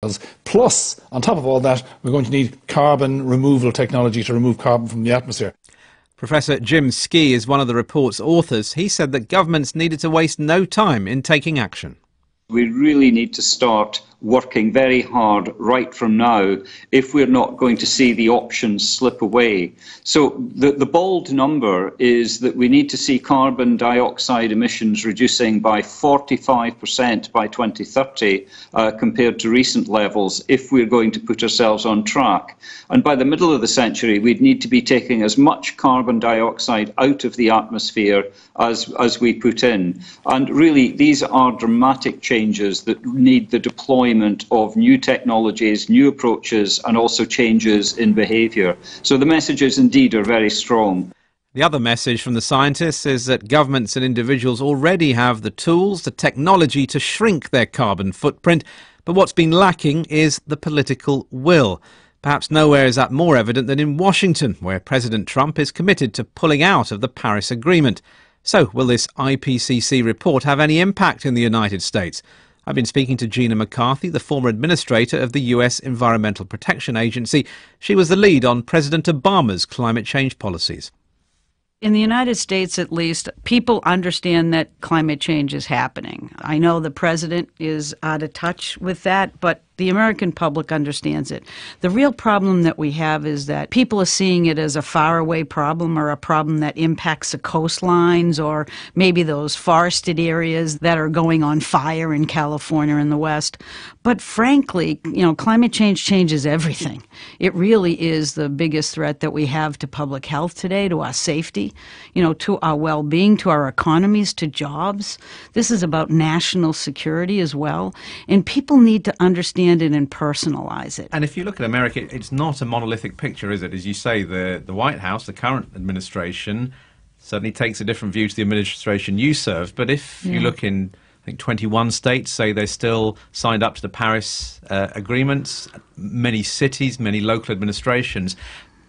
vehicles. Plus, on top of all that, we're going to need carbon removal technology to remove carbon from the atmosphere. Professor Jim Skee is one of the report's authors. He said that governments needed to waste no time in taking action. We really need to start working very hard right from now if we're not going to see the options slip away. So the bold number is that we need to see carbon dioxide emissions reducing by 45% by 2030 compared to recent levels if we're going to put ourselves on track. And by the middle of the century, we'd need to be taking as much carbon dioxide out of the atmosphere as we put in. And really, these are dramatic changes that need the deployment of new technologies, new approaches, and also changes in behaviour. So the messages indeed are very strong. The other message from the scientists is that governments and individuals already have the tools, the technology to shrink their carbon footprint, but what's been lacking is the political will. Perhaps nowhere is that more evident than in Washington, where President Trump is committed to pulling out of the Paris Agreement. So, will this IPCC report have any impact in the United States? I've been speaking to Gina McCarthy, the former administrator of the US Environmental Protection Agency. She was the lead on President Obama's climate change policies. In the United States, at least, people understand that climate change is happening. I know the president is out of touch with that, but the American public understands it. The real problem that we have is that people are seeing it as a faraway problem or a problem that impacts the coastlines or maybe those forested areas that are going on fire in California and the West. But frankly, climate change changes everything. It really is the biggest threat that we have to public health today, to our safety, to our well-being, to our economies, to jobs. This is about national security as well. And people need to understand it and personalize it. And if you look at America, it's not a monolithic picture, is it? As you say, the White House, the current administration, certainly takes a different view to the administration you served. But if you look in, I think, 21 states, say they're still signed up to the Paris agreements, many cities, many local administrations,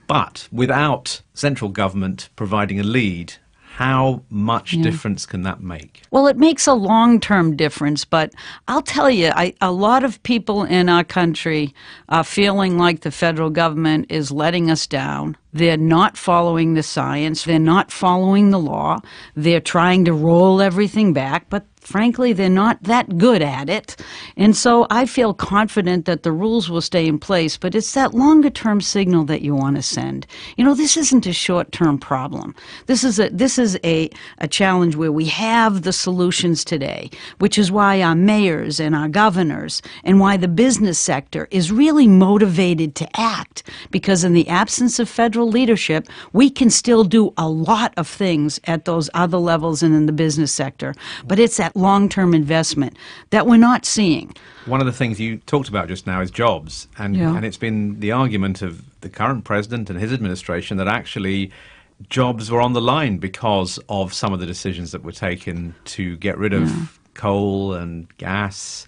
but without central government providing a lead, how much difference can that make? Well, it makes a long-term difference, but I'll tell you, a lot of people in our country are feeling like the federal government is letting us down. They're not following the science. They're not following the law. They're trying to roll everything back, but frankly, they're not that good at it. And so I feel confident that the rules will stay in place, but it's that longer-term signal that you want to send. This isn't a short-term problem. This is a challenge where we have the solutions today, which is why our mayors and our governors and why the business sector is really motivated to act, because in the absence of federal leadership, we can still do a lot of things at those other levels and in the business sector. But it's that long-term investment that we're not seeing. One of the things you talked about just now is jobs, and it's been the argument of the current president and his administration that actually jobs were on the line because of some of the decisions that were taken to get rid of coal and gas.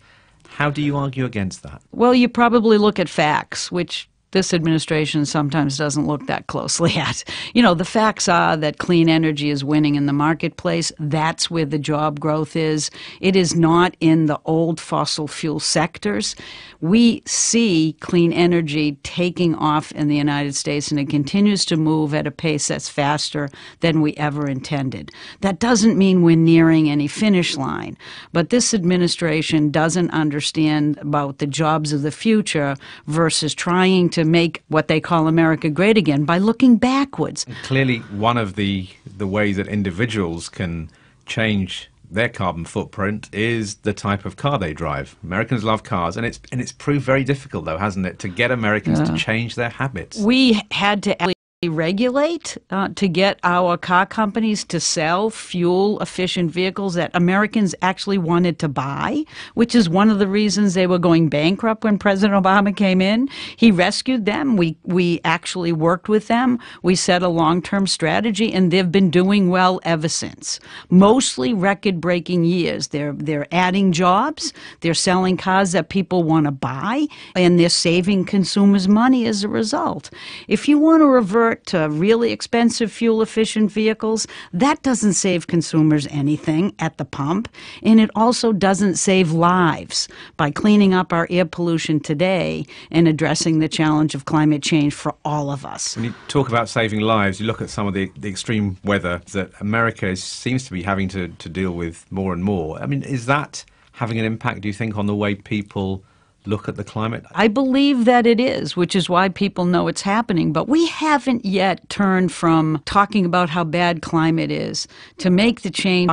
How do you argue against that? Well, you probably look at facts, which this administration sometimes doesn't look that closely at. The facts are that clean energy is winning in the marketplace. That's where the job growth is. It is not in the old fossil fuel sectors. We see clean energy taking off in the United States, and it continues to move at a pace that's faster than we ever intended. That doesn't mean we're nearing any finish line, but this administration doesn't understand about the jobs of the future versus trying to make what they call America great again by looking backwards. And clearly, one of the ways that individuals can change their carbon footprint is the type of car they drive. Americans love cars, and it's proved very difficult, though, hasn't it, to get Americans to change their habits. We had to regulate to get our car companies to sell fuel-efficient vehicles that Americans actually wanted to buy, which is one of the reasons they were going bankrupt when President Obama came in. He rescued them. We actually worked with them. We set a long-term strategy, and they've been doing well ever since. Mostly record-breaking years. They're adding jobs. They're selling cars that people want to buy, and they're saving consumers money as a result. If you want to revert resort to really expensive fuel-efficient vehicles. That doesn't save consumers anything at the pump, and it also doesn't save lives by cleaning up our air pollution today and addressing the challenge of climate change for all of us. When you talk about saving lives, you look at some of the extreme weather that America seems to be having to deal with more and more. I mean, is that having an impact, do you think, on the way people look at the climate? I believe that it is, which is why people know it's happening. But we haven't yet turned from talking about how bad climate is to make the change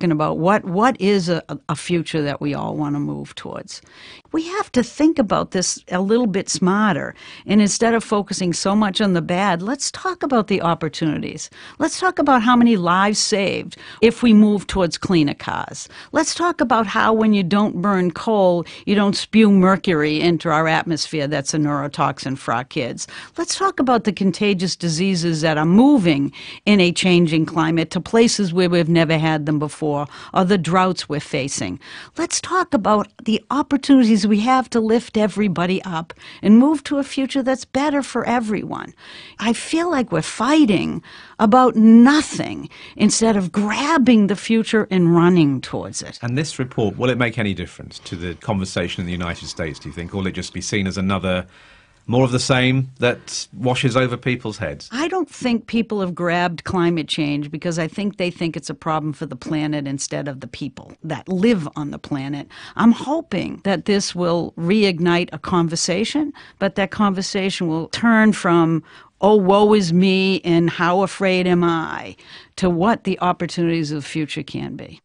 about what is a future that we all want to move towards. We have to think about this a little bit smarter. And instead of focusing so much on the bad, let's talk about the opportunities. Let's talk about how many lives saved if we move towards cleaner cars. Let's talk about how when you don't burn coal, you don't spew mercury into our atmosphere that's a neurotoxin for our kids. Let's talk about the contagious diseases that are moving in a changing climate to places where we've never had them before, or the droughts we're facing. Let's talk about the opportunities we have to lift everybody up and move to a future that's better for everyone. I feel like we're fighting about nothing instead of grabbing the future and running towards it. And this report, will it make any difference to the conversation in the United States, do you think? Or will it just be seen as another more of the same that washes over people's heads? I don't think people have grabbed climate change because I think they think it's a problem for the planet instead of the people that live on the planet. I'm hoping that this will reignite a conversation, but that conversation will turn from, oh, woe is me and how afraid am I, to what the opportunities of the future can be.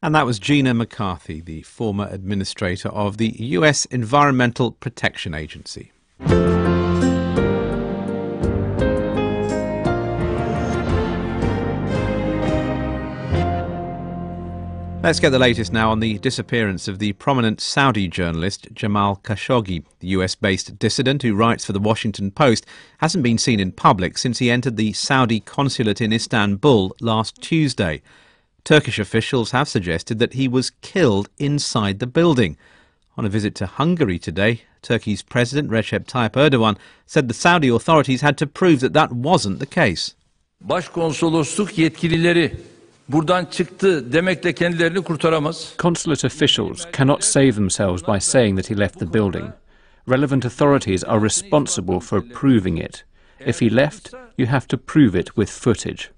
And that was Gina McCarthy, the former administrator of the US Environmental Protection Agency. Let's get the latest now on the disappearance of the prominent Saudi journalist Jamal Khashoggi. The US-based dissident who writes for the Washington Post hasn't been seen in public since he entered the Saudi consulate in Istanbul last Tuesday. Turkish officials have suggested that he was killed inside the building. On a visit to Hungary today, Turkey's President Recep Tayyip Erdogan said the Saudi authorities had to prove that that wasn't the case. Başkonsolosluk yetkilileri buradan çıktı demekle kendilerini kurtaramaz. Consulate officials cannot save themselves by saying that he left the building. Relevant authorities are responsible for proving it. If he left, you have to prove it with footage.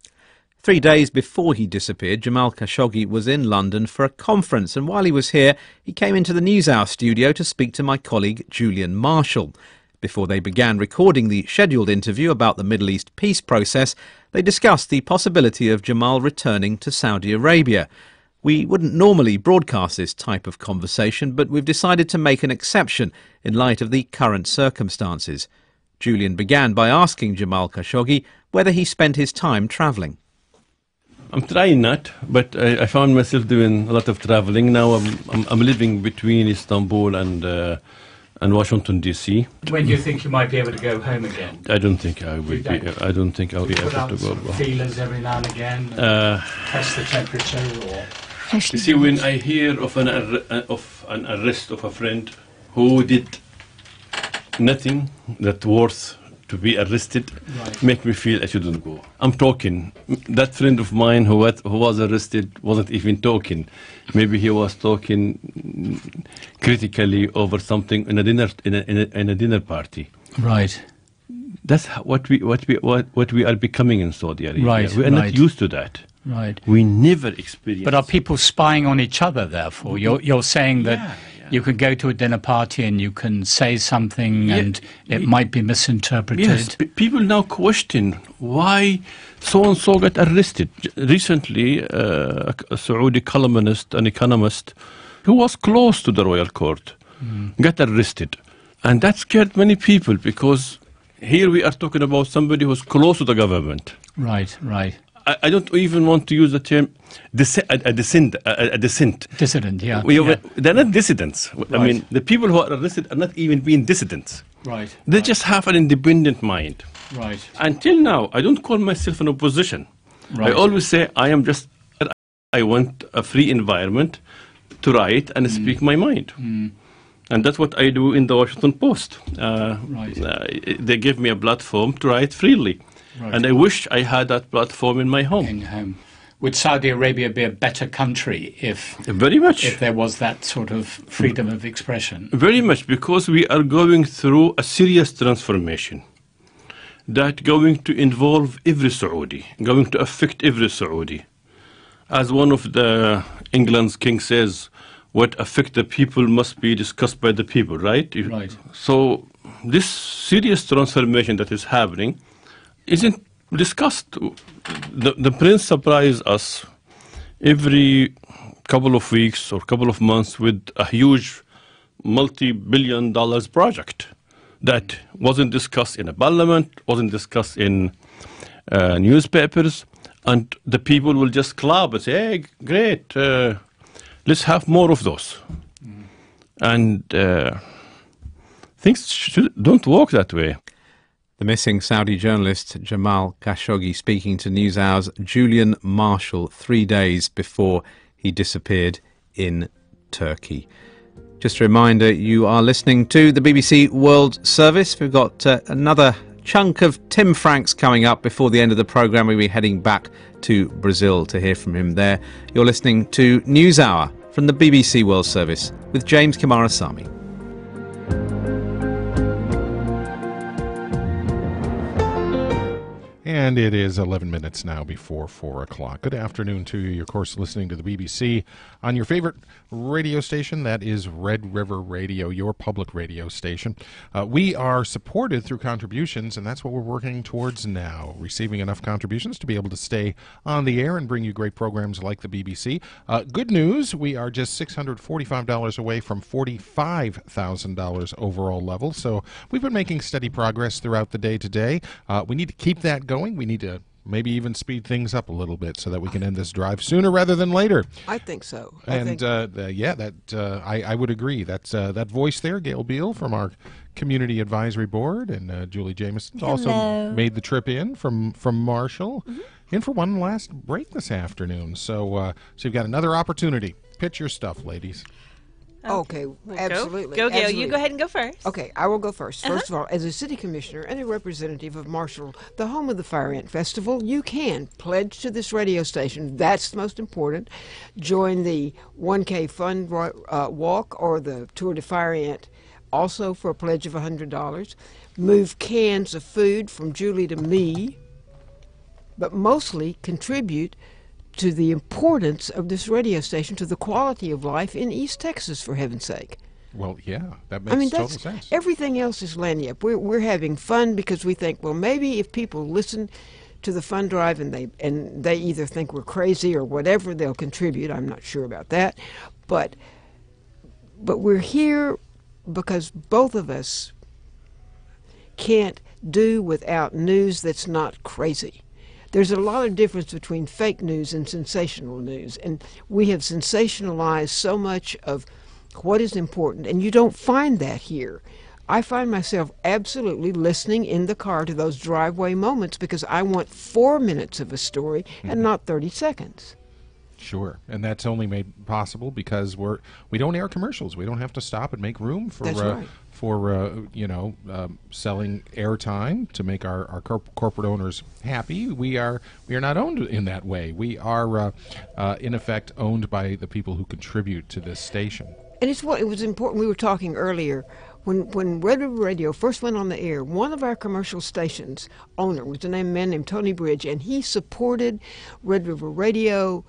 3 days before he disappeared, Jamal Khashoggi was in London for a conference, and while he was here, he came into the NewsHour studio to speak to my colleague Julian Marshall. Before they began recording the scheduled interview about the Middle East peace process, they discussed the possibility of Jamal returning to Saudi Arabia. We wouldn't normally broadcast this type of conversation, but we've decided to make an exception in light of the current circumstances. Julian began by asking Jamal Khashoggi whether he spent his time travelling. I'm trying not, but I found myself doing a lot of traveling. Now I'm living between Istanbul and Washington D.C. When do you think you might be able to go home again? I don't think I will be. I don't think I'll be able to go. Feelers every now and again. Test the temperature, or. You see, when I hear of an arrest of a friend who did nothing that worth to be arrested, right, make me feel I shouldn't go. I'm talking. That friend of mine who was arrested wasn't even talking. Maybe he was talking critically over something in a dinner party. Right. That's what we are becoming in Saudi Arabia. Right. We are not used to that. Right. We never experienced. But are people spying on each other? Therefore, you're saying that. You can go to a dinner party and you can say something and it might be misinterpreted. Yes, people now question why so-and-so got arrested. Recently, a Saudi columnist, an economist, who was close to the royal court, got arrested. And that scared many people because here we are talking about somebody who's close to the government. Right, right. I don't even want to use the term dissident. Dissident, yeah. They're not dissidents. Right. I mean, the people who are arrested are not even being dissidents. Right. They just have an independent mind. Right. Until now, I don't call myself an opposition. Right. I always say I want a free environment to write and speak my mind. And that's what I do in the Washington Post. They give me a platform to write freely. Right. And I wish I had that platform in my home. In home. Would Saudi Arabia be a better country if Very much. if there was that sort of freedom of expression? Very much, because we are going through a serious transformation that going to involve every Saudi, going to affect every Saudi. As one of the England's king says, what affect the people must be discussed by the people, right? Right. So this serious transformation that is happening isn't discussed. The prince surprised us every couple of weeks or couple of months with a huge multi-billion dollars project that wasn't discussed in a parliament, wasn't discussed in newspapers, and the people will just clap and say, hey, great, let's have more of those. And things don't work that way. The missing Saudi journalist Jamal Khashoggi speaking to NewsHour's Julian Marshall 3 days before he disappeared in Turkey. Just a reminder, you are listening to the BBC World Service. We've got another chunk of Tim Franks coming up before the end of the programme. We'll be heading back to Brazil to hear from him there. You're listening to NewsHour from the BBC World Service with James Kimarasamy. And it is 11 minutes now before 4 o'clock. Good afternoon to you. You're, of course, listening to the BBC on your favorite radio station. That is Red River Radio, your public radio station. We are supported through contributions, and that's what we're working towards now, receiving enough contributions to be able to stay on the air and bring you great programs like the BBC. Good news, we are just $645 away from $45,000 overall level, so we've been making steady progress throughout the day today. We need to keep that going. We need to maybe even speed things up a little bit so that we can end this drive sooner rather than later. I think so. And I would agree. That's that voice there, Gail Beal from our Community Advisory Board, and Julie Jameson also made the trip in from Marshall, in for one last break this afternoon. So you've got another opportunity. Pitch your stuff, ladies. Okay, absolutely. Go, Gail. Absolutely. You go ahead and go first. Okay, I will go first. First of all, as a city commissioner and a representative of Marshall, the home of the Fire Ant Festival, you can pledge to this radio station. That's the most important. Join the 1K Fund Walk or the Tour de Fire Ant, also for a pledge of $100. Move cans of food from Julie to me, but mostly contribute to the importance of this radio station, to the quality of life in East Texas, for heaven's sake. Well, yeah, that makes total sense. Everything else is lagniappe. We're having fun because we think, well, maybe if people listen to the fund drive and they either think we're crazy or whatever, they'll contribute. I'm not sure about that, but we're here because both of us can't do without news that's not crazy. There's a lot of difference between fake news and sensational news, and we have sensationalized so much of what is important, and you don't find that here. I find myself absolutely listening in the car to those driveway moments because I want 4 minutes of a story and not 30 seconds. Sure, and that's only made possible because we don't air commercials. We don't have to stop and make room for selling airtime to make our corporate owners happy. We are not owned in that way. We are in effect owned by the people who contribute to this station. And it was important. We were talking earlier when Red River Radio first went on the air. One of our commercial stations owner was a man named Tony Bridge, and he supported Red River Radio.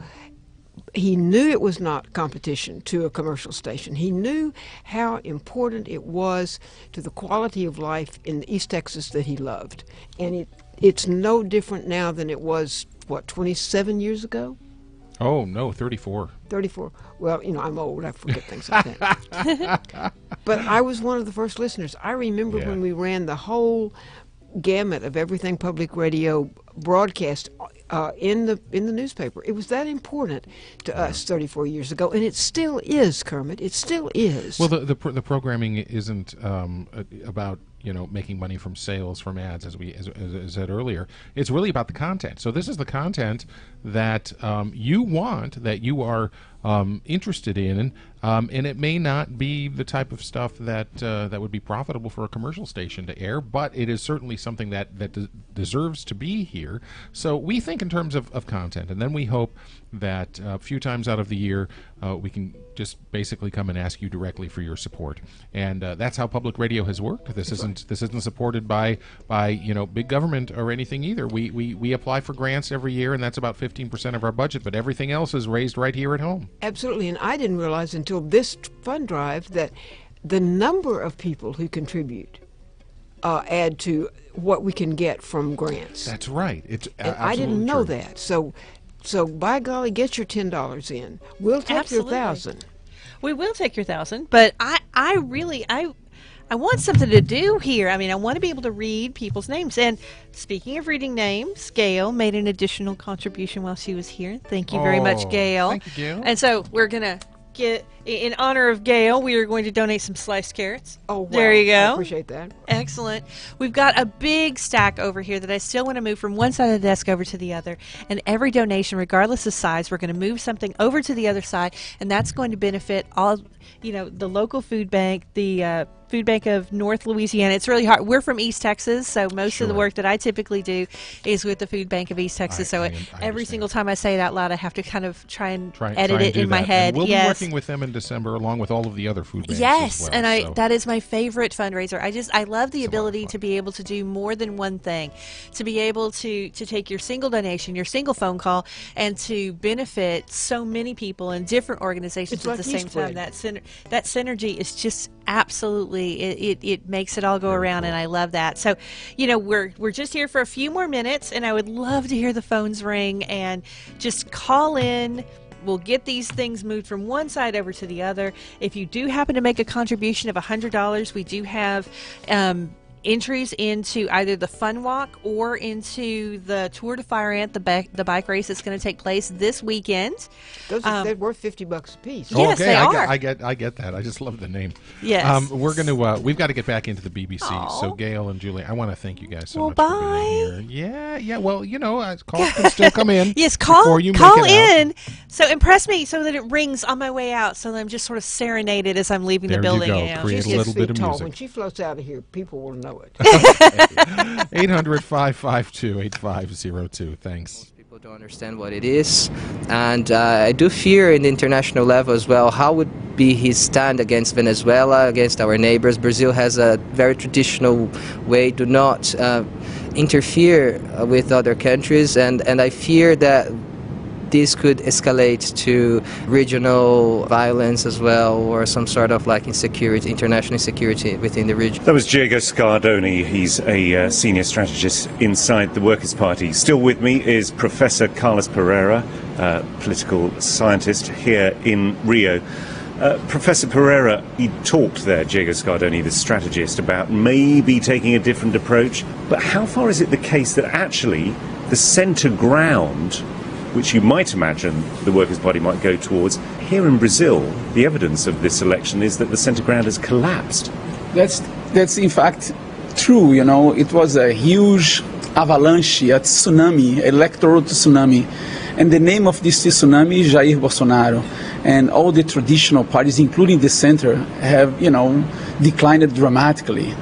He knew it was not competition to a commercial station. He knew how important it was to the quality of life in East Texas that he loved. And it's no different now than it was, 27 years ago? Oh, no, 34. 34. Well, I'm old. I forget things like that. But I was one of the first listeners. I remember when we ran the whole gamut of everything public radio broadcast in the newspaper. It was that important to us 34 years ago, and it still is, Kermit. It still is. Well, the programming isn't about making money from sales from ads, as said earlier. It's really about the content. So this is the content that you want, that you are interested in, and it may not be the type of stuff that that would be profitable for a commercial station to air, but it is certainly something that deserves to be here. So we think in terms of content, and then we hope that a few times out of the year we can just basically come and ask you directly for your support, and that's how public radio has worked. This isn't supported by big government or anything either. We apply for grants every year, and that's about 15% of our budget, but everything else is raised right here at home. Absolutely, and I didn't realize until this fund drive that the number of people who contribute add to what we can get from grants. That's right. It's I didn't know that. So by golly, get your $10 in. We'll take your $1,000. We will take your $1,000, but I really want something to do here. I mean, I want to be able to read people's names. And speaking of reading names, Gail made an additional contribution while she was here. Thank you very much, Gail. Thank you, Gail. And so we're going to get, in honor of Gail, we are going to donate some sliced carrots. Oh, wow. There you go. I appreciate that. Excellent. We've got a big stack over here that I still want to move from one side of the desk over to the other. And every donation, regardless of size, we're going to move something over to the other side, and that's going to benefit all, the local food bank, the Food Bank of North Louisiana. It's really hard. We're from East Texas, so most of the work that I typically do is with the Food Bank of East Texas. I every single time I say it out loud, I have to kind of try and edit it in my head. And we'll be working with them in December, along with all of the other food banks. Yes, as well, and that is my favorite fundraiser. I love the ability to be able to do more than one thing, to be able to take your single donation, your single phone call, and to benefit so many people in different organizations at the same time. That synergy is just absolutely, it makes it all go around, and I love that. So, we're just here for a few more minutes, and I would love to hear the phones ring and just call in. We'll get these things moved from one side over to the other. If you do happen to make a contribution of $100, we do have entries into either the Fun Walk or into the Tour de Fire Ant, the bike race that's going to take place this weekend. They're worth $50 a piece. Yes, they are. I get that. I just love the name. Yes. We're going to. We've got to get back into the BBC. Aww. So Gail and Julie, I want to thank you guys so much bye. for being here. Yeah. Well, calls can still come in. Yes, call in. So impress me so that it rings on my way out, so that I'm just sort of serenaded as I'm leaving the building. There you go. Create a little bit of music. When she floats out of here, people will know it. 800-552-8502. Thanks. People don't understand what it is, and I do fear in the international level as well, how would be his stand against Venezuela, against our neighbors. Brazil has a very traditional way to not interfere with other countries, and I fear that this could escalate to regional violence as well, or some sort of insecurity, international insecurity within the region. That was Diego Scardoni. He's a senior strategist inside the Workers' Party. Still with me is Professor Carlos Pereira, political scientist here in Rio. Professor Pereira, he talked there, Diego Scardoni, the strategist, about maybe taking a different approach. But how far is it the case that actually the centre ground, which you might imagine the Workers' Party might go towards, here in Brazil, the evidence of this election is that the centre ground has collapsed? That's in fact true. It was a huge avalanche, a tsunami, electoral tsunami. And the name of this tsunami is Jair Bolsonaro. And all the traditional parties, including the center, have, declined dramatically.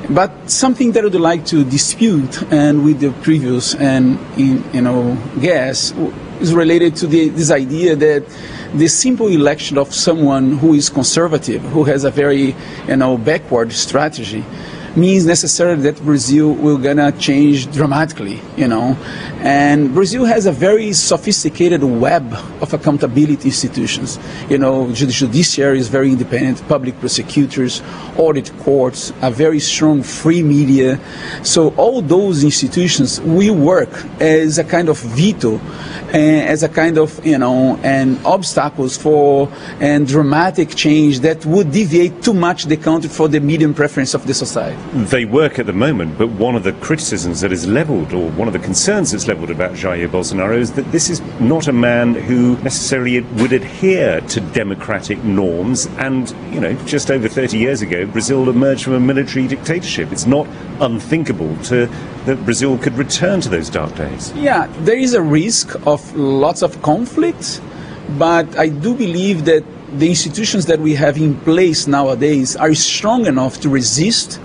But something that I would like to dispute, and with the previous guest, is related to this idea that the simple election of someone who is conservative, who has a very, backward strategy, means necessarily that Brazil will gonna change dramatically, And Brazil has a very sophisticated web of accountability institutions. The judiciary is very independent, public prosecutors, audit courts, a very strong free media. So all those institutions will work as a kind of veto, as a kind of, and obstacles for and dramatic change that would deviate too much the country for the median preference of the society. they work at the moment, but one of the criticisms that is levelled, or one of the concerns that's levelled about Jair Bolsonaro is that this is not a man who necessarily would adhere to democratic norms. And, you know, just over 30 years ago, Brazil emerged from a military dictatorship. It's not unthinkable that Brazil could return to those dark days. Yeah, there is a risk of lots of conflict, but I do believe that the institutions that we have in place nowadays are strong enough to resist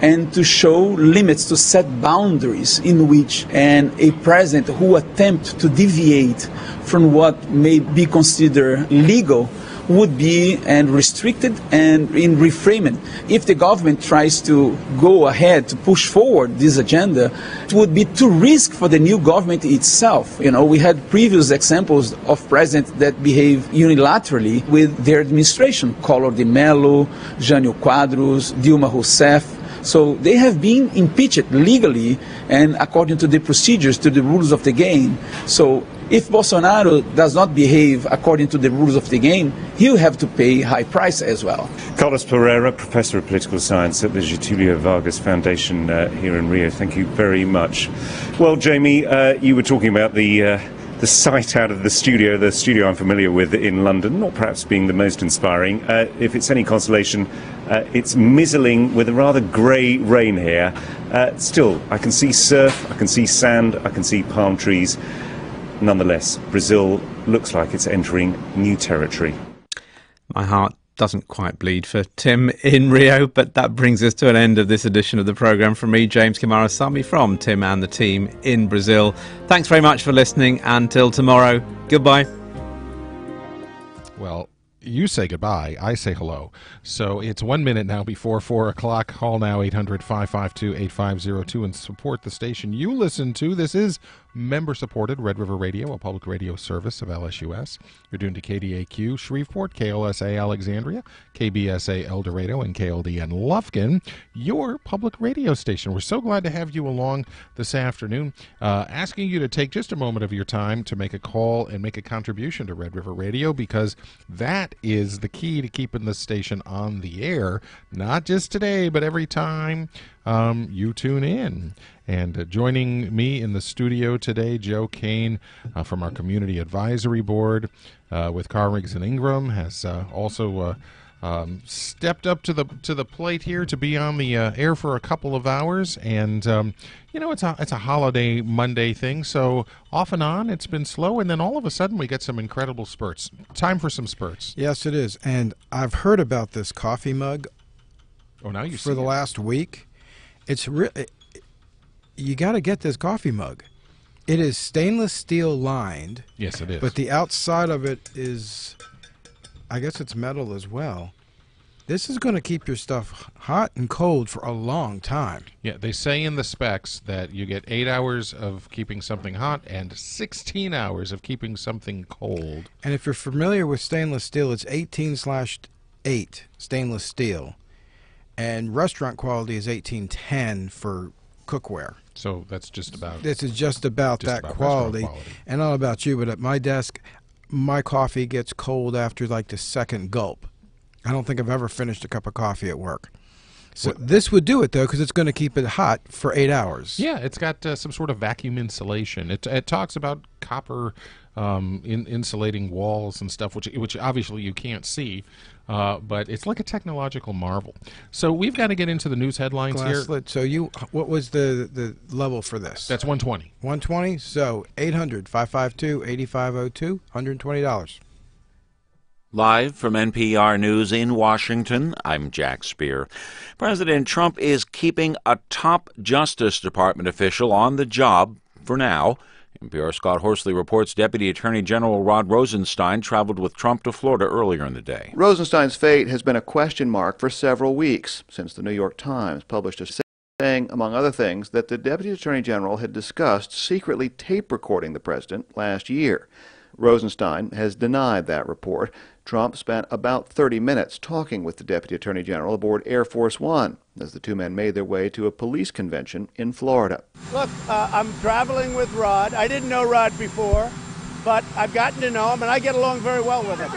and to show limits, to set boundaries in which a president who attempts to deviate from what may be considered legal would be restricted and in reframing. If the government tries to go ahead to push forward this agenda, it would be too risky for the new government itself. You know, we had previous examples of presidents that behave unilaterally with their administration, Collor de Mello, Jânio Quadros, Dilma Rousseff. So they have been impeached legally and according to the procedures, to the rules of the game. So if Bolsonaro does not behave according to the rules of the game, he'll have to pay high price as well. Carlos Pereira, Professor of Political Science at the Getulio Vargas Foundation here in Rio. Thank you very much. Well, Jamie, you were talking about the sight out of the studio I'm familiar with in London, not perhaps being the most inspiring. If it's any consolation, it's mizzling with a rather grey rain here. Still, I can see surf, I can see sand, I can see palm trees. Nonetheless, Brazil looks like it's entering new territory. My heart doesn't quite bleed for Tim in Rio, but that brings us to an end of this edition of the programme. From me, James Camarazami, from Tim and the team in Brazil. Thanks very much for listening. Until tomorrow, goodbye. Well, you say goodbye, I say hello. So it's 1 minute now before 4 o'clock. Call now 800-552-8502 and support the station you listen to. This is member-supported Red River Radio, a public radio service of LSUS. You're tuned to KDAQ Shreveport, KLSA Alexandria, KBSA El Dorado, and KLDN Lufkin, your public radio station. We're so glad to have you along this afternoon, asking you to take just a moment of your time to make a call and make a contribution to Red River Radio, because that is the key to keeping the station on the air, not just today, but every time you tune in. And joining me in the studio today, Joe Kane from our Community Advisory Board with Carr, Riggs and Ingram has also stepped up to the plate here to be on the air for a couple of hours. And you know, it's a holiday Monday thing, so off and on it's been slow, and then all of a sudden we get some incredible spurts. Time for some spurts. Yes, it is. And I've heard about this coffee mug. Oh, now you for the last week. It's you got to get this coffee mug. It is stainless steel lined. Yes, it is. But the outside of it is, I guess it's metal as well. This is going to keep your stuff hot and cold for a long time. Yeah, they say in the specs that you get 8 hours of keeping something hot and 16 hours of keeping something cold. And if you're familiar with stainless steel, it's 18/8 stainless steel. And restaurant quality is 1810 for cookware. So that's just about... This is just about that quality. And I don't know about you, but at my desk, my coffee gets cold after like the second gulp. I don't think I've ever finished a cup of coffee at work. So this would do it, though, because it's going to keep it hot for 8 hours. Yeah, it's got some sort of vacuum insulation. It talks about copper insulating walls and stuff, which obviously you can't see, but it's like a technological marvel. So we've got to get into the news headlines here. So what was the level for this? That's 120. 120. So 800-552-8502, $120. Live from NPR News in Washington, I'm Jack Speer. President Trump is keeping a top Justice Department official on the job for now. NPR's Scott Horsley reports Deputy Attorney General Rod Rosenstein traveled with Trump to Florida earlier in the day. Rosenstein's fate has been a question mark for several weeks, since the New York Times published a saying, among other things, that the Deputy Attorney General had discussed secretly tape recording the president last year. Rosenstein has denied that report. Trump spent about 30 minutes talking with the Deputy Attorney General aboard Air Force One as the two men made their way to a police convention in Florida. Look, I'm traveling with Rod. I didn't know Rod before, but I've gotten to know him, and I get along very well with him.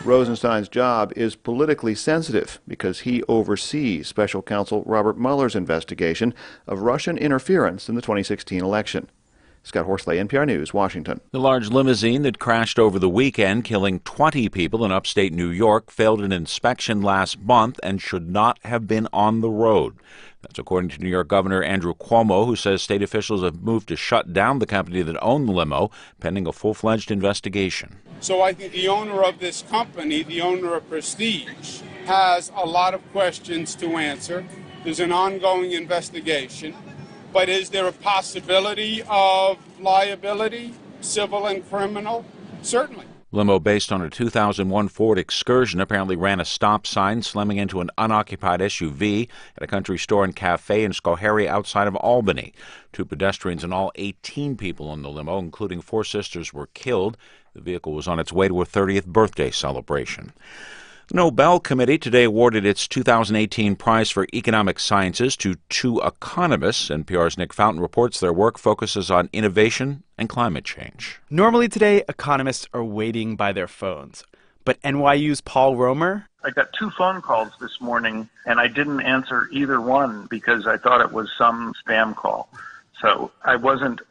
Rosenstein's job is politically sensitive because he oversees Special Counsel Robert Mueller's investigation of Russian interference in the 2016 election. Scott Horsley, NPR News, Washington. The large limousine that crashed over the weekend, killing 20 people in upstate New York, failed an inspection last month and should not have been on the road. That's according to New York Governor Andrew Cuomo, who says state officials have moved to shut down the company that owned the limo, pending a full-fledged investigation. So I think the owner of this company, the owner of Prestige, has a lot of questions to answer. There's an ongoing investigation. But is there a possibility of liability, civil and criminal? Certainly. Limo based on a 2001 Ford Excursion apparently ran a stop sign, slamming into an unoccupied SUV at a country store and cafe in Schoharie outside of Albany. 2 pedestrians and all 18 people in the limo, including 4 sisters, were killed. The vehicle was on its way to a 30th birthday celebration. The Nobel Committee today awarded its 2018 Prize for Economic Sciences to 2 economists. NPR's Nick Fountain reports their work focuses on innovation and climate change. Normally today, economists are waiting by their phones. But NYU's Paul Romer? I got 2 phone calls this morning, and I didn't answer either one because I thought it was some spam call. So I wasn't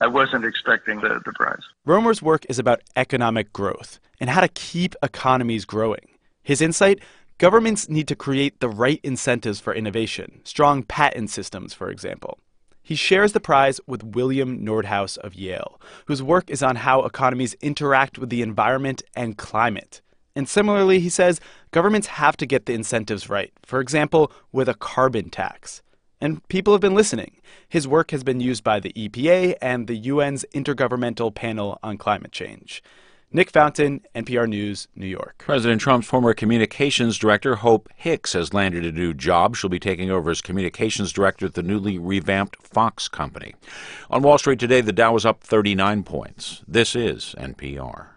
expecting the prize. Romer's work is about economic growth and how to keep economies growing. His insight? Governments need to create the right incentives for innovation, strong patent systems, for example. He shares the prize with William Nordhaus of Yale, whose work is on how economies interact with the environment and climate. And similarly, he says, governments have to get the incentives right, for example, with a carbon tax. And people have been listening. His work has been used by the EPA and the UN's Intergovernmental Panel on Climate Change. Nick Fountain, NPR News, New York. President Trump's former communications director, Hope Hicks, has landed a new job. She'll be taking over as communications director at the newly revamped Fox company. On Wall Street today, the Dow was up 39 points. This is NPR.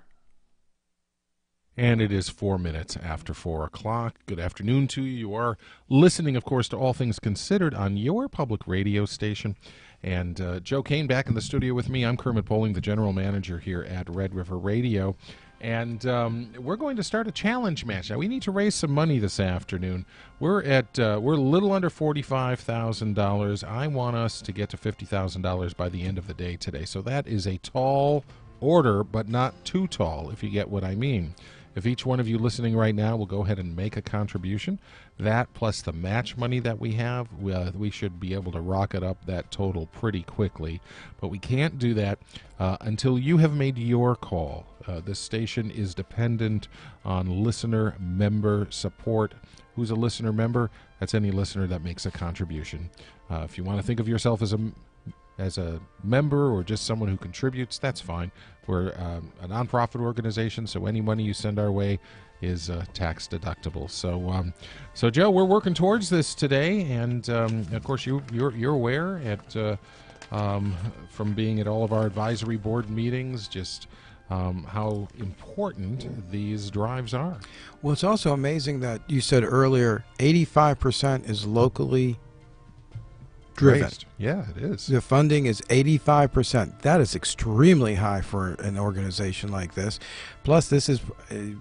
And it is 4 minutes after 4 o'clock. Good afternoon to you. You are listening, of course, to All Things Considered on your public radio station. And Joe Kane back in the studio with me. I'm Kermit Poling, the general manager here at Red River Radio. And we're going to start a challenge match. Now, we need to raise some money this afternoon. We're a little under $45,000. I want us to get to $50,000 by the end of the day today. So that is a tall order, but not too tall, if you get what I mean. If each one of you listening right now will go ahead and make a contribution, that plus the match money that we have, we should be able to rocket up that total pretty quickly. But we can't do that until you have made your call. This station is dependent on listener member support. Who's a listener member? That's any listener that makes a contribution. If you want to think of yourself as a member or just someone who contributes, that's fine. We're a nonprofit organization, so any money you send our way is tax deductible. So Joe, we're working towards this today, and of course you're aware from being at all of our advisory board meetings just how important these drives are. Well, it's also amazing that you said earlier 85% is locally driven. Raised. Yeah, it is. The funding is 85%. That is extremely high for an organization like this. Plus, this is I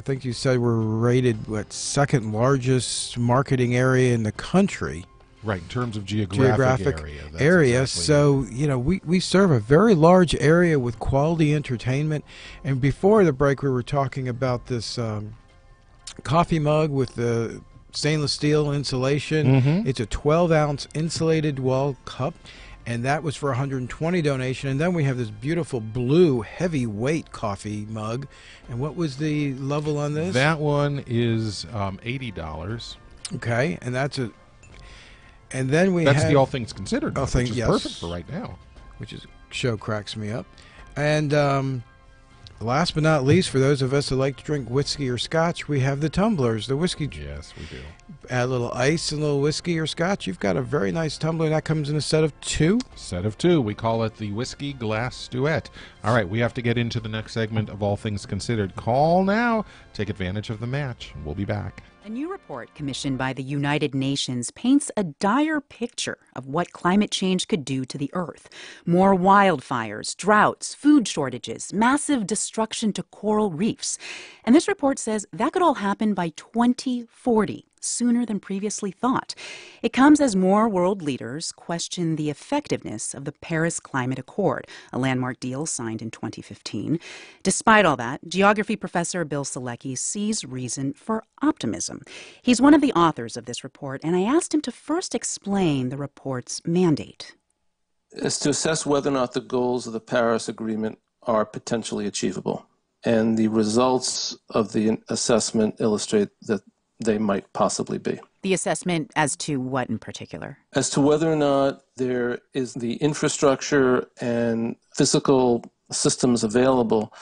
think you said we're rated second largest marketing area in the country. Right, in terms of geographic area. Exactly so, we serve a very large area with quality entertainment. And before the break, we were talking about this coffee mug with the stainless steel insulation. Mm-hmm. It's a 12-ounce insulated wall cup, and that was for $120 donation. And then we have this beautiful blue heavyweight coffee mug. And what was the level on this? That one is $80. Okay, and that's a. And then that's the All Things Considered, which is perfect for right now. Which is show cracks me up. And last but not least, for those of us that like to drink whiskey or scotch, we have the tumblers, the whiskey. Yes, we do. Add a little ice and a little whiskey or scotch. You've got a very nice tumbler. That comes in a set of 2. Set of 2. We call it the Whiskey Glass Duet. All right, we have to get into the next segment of All Things Considered. Call now. Take advantage of the match. We'll be back. A new report commissioned by the United Nations paints a dire picture of what climate change could do to the Earth. More wildfires, droughts, food shortages, massive destruction to coral reefs. And this report says that could all happen by 2040, sooner than previously thought. It comes as more world leaders question the effectiveness of the Paris Climate Accord, a landmark deal signed in 2015. Despite all that, geography professor Bill Selecki sees reason for optimism. He's one of the authors of this report, and I asked him to first explain the report's mandate. It's to assess whether or not the goals of the Paris Agreement are potentially achievable. And the results of the assessment illustrate that they might possibly be. The assessment as to what in particular? As to whether or not there is the infrastructure and physical systems available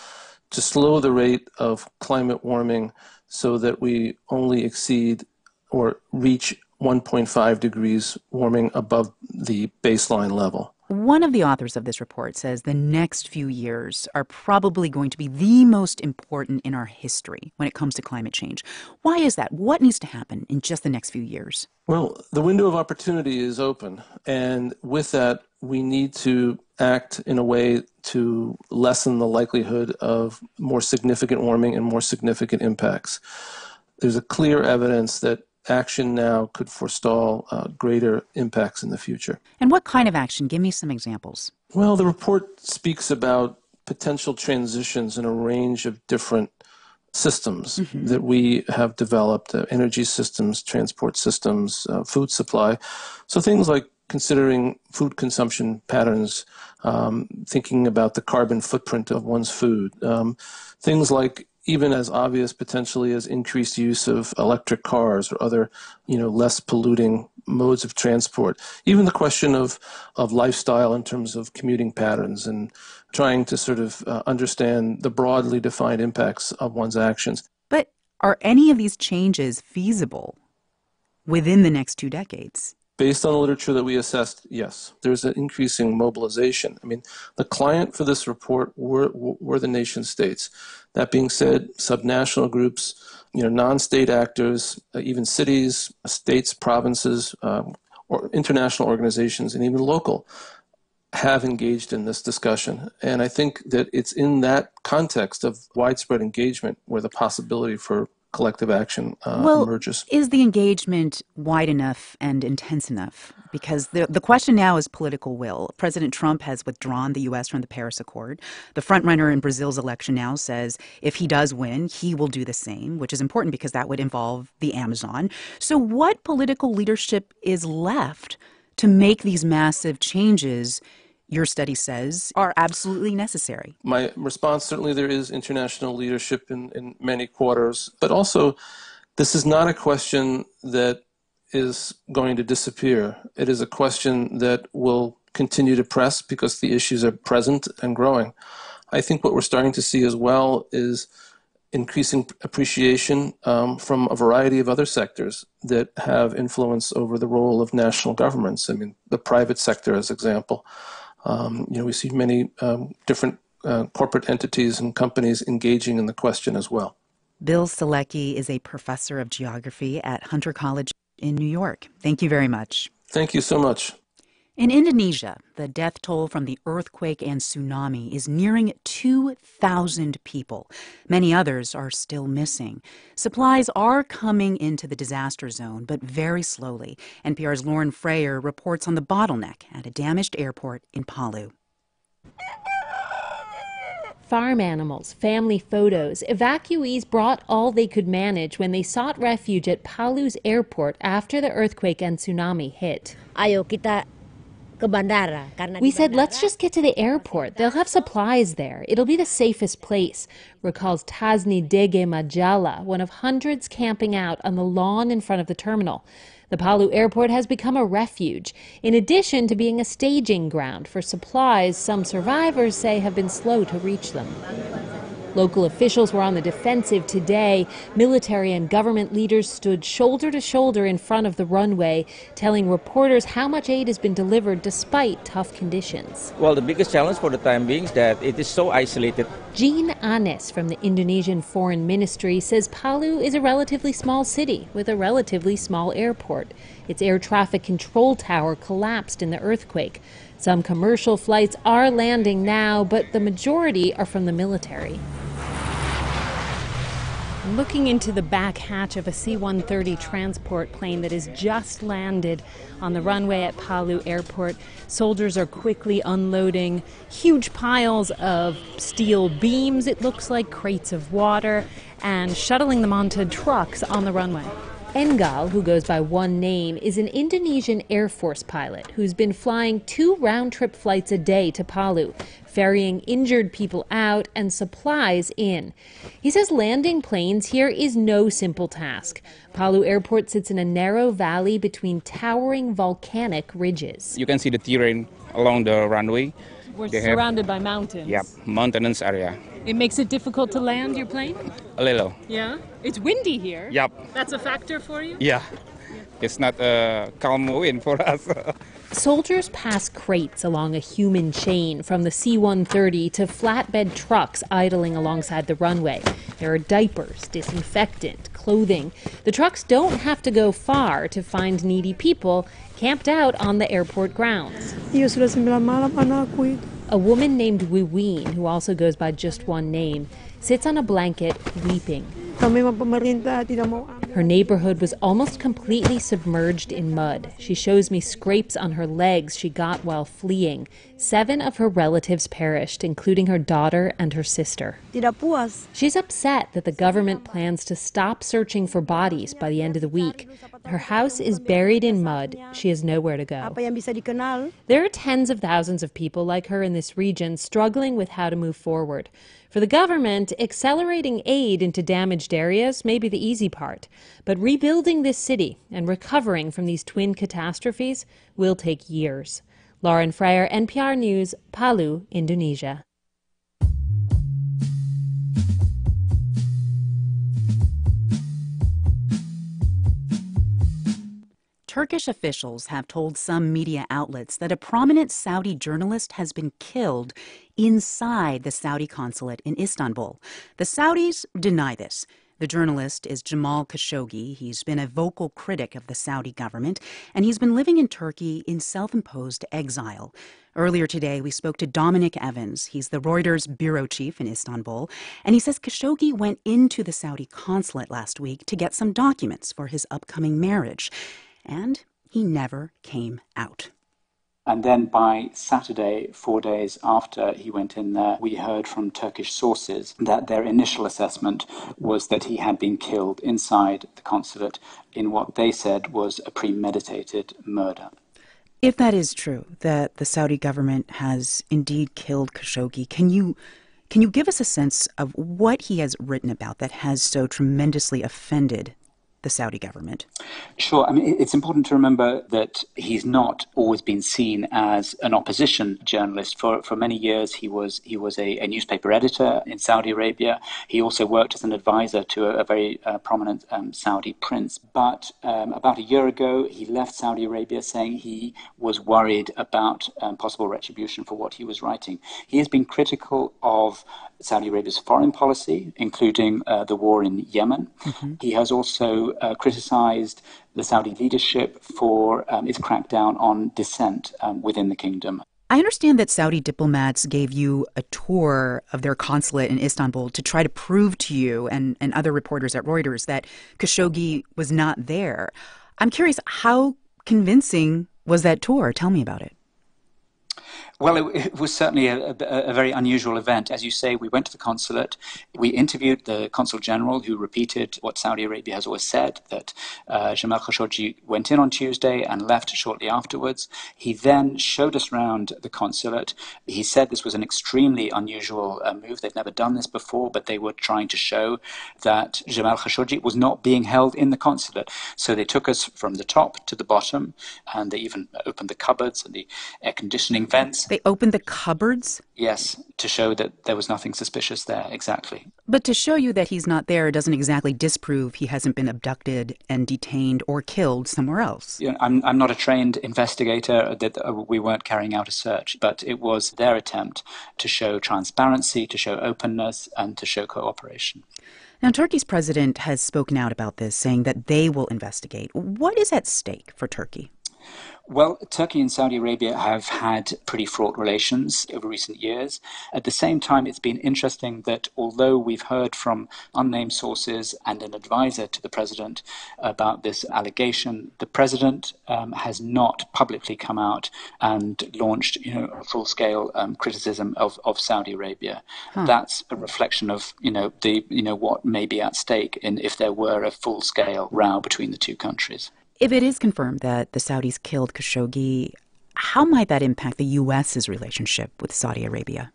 to slow the rate of climate warming so that we only exceed or reach 1.5 degrees warming above the baseline level. One of the authors of this report says the next few years are probably going to be the most important in our history when it comes to climate change. Why is that? What needs to happen in just the next few years? Well, the window of opportunity is open, and with that, we need to act in a way to lessen the likelihood of more significant warming and more significant impacts. There's a clear evidence that action now could forestall greater impacts in the future. And what kind of action? Give me some examples. Well, the report speaks about potential transitions in a range of different systems that we have developed, energy systems, transport systems, food supply. So things like considering food consumption patterns, thinking about the carbon footprint of one's food, things like even as obvious potentially as increased use of electric cars or other, less polluting modes of transport. Even the question of lifestyle in terms of commuting patterns and trying to sort of understand the broadly defined impacts of one's actions. But are any of these changes feasible within the next 2 decades? Based on the literature that we assessed, yes. There's an increasing mobilization. I mean, the client for this report were the nation states. That being said, subnational groups, non-state actors, even cities, states, provinces, or international organizations, and even local, have engaged in this discussion. And I think that it's in that context of widespread engagement where the possibility for collective action emerges. Is the engagement wide enough and intense enough? Because the question now is political will. President Trump has withdrawn the U.S. from the Paris Accord. The frontrunner in Brazil's election now says if he does win, he will do the same, which is important because that would involve the Amazon. So what political leadership is left to make these massive changes your study says are absolutely necessary? My response, certainly there is international leadership in many quarters, but also this is not a question that is going to disappear. It is a question that will continue to press because the issues are present and growing. I think what we're starting to see as well is increasing appreciation from a variety of other sectors that have influence over the role of national governments. I mean, the private sector as example. We see many different corporate entities and companies engaging in the question as well. Bill Selecki is a professor of geography at Hunter College in New York. Thank you very much. Thank you so much. In Indonesia, the death toll from the earthquake and tsunami is nearing 2,000 people. Many others are still missing. Supplies are coming into the disaster zone, but very slowly. NPR's Lauren Freyer reports on the bottleneck at a damaged airport in Palu. Farm animals, family photos. Evacuees brought all they could manage when they sought refuge at Palu's airport after the earthquake and tsunami hit. We said, let's just get to the airport. They'll have supplies there. It'll be the safest place, recalls Tazni Dege Majala, one of hundreds camping out on the lawn in front of the terminal. The Palu airport has become a refuge, in addition to being a staging ground for supplies some survivors say have been slow to reach them. Local officials were on the defensive today. Military and government leaders stood shoulder to shoulder in front of the runway, telling reporters how much aid has been delivered despite tough conditions. Well, the biggest challenge for the time being is that it is so isolated. Jean Anis from the Indonesian Foreign Ministry says Palu is a relatively small city with a relatively small airport. Its air traffic control tower collapsed in the earthquake. Some commercial flights are landing now, but the majority are from the military. Looking into the back hatch of a C-130 transport plane that has just landed on the runway at Palu Airport, soldiers are quickly unloading huge piles of steel beams, it looks like, crates of water, and shuttling them onto trucks on the runway. Enggal, who goes by one name, is an Indonesian Air Force pilot who's been flying 2 round-trip flights a day to Palu, ferrying injured people out and supplies in. He says landing planes here is no simple task. Palu Airport sits in a narrow valley between towering volcanic ridges. You can see the terrain along the runway. We're surrounded by mountains. Yep, mountainous area. It makes it difficult to land your plane? A little. Yeah? It's windy here. Yep. That's a factor for you? Yeah. It's not a calm wind for us. Soldiers pass crates along a human chain from the C-130 to flatbed trucks idling alongside the runway. There are diapers, disinfectant, clothing. The trucks don't have to go far to find needy people camped out on the airport grounds. A woman named Wiwin, who also goes by just one name, sits on a blanket weeping. Her neighborhood was almost completely submerged in mud. She shows me scrapes on her legs she got while fleeing. 7 of her relatives perished, including her daughter and her sister. She's upset that the government plans to stop searching for bodies by the end of the week. Her house is buried in mud. She has nowhere to go. There are tens of thousands of people like her in this region struggling with how to move forward. For the government, accelerating aid into damaged areas may be the easy part, but rebuilding this city and recovering from these twin catastrophes will take years. Lauren Freyer, NPR News, Palu, Indonesia. Turkish officials have told some media outlets that a prominent Saudi journalist has been killed inside the Saudi consulate in Istanbul. The Saudis deny this. The journalist is Jamal Khashoggi. He's been a vocal critic of the Saudi government, and he's been living in Turkey in self-imposed exile. Earlier today, we spoke to Dominic Evans. He's the Reuters bureau chief in Istanbul, and he says Khashoggi went into the Saudi consulate last week to get some documents for his upcoming marriage. And he never came out. And then by Saturday, 4 days after he went in there, we heard from Turkish sources that their initial assessment was that he had been killed inside the consulate in what they said was a premeditated murder. If that is true, that the Saudi government has indeed killed Khashoggi, can you give us a sense of what he has written about that has so tremendously offended the Saudi government? Sure. I mean, it's important to remember that he's not always been seen as an opposition journalist. For many years, he was a newspaper editor in Saudi Arabia. He also worked as an advisor to a very prominent Saudi prince. But about a year ago, he left Saudi Arabia saying he was worried about possible retribution for what he was writing. He has been critical of Saudi Arabia's foreign policy, including the war in Yemen. Mm-hmm. He has also criticized the Saudi leadership for its crackdown on dissent within the kingdom. I understand that Saudi diplomats gave you a tour of their consulate in Istanbul to try to prove to you and other reporters at Reuters that Khashoggi was not there. I'm curious, how convincing was that tour? Tell me about it. Well, it was certainly a very unusual event. As you say, we went to the consulate. We interviewed the consul general, who repeated what Saudi Arabia has always said, that Jamal Khashoggi went in on Tuesday and left shortly afterwards. He then showed us around the consulate. He said this was an extremely unusual move. They'd never done this before, but they were trying to show that Jamal Khashoggi was not being held in the consulate. So they took us from the top to the bottom, and they even opened the cupboards and the air conditioning vents. They opened the cupboards? Yes, to show that there was nothing suspicious there, exactly. But to show you that he's not there doesn't exactly disprove he hasn't been abducted and detained or killed somewhere else. You know, I'm not a trained investigator, that we weren't carrying out a search, but it was their attempt to show transparency, to show openness, and to show cooperation. Now, Turkey's president has spoken out about this, saying that they will investigate. What is at stake for Turkey? Well, Turkey and Saudi Arabia have had pretty fraught relations over recent years. At the same time, it's been interesting that although we've heard from unnamed sources and an advisor to the president about this allegation, the president has not publicly come out and launched, a full-scale criticism of Saudi Arabia. That's a reflection of, what may be at stake if there were a full-scale row between the two countries. If it is confirmed that the Saudis killed Khashoggi, how might that impact the U.S.'s relationship with Saudi Arabia?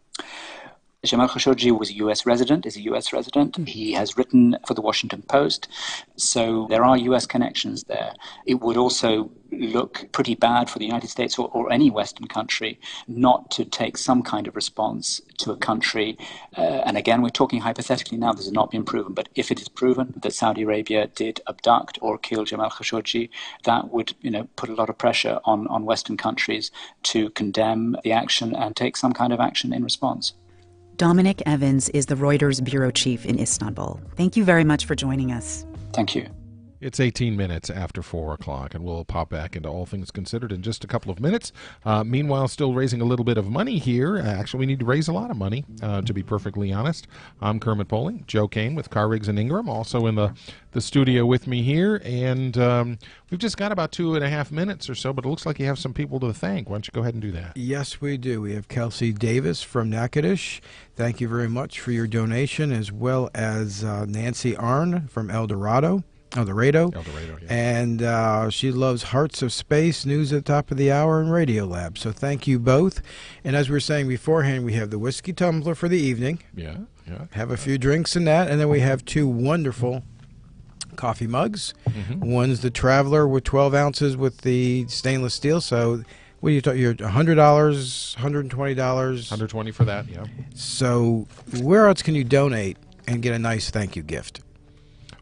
Jamal Khashoggi was a U.S. resident, is a U.S. resident. He has written for the Washington Post, so there are U.S. connections there. It would also look pretty bad for the United States or any Western country not to take some kind of response to a country. And again, we're talking hypothetically now, this has not been proven, but if it is proven that Saudi Arabia did abduct or kill Jamal Khashoggi, that would put a lot of pressure on Western countries to condemn the action and take some kind of action in response. Dominic Evans is the Reuters bureau chief in Istanbul. Thank you very much for joining us. Thank you. It's 18 minutes after 4 o'clock, and we'll pop back into All Things Considered in just a couple of minutes. Meanwhile, still raising a little bit of money here. Actually, we need to raise a lot of money, to be perfectly honest. I'm Kermit Poling, Joe Kane with Carr, Riggs & Ingram, also in the studio with me here. And we've just got about 2.5 minutes or so, but it looks like you have some people to thank. Why don't you go ahead and do that? Yes, we do. We have Kelsey Davis from Natchitoches. Thank you very much for your donation, as well as Nancy Arn from El Dorado, yeah. And she loves Hearts of Space, News at the Top of the Hour, and Radio Lab. So thank you both. And as we were saying beforehand, we have the whiskey tumbler for the evening. Yeah. Have a few drinks in that. And then we have 2 wonderful coffee mugs. Mm-hmm. One's the Traveler with 12 ounces with the stainless steel. So what are you talking? You're $100, $120. $120 for that, yeah. So where else can you donate and get a nice thank you gift?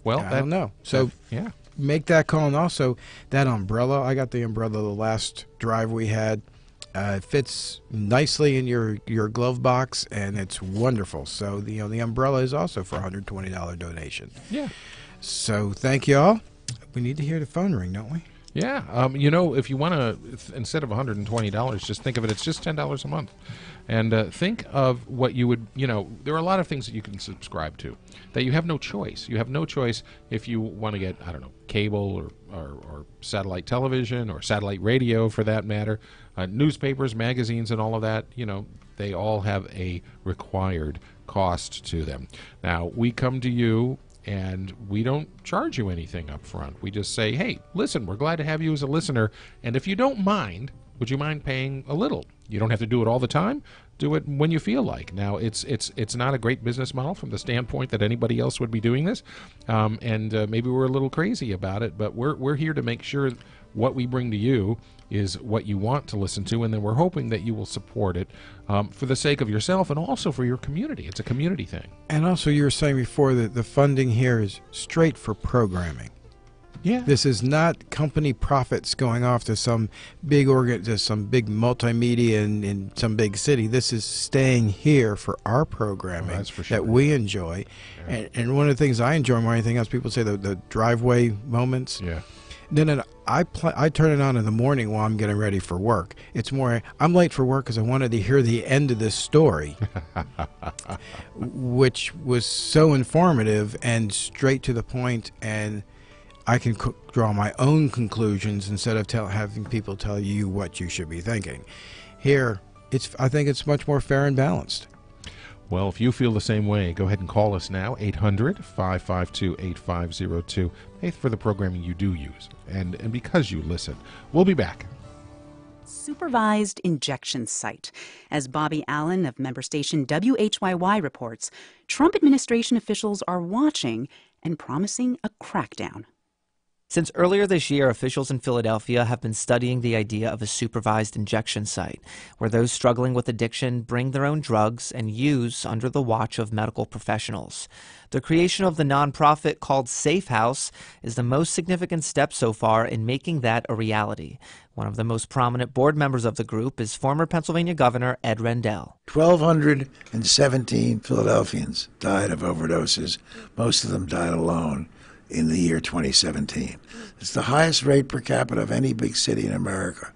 Well, I don't know. So make that call. And also that umbrella. I got the umbrella the last drive we had. It fits nicely in your glove box, and it's wonderful. So the umbrella is also for a $120 donation. Yeah. So thank you all. We need to hear the phone ring, don't we? Yeah. If you want to, instead of $120, just think of it, it's just $10 a month. And think of what you would, there are a lot of things that you can subscribe to that you have no choice. You have no choice if you want to get, cable or satellite television or satellite radio for that matter, newspapers, magazines, and all of that, they all have a required cost to them. Now, we come to you and we don't charge you anything up front. We just say, hey, listen, we're glad to have you as a listener, and if you don't mind, would you mind paying a little? You don't have to do it all the time. Do it when you feel like. Now, it's not a great business model from the standpoint that anybody else would be doing this, and maybe we're a little crazy about it, but we're here to make sure what we bring to you is what you want to listen to, and then we're hoping that you will support it for the sake of yourself and also for your community. It's a community thing. And also, you were saying before that the funding here is straight for programming. Yeah. This is not company profits going off to some big to some big multimedia in some big city. This is staying here for our programming that's for sure. that we enjoy. Yeah. And one of the things I enjoy more than anything else, people say the driveway moments. Yeah. Then I turn it on in the morning while I'm getting ready for work. It's more, I'm late for work because I wanted to hear the end of this story, which was so informative and straight to the point, and I can draw my own conclusions instead of having people tell you what you should be thinking. Here, I think it's much more fair and balanced. Well, if you feel the same way, go ahead and call us now, 800-552-8502. Pay for the programming you do use, and because you listen. We'll be back. Supervised injection site. As Bobby Allen of member station WHYY reports, Trump administration officials are watching and promising a crackdown. Since earlier this year, officials in Philadelphia have been studying the idea of a supervised injection site, where those struggling with addiction bring their own drugs and use under the watch of medical professionals. The creation of the nonprofit called Safe House is the most significant step so far in making that a reality. One of the most prominent board members of the group is former Pennsylvania Governor Ed Rendell. 1,217 Philadelphians died of overdoses. Most of them died alone in the year 2017. It's the highest rate per capita of any big city in America.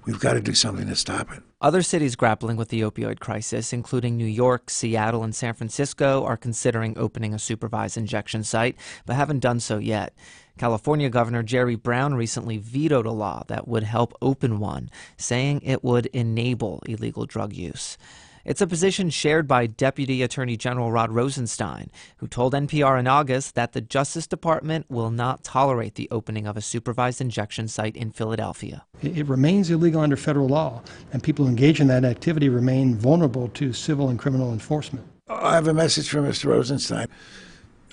We've got to do something to stop it. Other cities grappling with the opioid crisis, including New York, Seattle, and San Francisco, are considering opening a supervised injection site, but haven't done so yet. California Governor Jerry Brown recently vetoed a law that would help open one, saying it would enable illegal drug use. It's a position shared by Deputy Attorney General Rod Rosenstein, who told NPR in August that the Justice Department will not tolerate the opening of a supervised injection site in Philadelphia. It remains illegal under federal law, and people engaged in that activity remain vulnerable to civil and criminal enforcement. I have a message from Mr. Rosenstein.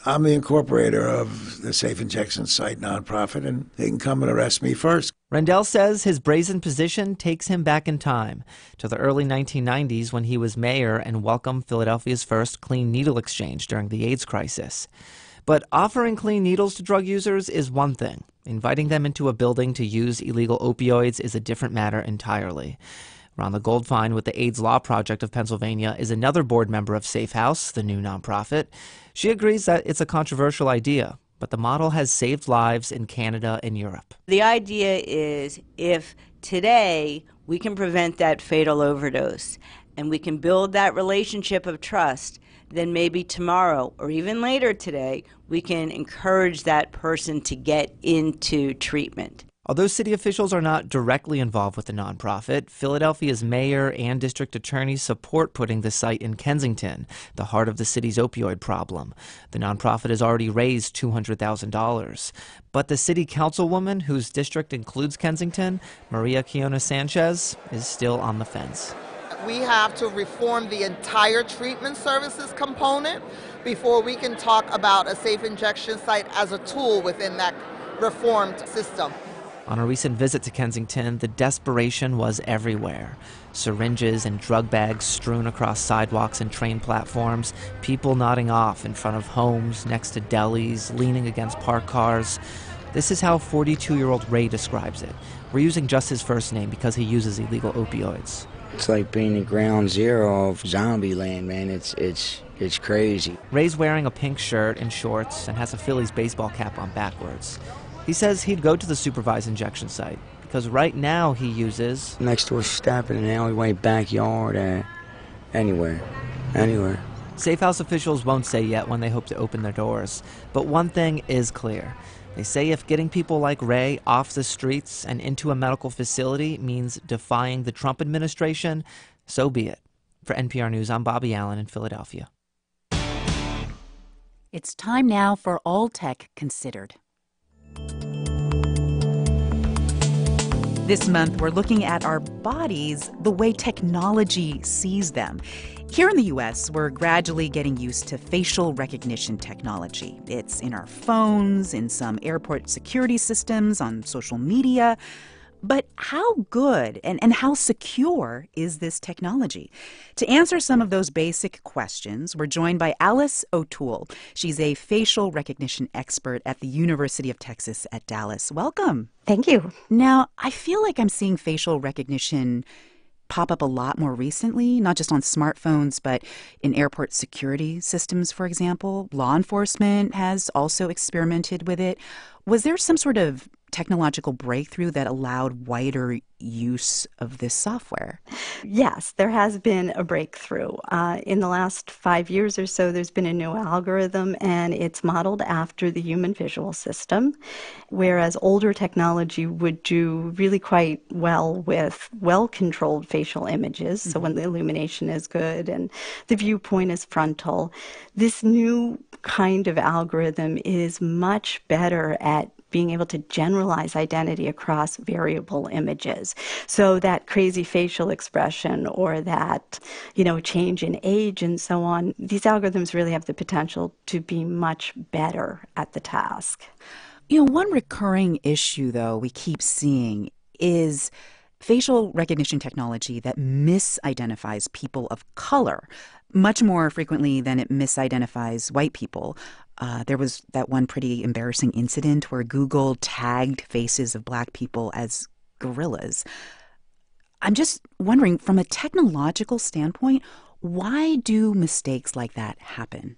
I'm the incorporator of the Safe Injection Site nonprofit, and they can come and arrest me first. Rendell says his brazen position takes him back in time to the early 1990s when he was mayor and welcomed Philadelphia's first clean needle exchange during the AIDS crisis. But offering clean needles to drug users is one thing. Inviting them into a building to use illegal opioids is a different matter entirely. Rhonda Goldfein with the AIDS Law Project of Pennsylvania is another board member of Safe House, the new nonprofit. She agrees that it's a controversial idea, but the model has saved lives in Canada and Europe. The idea is if today we can prevent that fatal overdose and we can build that relationship of trust, then maybe tomorrow or even later today, we can encourage that person to get into treatment. Although city officials are not directly involved with the nonprofit, Philadelphia's mayor and district attorney support putting the site in Kensington, the heart of the city's opioid problem. The nonprofit has already raised $200,000. But the city councilwoman, whose district includes Kensington, Maria Quiona Sanchez, is still on the fence. We have to reform the entire treatment services component before we can talk about a safe injection site as a tool within that reformed system. On a recent visit to Kensington, the desperation was everywhere. Syringes and drug bags strewn across sidewalks and train platforms, people nodding off in front of homes, next to delis, leaning against parked cars. This is how 42-year-old Ray describes it. We're using just his first name because he uses illegal opioids. It's like being at ground zero of zombie land, man. It's crazy. Ray's wearing a pink shirt and shorts and has a Phillies baseball cap on backwards. He says he'd go to the supervised injection site because right now he uses... next door step in an alleyway, backyard, anywhere. Safe House officials won't say yet when they hope to open their doors. But one thing is clear. They say if getting people like Ray off the streets and into a medical facility means defying the Trump administration, so be it. For NPR News, I'm Bobby Allen in Philadelphia. It's time now for All Tech Considered. This month, we're looking at our bodies the way technology sees them. Here in the U.S., we're gradually getting used to facial recognition technology. It's in our phones, in some airport security systems, on social media. But how good and how secure is this technology? To answer some of those basic questions, we're joined by Alice O'Toole. She's a facial recognition expert at the University of Texas at Dallas. Welcome. Thank you. Now, I feel like I'm seeing facial recognition pop up a lot more recently, not just on smartphones, but in airport security systems, for example. Law enforcement has also experimented with it. Was there some sort of technological breakthrough that allowed wider use of this software? Yes, there has been a breakthrough. In the last 5 years or so, there's been a new algorithm, and it's modeled after the human visual system, whereas older technology would do really quite well with well-controlled facial images, so when the illumination is good and the viewpoint is frontal. This new kind of algorithm is much better at being able to generalize identity across variable images. So that crazy facial expression or that, change in age and so on, these algorithms really have the potential to be much better at the task. One recurring issue, though, we keep seeing is facial recognition technology that misidentifies people of color much more frequently than it misidentifies white people. There was that one pretty embarrassing incident where Google tagged faces of black people as gorillas. I'm just wondering, from a technological standpoint, why do mistakes like that happen?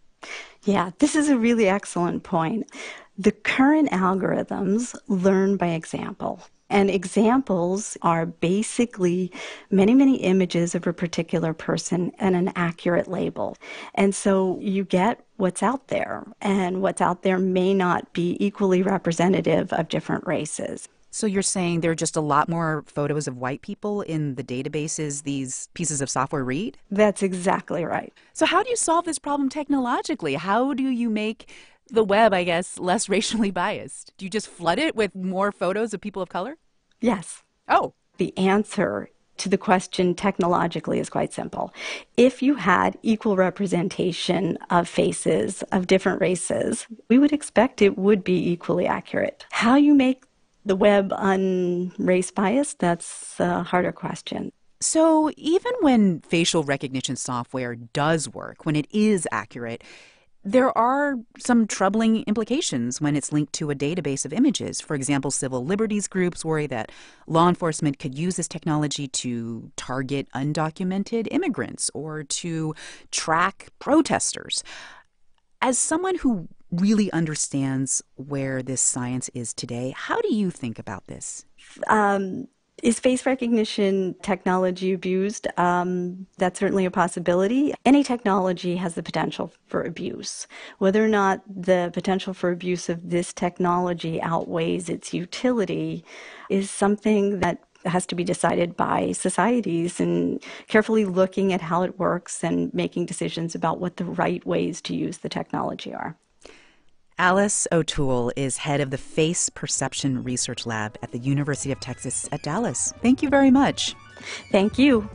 Yeah, this is a really excellent point. The current algorithms learn by example. And examples are basically many, many images of a particular person and an accurate label. And so you get what's out there, and what's out there may not be equally representative of different races. So you're saying there are just a lot more photos of white people in the databases these pieces of software read? That's exactly right. So how do you solve this problem technologically? How do you make the web, I guess, less racially biased? Do you just flood it with more photos of people of color? Yes. Oh. The answer to the question technologically is quite simple. If you had equal representation of faces of different races, we would expect it would be equally accurate. How you make the web unrace biased, that's a harder question. So even when facial recognition software does work, when it is accurate, there are some troubling implications when it's linked to a database of images. For example, civil liberties groups worry that law enforcement could use this technology to target undocumented immigrants or to track protesters. As someone who really understands where this science is today, how do you think about this? Is face recognition technology abused? That's certainly a possibility. Any technology has the potential for abuse. Whether or not the potential for abuse of this technology outweighs its utility is something that has to be decided by societies, and carefully looking at how it works and making decisions about what the right ways to use the technology are. Alice O'Toole is head of the Face Perception Research Lab at the University of Texas at Dallas. Thank you very much. Thank you.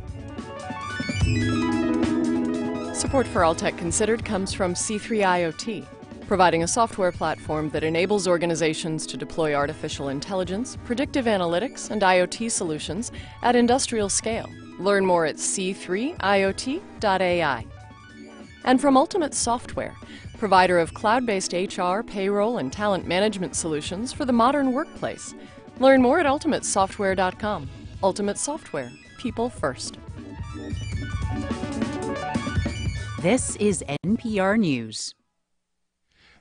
Support for All Tech Considered comes from C3 IoT, providing a software platform that enables organizations to deploy artificial intelligence, predictive analytics, and IoT solutions at industrial scale. Learn more at c3iot.ai. And from Ultimate Software, provider of cloud-based HR, payroll, and talent management solutions for the modern workplace. Learn more at ultimatesoftware.com. Ultimate Software, people first. This is NPR News.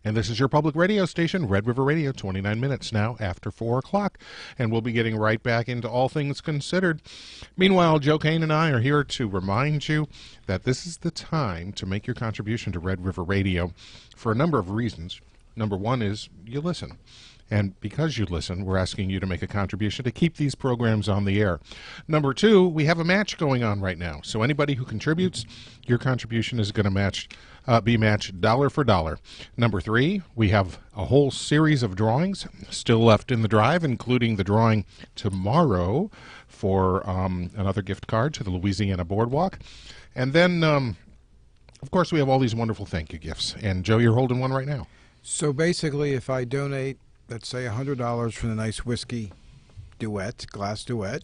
And this is your public radio station, Red River Radio, 29 minutes now after 4 o'clock. And we'll be getting right back into All Things Considered. Meanwhile, Joe Kane and I are here to remind you that this is the time to make your contribution to Red River Radio for a number of reasons. Number one is you listen. And because you listen, we're asking you to make a contribution to keep these programs on the air. Number two, we have a match going on right now. So anybody who contributes, your contribution is going to be matched dollar for dollar. Number three, we have a whole series of drawings still left in the drive, including the drawing tomorrow for another gift card to the Louisiana Boardwalk. And then, of course, we have all these wonderful thank you gifts. And Joe, you're holding one right now. So basically, if I donate, let's say $100 for the nice whiskey duet, glass duet,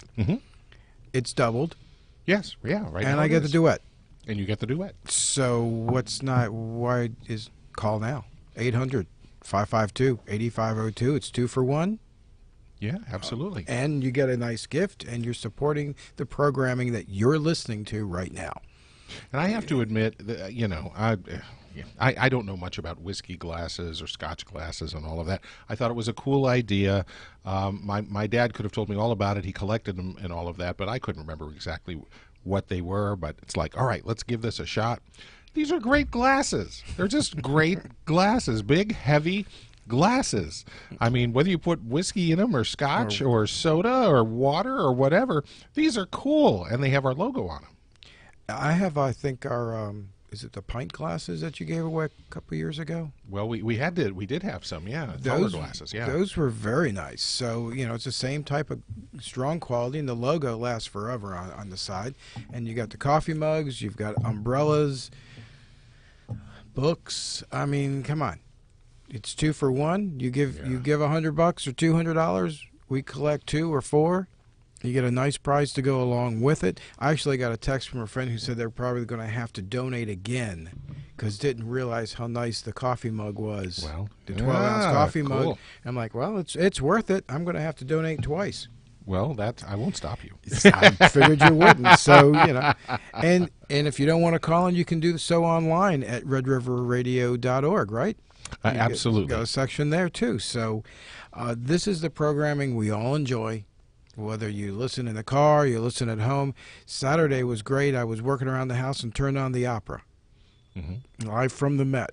it's doubled. Yes, yeah, right. And I get the duet. And you get the duet. So why is call now? 800-552-8502. It's 2 for 1. Yeah, absolutely. And you get a nice gift, and you're supporting the programming that you're listening to right now. And I have to admit, that, I don't know much about whiskey glasses or scotch glasses and all of that. I thought it was a cool idea. My dad could have told me all about it. He collected them and all of that, but I couldn't remember exactly what they were. But it's like, all right, let's give this a shot. These are great glasses. They're just great glasses, big, heavy glasses. I mean, whether you put whiskey in them or scotch or soda or water or whatever, these are cool, and they have our logo on them. I have, I think, our... is it the pint glasses that you gave away a couple of years ago? Well, we did have some, yeah. Those glasses, yeah. Those were very nice. So, it's the same type of strong quality, and the logo lasts forever on the side. And you got the coffee mugs, you've got umbrellas, books. I mean, come on. It's 2 for 1. You give $100 or $200. We collect 2 or 4. You get a nice prize to go along with it. I actually got a text from a friend who said they're probably going to have to donate again because didn't realize how nice the coffee mug was. Well, the 12-ounce coffee mug. I'm like, well, it's worth it. I'm going to have to donate twice. Well, I won't stop you. I figured you wouldn't. So, and if you don't want to call in, you can do so online at redriverradio.org, right? Absolutely. Got a section there, too. So this is the programming we all enjoy. Whether you listen in the car, you listen at home. Saturday was great. I was working around the house and turned on the opera. Live from the Met.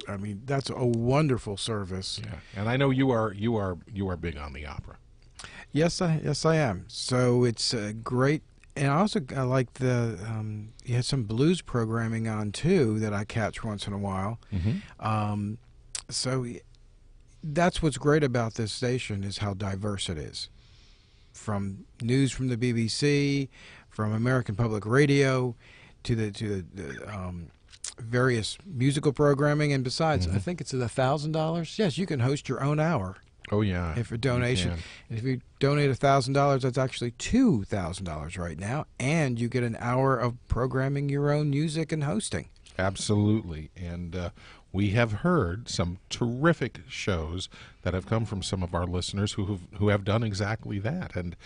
I mean, that's a wonderful service. Yeah, and I know you are big on the opera. Yes, I am. So it's great, and I like the you had some blues programming on too that I catch once in a while. So that's what's great about this station is how diverse it is. From news from the BBC, from American Public Radio, to the various musical programming, and besides, I think it's $1,000. Yes, you can host your own hour. Oh yeah, if a donation, and if you donate $1,000, that's actually $2,000 right now, and you get an hour of programming your own music and hosting. Absolutely, and we have heard some terrific shows that have come from some of our listeners who have done exactly that, and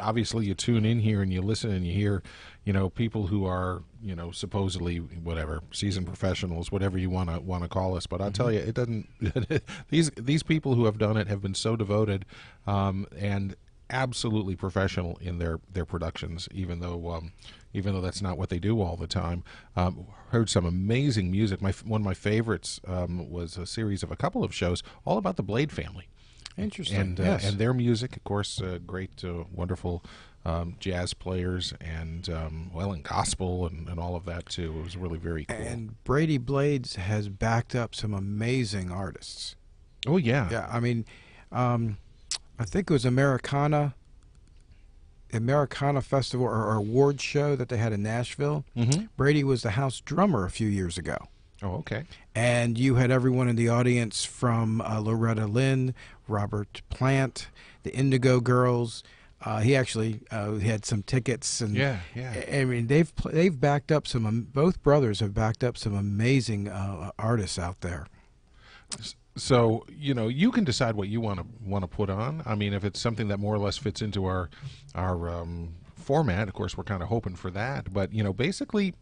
obviously you tune in here and you listen and you hear, people who are, supposedly whatever seasoned professionals, whatever you want to call us. But I'll tell you, it doesn't. these people who have done it have been so devoted and absolutely professional in their productions, even though that's not what they do all the time. Heard some amazing music. One of my favorites was a series of a couple of shows all about the Blade family. Interesting. And yes. and their music, of course, great, wonderful jazz players, and and gospel and all of that too. It was really very cool. And Brady Blades has backed up some amazing artists. Oh yeah. Yeah. I mean, I think it was Americana Festival or award show that they had in Nashville. Brady was the house drummer a few years ago. Oh, okay. And you had everyone in the audience from Loretta Lynn, Robert Plant, the Indigo Girls. He actually had some tickets, and yeah. I mean, they've backed up some. Both brothers have backed up some amazing artists out there. So you can decide what you want to put on. I mean, if it's something that more or less fits into our format, of course, we're kind of hoping for that. But basically,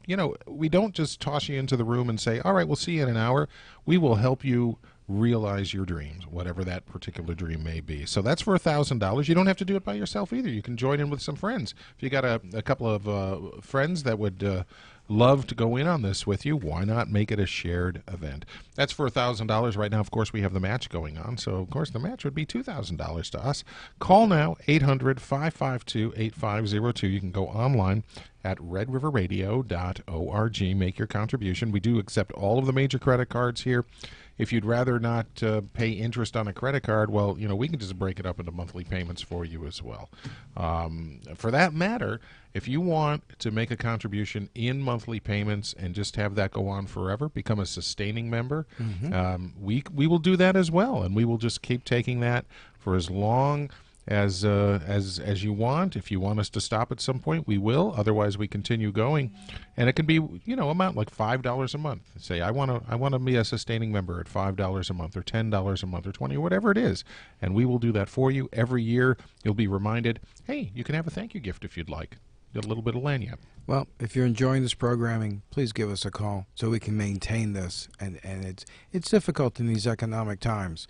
we don't just toss you into the room and say, "All right, we'll see you in an hour." We will help you realize your dreams, whatever that particular dream may be. So that's for $1,000. You don't have to do it by yourself either. You can join in with some friends. If you got a couple of friends that would love to go in on this with you, why not make it a shared event? That's for $1,000 right now. Of course, we have the match going on, so of course the match would be $2,000 to us. Call now, 800-552-8502. You can go online at redriverradio.org. Make your contribution. We do accept all of the major credit cards here. If you'd rather not pay interest on a credit card, well, we can just break it up into monthly payments for you as well. For that matter, if you want to make a contribution in monthly payments and just have that go on forever, become a sustaining member, we will do that as well, and we will just keep taking that for as long as you want. If you want us to stop at some point, we will. Otherwise, we continue going, and it can be amount like $5 a month. Say I want to be a sustaining member at $5 a month, or $10 a month, or $20, or whatever it is, and we will do that for you every year. You'll be reminded, hey, you can have a thank you gift if you'd like. Get a little bit of lanyard. Well, if you're enjoying this programming, please give us a call so we can maintain this. And it's difficult in these economic times.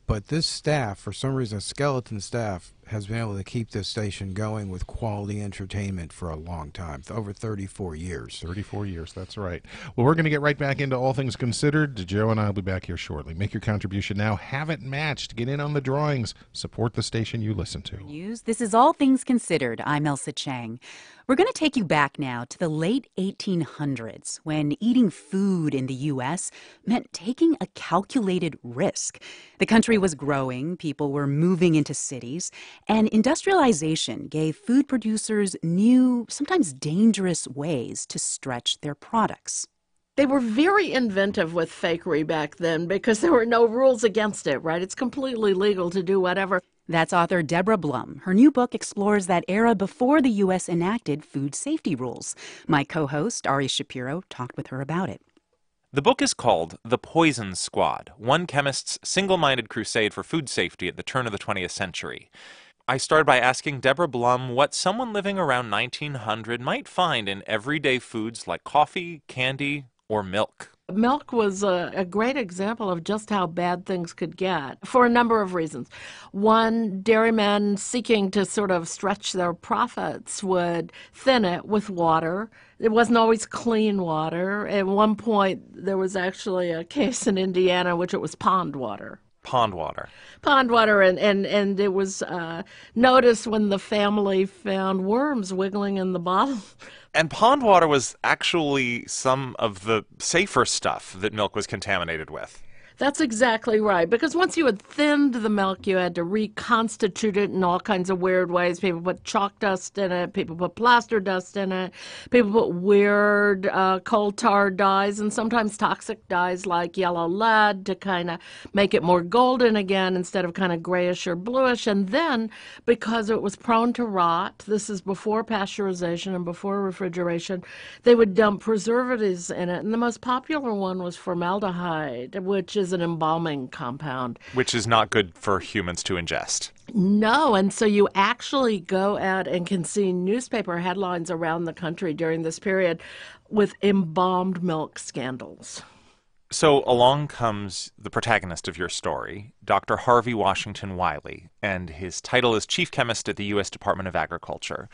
But this staff, for some reason, a skeleton staff, has been able to keep this station going with quality entertainment for a long time, over 34 years. 34 years, that's right. Well, we're going to get right back into All Things Considered. Joe and I will be back here shortly. Make your contribution now. Have it matched. Get in on the drawings. Support the station you listen to. This is All Things Considered. I'm Elsa Chang. We're going to take you back now to the late 1800s, when eating food in the U.S. meant taking a calculated risk. The country was growing, people were moving into cities, and industrialization gave food producers new, sometimes dangerous ways to stretch their products. They were very inventive with fakery back then because there were no rules against it, right? It's completely legal to do whatever. That's author Deborah Blum. Her new book explores that era before the U.S. enacted food safety rules. My co-host, Ari Shapiro, talked with her about it. The book is called The Poison Squad, one chemist's single-minded crusade for food safety at the turn of the 20th century. I started by asking Deborah Blum what someone living around 1900 might find in everyday foods like coffee, candy, or milk. Milk was a great example of just how bad things could get for a number of reasons. One, dairymen seeking to sort of stretch their profits would thin it with water. It wasn't always clean water. At one point, there was actually a case in Indiana in which it was pond water. Pond water. Pond water, and it was noticed when the family found worms wiggling in the bottle. And pond water was actually some of the safer stuff that milk was contaminated with. That's exactly right, because once you had thinned the milk, you had to reconstitute it in all kinds of weird ways. People put chalk dust in it, people put plaster dust in it, people put weird coal tar dyes, and sometimes toxic dyes like yellow lead to kind of make it more golden again instead of kind of grayish or bluish. And then, because it was prone to rot, this is before pasteurization and before refrigeration, they would dump preservatives in it. And the most popular one was formaldehyde, which is an embalming compound. Which is not good for humans to ingest. No, and so you actually go out and can see newspaper headlines around the country during this period with embalmed milk scandals. So along comes the protagonist of your story, Dr. Harvey Washington Wiley, and his title is Chief Chemist at the U.S. Department of Agriculture.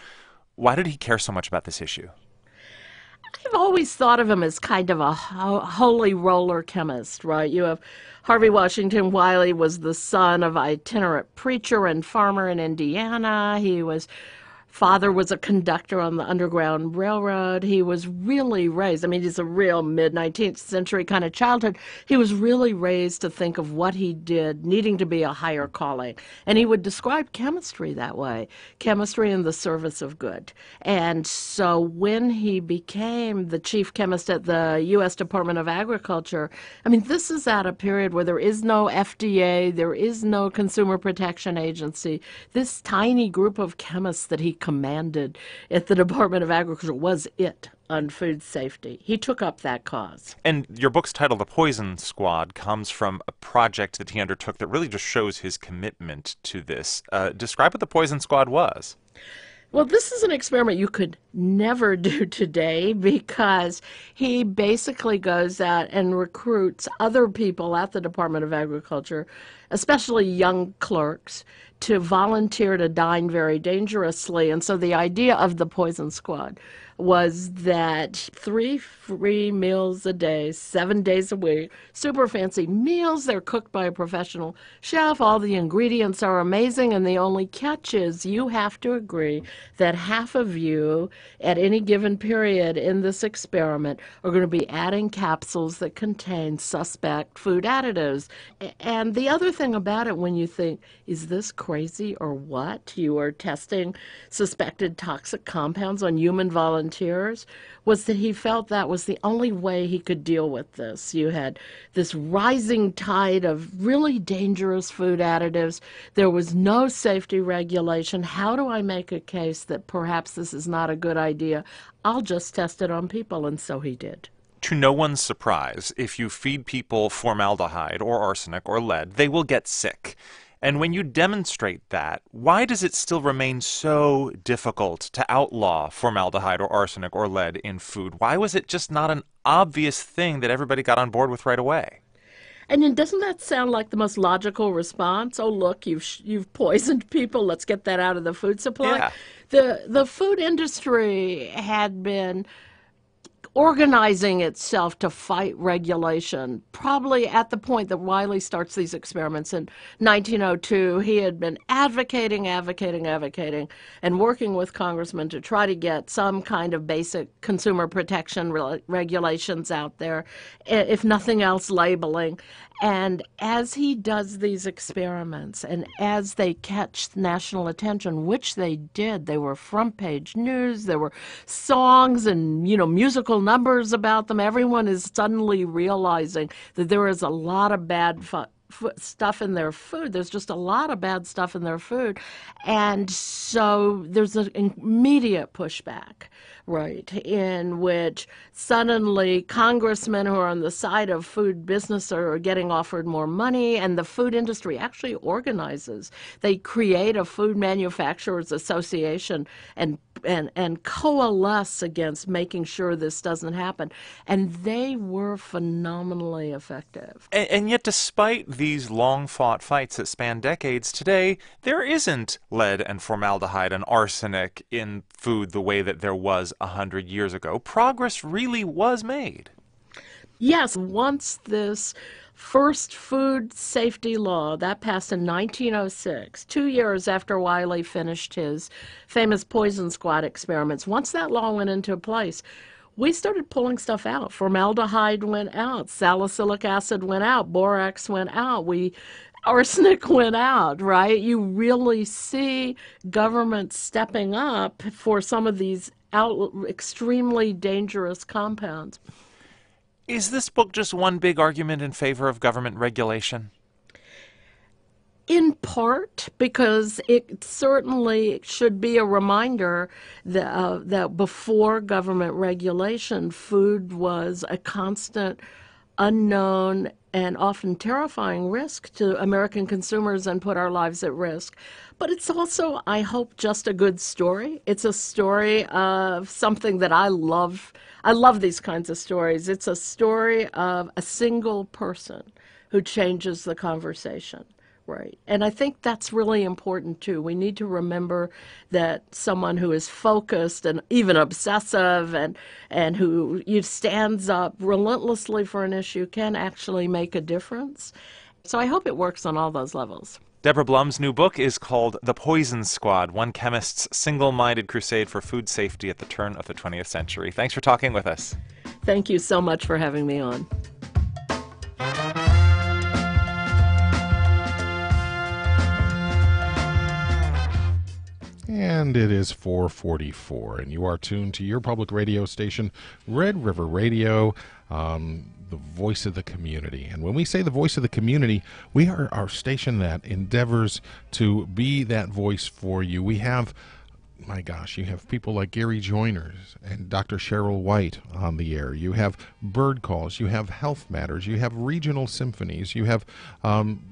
Why did he care so much about this issue? I've always thought of him as kind of a holy roller chemist, right? You have Harvey Washington Wiley was the son of an itinerant preacher and farmer in Indiana. Father was a conductor on the Underground Railroad. He was really raised, he's a real mid-19th century kind of childhood. He was really raised to think of what he did, needing to be a higher calling. And he would describe chemistry that way, chemistry in the service of good. And so when he became the chief chemist at the U.S. Department of Agriculture, this is at a period where there is no FDA, there is no Consumer Protection Agency. This tiny group of chemists that he commanded at the Department of Agriculture was it on food safety. He took up that cause. And your book's title, The Poison Squad, comes from a project that he undertook that really just shows his commitment to this. Describe what the Poison Squad was. Well, this is an experiment you could never do today because he basically goes out and recruits other people at the Department of Agriculture, especially young clerks, to volunteer to dine very dangerously. And so the idea of the Poison Squad was that 3 free meals a day, 7 days a week, super fancy meals. They're cooked by a professional chef. All the ingredients are amazing. And the only catch is you have to agree that half of you at any given period in this experiment are going to be adding capsules that contain suspect food additives. And the other thing about it, when you think, is this crazy or what? You are testing suspected toxic compounds on human volunteers, was that he felt that was the only way he could deal with this. You had this rising tide of really dangerous food additives. There was no safety regulation. How do I make a case that perhaps this is not a good idea? I'll just test it on people, and so he did. To no one's surprise, if you feed people formaldehyde or arsenic or lead, they will get sick. And when you demonstrate that, why does it still remain so difficult to outlaw formaldehyde or arsenic or lead in food? Why was it just not an obvious thing that everybody got on board with right away? And then doesn't that sound like the most logical response? Oh, look, you've poisoned people. Let's get that out of the food supply. Yeah. The food industry had been organizing itself to fight regulation. Probably at the point that Wiley starts these experiments in 1902, he had been advocating, and working with congressmen to try to get some kind of basic consumer protection regulations out there, if nothing else, labeling. And as he does these experiments and as they catch national attention, which they did, they were front page news, there were songs and, musical numbers about them. Everyone is suddenly realizing that there is a lot of bad stuff in their food. There's just a lot of bad stuff in their food. And so there's an immediate pushback, right, in which suddenly congressmen who are on the side of food business are getting offered more money, and the food industry actually organizes. They create a food manufacturers association and coalesce against making sure this doesn't happen. And they were phenomenally effective. And yet, despite these long-fought fights that span decades, today there isn't lead and formaldehyde and arsenic in food the way that there was 100 years ago. Progress really was made. Yes, once this first food safety law, that passed in 1906, 2 years after Wiley finished his famous poison squad experiments. Once that law went into place, we started pulling stuff out. Formaldehyde went out, salicylic acid went out, borax went out, arsenic went out, right? You really see government stepping up for some of these extremely dangerous compounds. Is this book just one big argument in favor of government regulation? In part, because it certainly should be a reminder that before government regulation, food was a constant, unknown, and often terrifying risk to American consumers and put our lives at risk. But it's also, I hope, just a good story. It's a story of something that I love. I love these kinds of stories. It's a story of a single person who changes the conversation. Right. And I think that's really important, too. We need to remember that someone who is focused and even obsessive and who stands up relentlessly for an issue can actually make a difference. So I hope it works on all those levels. Deborah Blum's new book is called The Poison Squad, One Chemist's Single-Minded Crusade for Food Safety at the Turn of the 20th Century. Thanks for talking with us. Thank you so much for having me on. And it is 4:44, and you are tuned to your public radio station, Red River Radio, the voice of the community. And when we say the voice of the community, we are our station that endeavors to be that voice for you. We have, my gosh, you have people like Gary Joiners and Dr. Cheryl White on the air. You have Bird Calls. You have Health Matters. You have regional symphonies. You have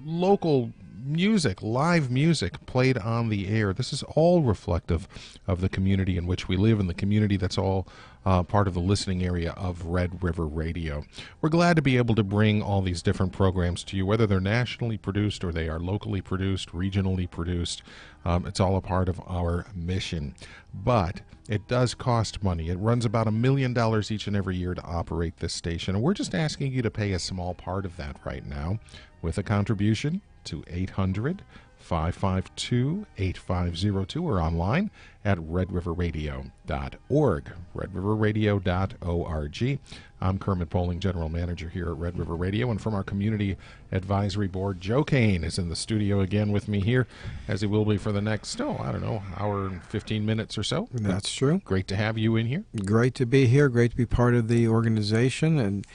local music, live music played on the air. This is all reflective of the community in which we live, and the community that's all part of the listening area of Red River Radio. We're glad to be able to bring all these different programs to you, whether they're nationally produced or they are locally produced, regionally produced. It's all a part of our mission. But it does cost money. It runs about $1 million each and every year to operate this station, and we're just asking you to pay a small part of that right now with a contribution to 800-552-8502 or online at redriverradio.org, redriverradio.org. I'm Kermit Poling, General Manager here at Red River Radio, and from our Community Advisory Board, Joe Kane is in the studio again with me here, as he will be for the next, hour and 15 minutes or so. That's true. Great to have you in here. Great to be here. Great to be part of the organization, and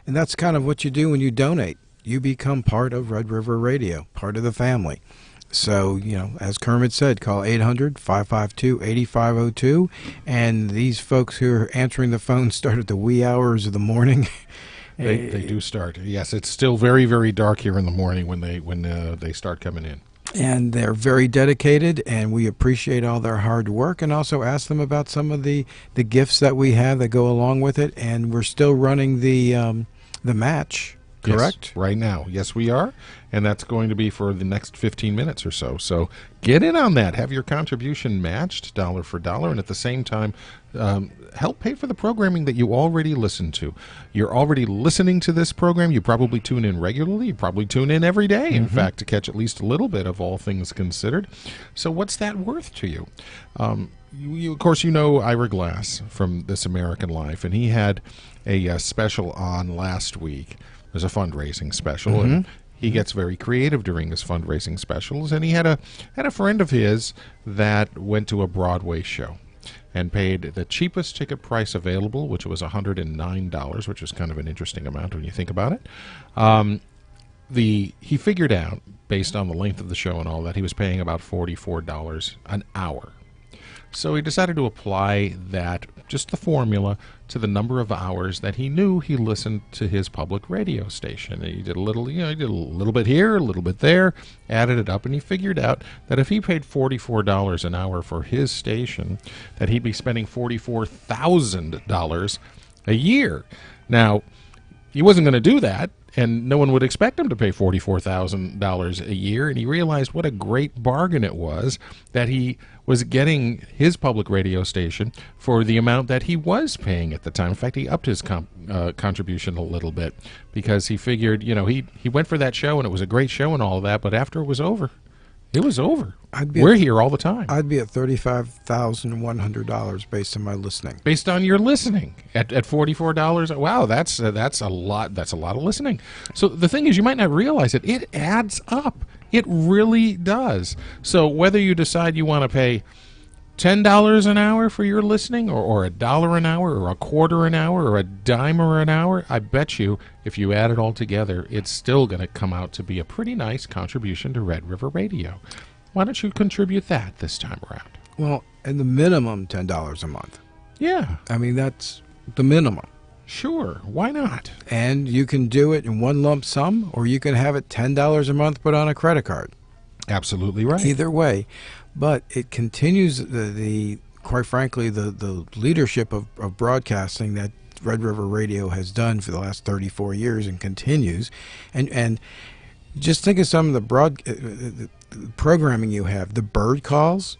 that's kind of what you do when you donate. You become part of Red River Radio, part of the family. So, as Kermit said, call 800-552-8502. And these folks who are answering the phone start at the wee hours of the morning. They do start. Yes, it's still very, very dark here in the morning when they start coming in. And they're very dedicated, and we appreciate all their hard work, and also ask them about some of the gifts that we have that go along with it. And we're still running the match. Correct? Yes, right now. Yes, we are. And that's going to be for the next 15 minutes or so. So get in on that. Have your contribution matched dollar for dollar, and at the same time, help pay for the programming that you already listen to. You're already listening to this program. You probably tune in regularly. You probably tune in every day, in fact, to catch at least a little bit of All Things Considered. So what's that worth to you? Of course, you know Ira Glass from This American Life, and he had a special on last week as a fundraising special. And he gets very creative during his fundraising specials, and he had a friend of his that went to a Broadway show and paid the cheapest ticket price available, which was $109, which is kind of an interesting amount when you think about it. He figured out, based on the length of the show and all that, he was paying about $44 an hour. So he decided to apply that, just the formula, to the number of hours that he knew he listened to his public radio station. And he did a little, he did a little bit here, a little bit there, added it up, and he figured out that if he paid $44 an hour for his station, that he'd be spending $44,000 a year. Now, he wasn't going to do that, and no one would expect him to pay $44,000 a year, and he realized what a great bargain it was that he was getting his public radio station for the amount that he was paying at the time. In fact, he upped his contribution a little bit because he figured, he went for that show, and it was a great show and all of that, but after it was over, it was over. We're here all the time. I'd be at $35,100 based on my listening. Based on your listening at $44, wow, that's a lot. That's a lot of listening. So the thing is, you might not realize it. It adds up. It really does. So whether you decide you want to pay $10 an hour for your listening, or $1 an hour, or $0.25 an hour, or $0.10 an hour, I bet you, if you add it all together, it's still going to come out to be a pretty nice contribution to Red River Radio. Why don't you contribute that this time around? Well, and the minimum $10 a month. Yeah. I mean, that's the minimum. Sure. Why not? And you can do it in one lump sum, or you can have it $10 a month put on a credit card. Absolutely right. Either way. But it continues quite frankly, the leadership of broadcasting that Red River Radio has done for the last 34 years and continues. And just think of some of the programming you have. The bird calls,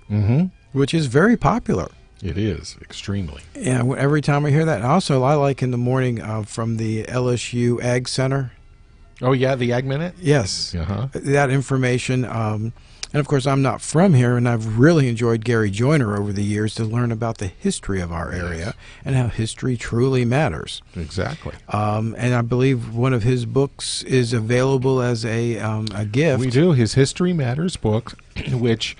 which is very popular. It is, extremely. Yeah, every time I hear that. And also, I like in the morning from the LSU Ag Center. Oh, yeah, the Ag Minute? Yes. That information. And, of course, I'm not from here, and I've really enjoyed Gary Joyner over the years to learn about the history of our area and how history truly matters. Exactly. And I believe one of his books is available as a gift. We do. His History Matters book, which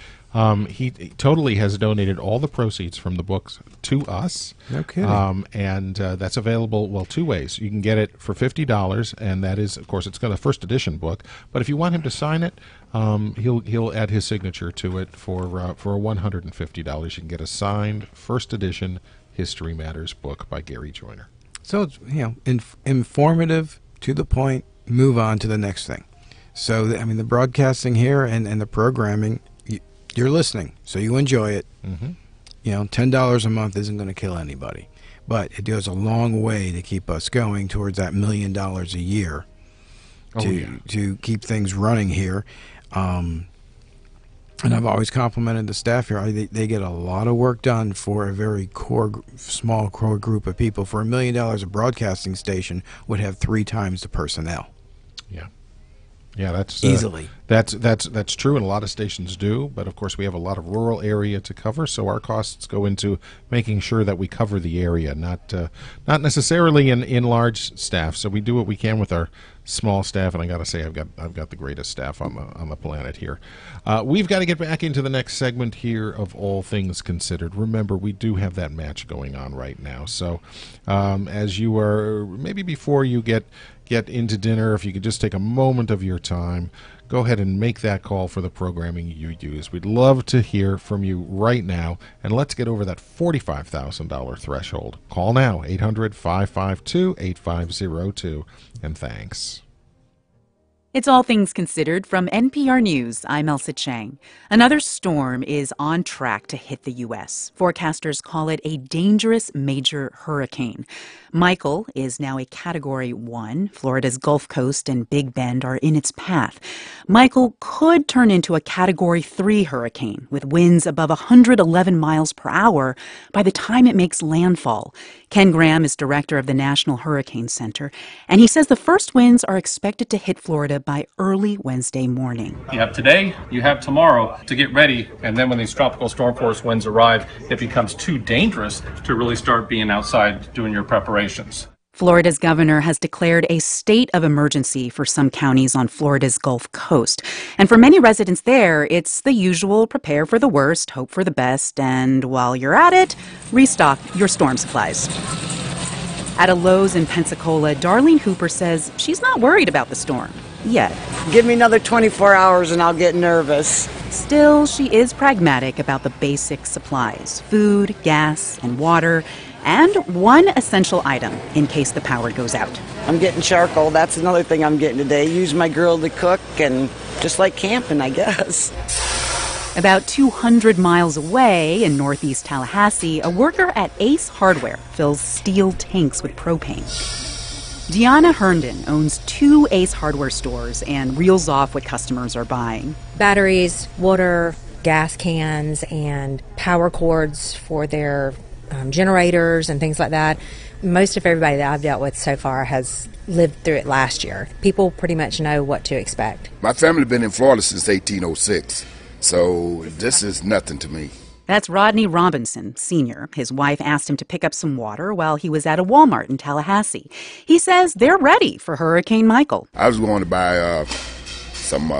he totally has donated all the proceeds from the books to us. No kidding. And that's available, well, two ways. You can get it for $50, and that is, of course, it's got a first edition book. But if you want him to sign it, he'll add his signature to it for $150. You can get a signed first edition History Matters book by Gary Joyner. So it's informative, to the point, move on to the next thing. So the broadcasting here and the programming, you're listening, so you enjoy it. $10 a month isn't going to kill anybody, but it goes a long way to keep us going towards that $1 million a year to keep things running here. And I've always complimented the staff here. They get a lot of work done for a very small core group of people. For $1 million, a broadcasting station would have 3 times the personnel. Yeah, that's easily. That's true, and a lot of stations do. But of course, we have a lot of rural area to cover, so our costs go into making sure that we cover the area, not necessarily in large staff. So we do what we can with our small staff, and I got to say, I've got the greatest staff on the planet here. We've got to get back into the next segment here of All Things Considered. Remember, we do have that match going on right now. So as you are, maybe before you get into dinner, if you could just take a moment of your time, go ahead and make that call for the programming you use. We'd love to hear from you right now, and let's get over that $45,000 threshold. Call now, 800-552-8502, and thanks. It's All Things Considered from NPR News. I'm Elsa Chang. Another storm is on track to hit the U.S. Forecasters call it a dangerous major hurricane. Michael is now a Category 1. Florida's Gulf Coast and Big Bend are in its path. Michael could turn into a Category 3 hurricane with winds above 111 miles per hour by the time it makes landfall. Ken Graham is director of the National Hurricane Center, and he says the first winds are expected to hit Florida by early Wednesday morning. You have today, you have tomorrow to get ready, and then when these tropical storm force winds arrive, it becomes too dangerous to really start being outside doing your preparations. Florida's governor has declared a state of emergency for some counties on Florida's Gulf Coast. And for many residents there, it's the usual prepare for the worst, hope for the best, and while you're at it, restock your storm supplies. At a Lowe's in Pensacola, Darlene Hooper says she's not worried about the storm yet. Give me another 24 hours and I'll get nervous. Still, she is pragmatic about the basic supplies: food, gas, and water, and one essential item in case the power goes out. I'm getting charcoal. That's another thing I'm getting today. Use my grill to cook, and just like camping, I guess. About 200 miles away in northeast Tallahassee, a worker at Ace Hardware fills steel tanks with propane. Deanna Herndon owns 2 Ace Hardware stores and reels off what customers are buying. Batteries, water, gas cans, and power cords for their generators and things like that. Most of everybody that I've dealt with so far has lived through it last year. People pretty much know what to expect. My family's been in Florida since 1806, so this is nothing to me. That's Rodney Robinson, Sr. His wife asked him to pick up some water while he was at a Walmart in Tallahassee. He says they're ready for Hurricane Michael. I was going to buy some